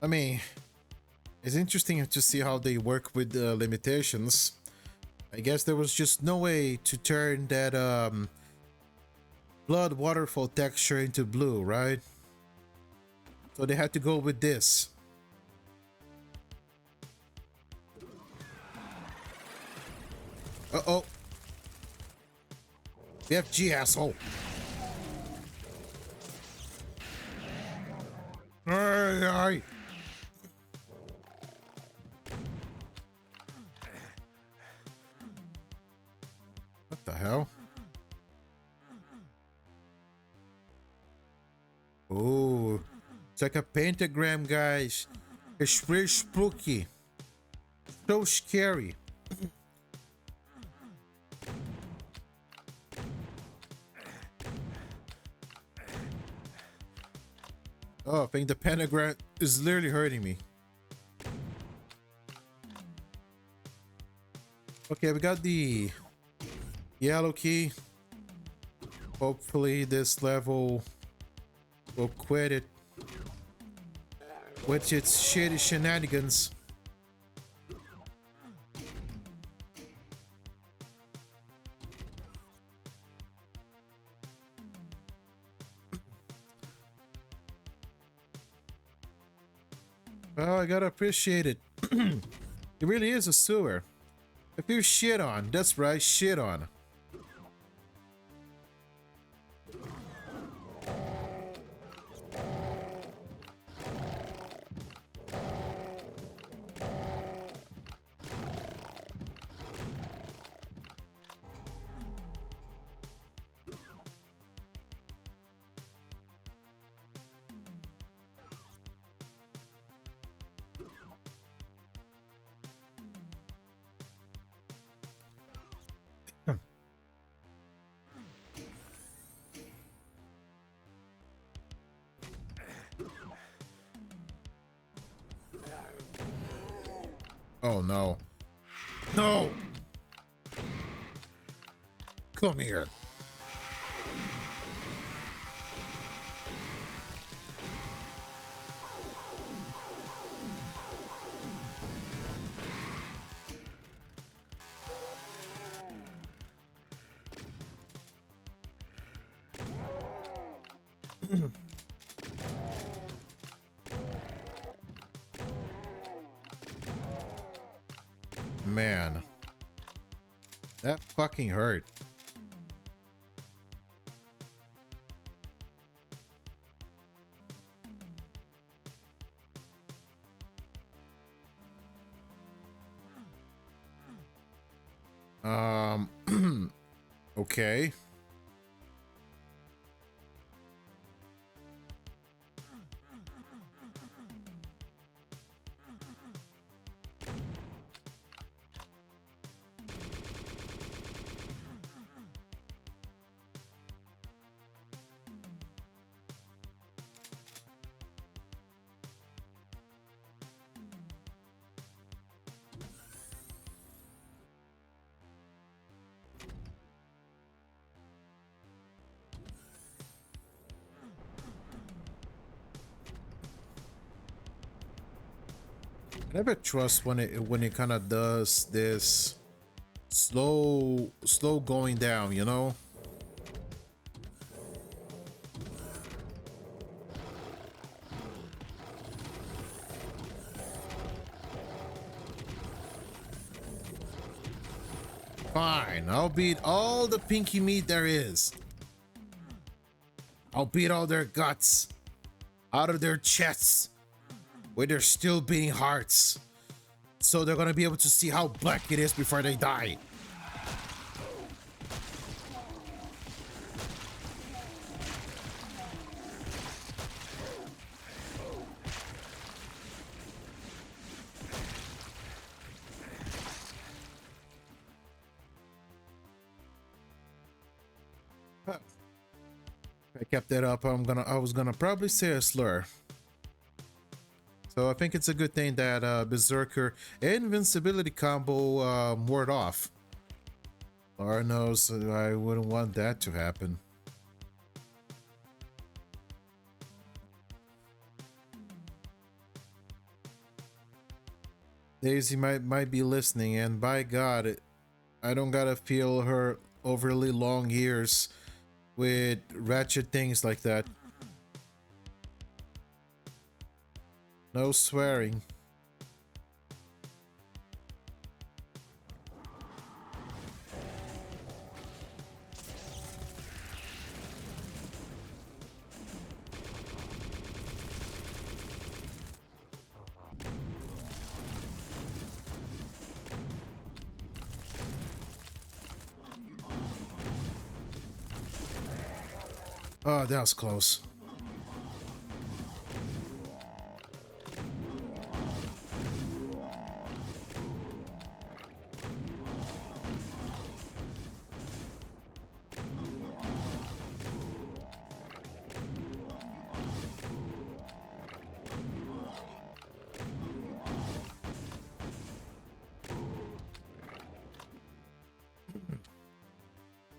Speaker 1: I mean, it's interesting to see how they work with the limitations. I guess there was just no way to turn that blood waterfall texture into blue, right? So they had to go with this. Uh-oh. BFG, asshole. Aye. What the hell? Oh, it's like a pentagram, guys. It's very spooky. So scary. Oh, I think the pentagram is literally hurting me. Okay, we got the yellow key. Hopefully this level will quit it with its shitty shenanigans. Well, I gotta appreciate it. It really is a sewer. I feel shit on. That's right, shit on. Oh no. No! Come here. Man. That fucking hurt. Okay. I never trust when it kind of does this slow going down, you know? Fine, I'll beat all the pinky meat there is. I'll beat all their guts out of their chests where they're still beating hearts. So they're gonna be able to see how black it is before they die. If I kept that up, I was gonna probably say a slur. So I think it's a good thing that Berserker and Invincibility combo ward off. Lord knows I wouldn't want that to happen. Daisy might be listening, and by God, I don't gotta feel her overly long ears with ratchet things like that. No swearing. Oh, that was close.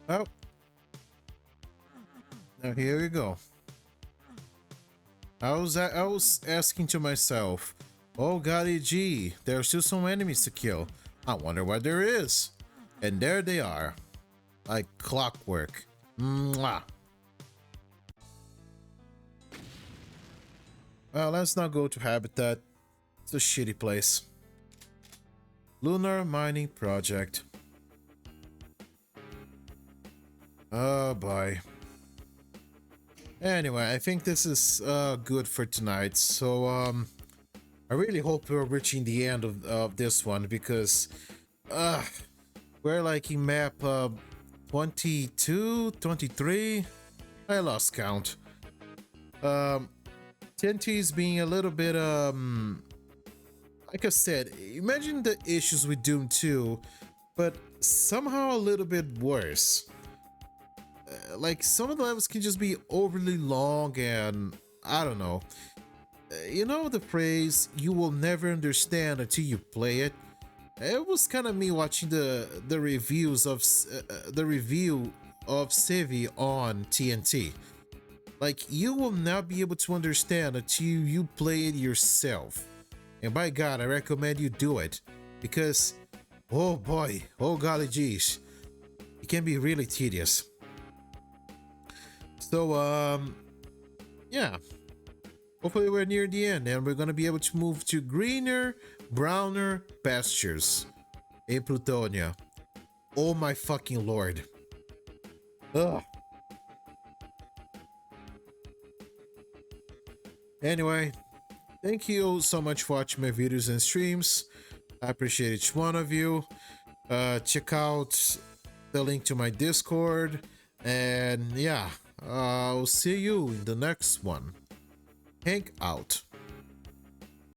Speaker 1: Oh. Now here we go. I was asking to myself, oh golly gee, there are still some enemies to kill. I wonder what there is. And there they are. Like clockwork. Mwah. Well, let's not go to Habitat. It's a shitty place. Lunar Mining Project. Oh boy. Anyway, I think this is good for tonight. So I really hope we're reaching the end of this one, because we're like in map 22, 23. I lost count. TNT is being a little bit like I said, imagine the issues with Doom 2, but somehow a little bit worse. Like some of the levels can just be overly long, and I don't know. You know the phrase, you will never understand until you play it? It was kind of me watching the reviews of the review of Civi on TNT. Like, you will not be able to understand until you play it yourself. And by God, I recommend you do it, because oh boy, oh golly geez, it can be really tedious. So yeah, hopefully we're near the end and we're gonna be able to move to greener, browner pastures in Plutonia. Oh my fucking lord. Ugh. Anyway, thank you so much for watching my videos and streams. I appreciate each one of you. Check out the link to my Discord, and yeah, I'll see you in the next one. Hank out.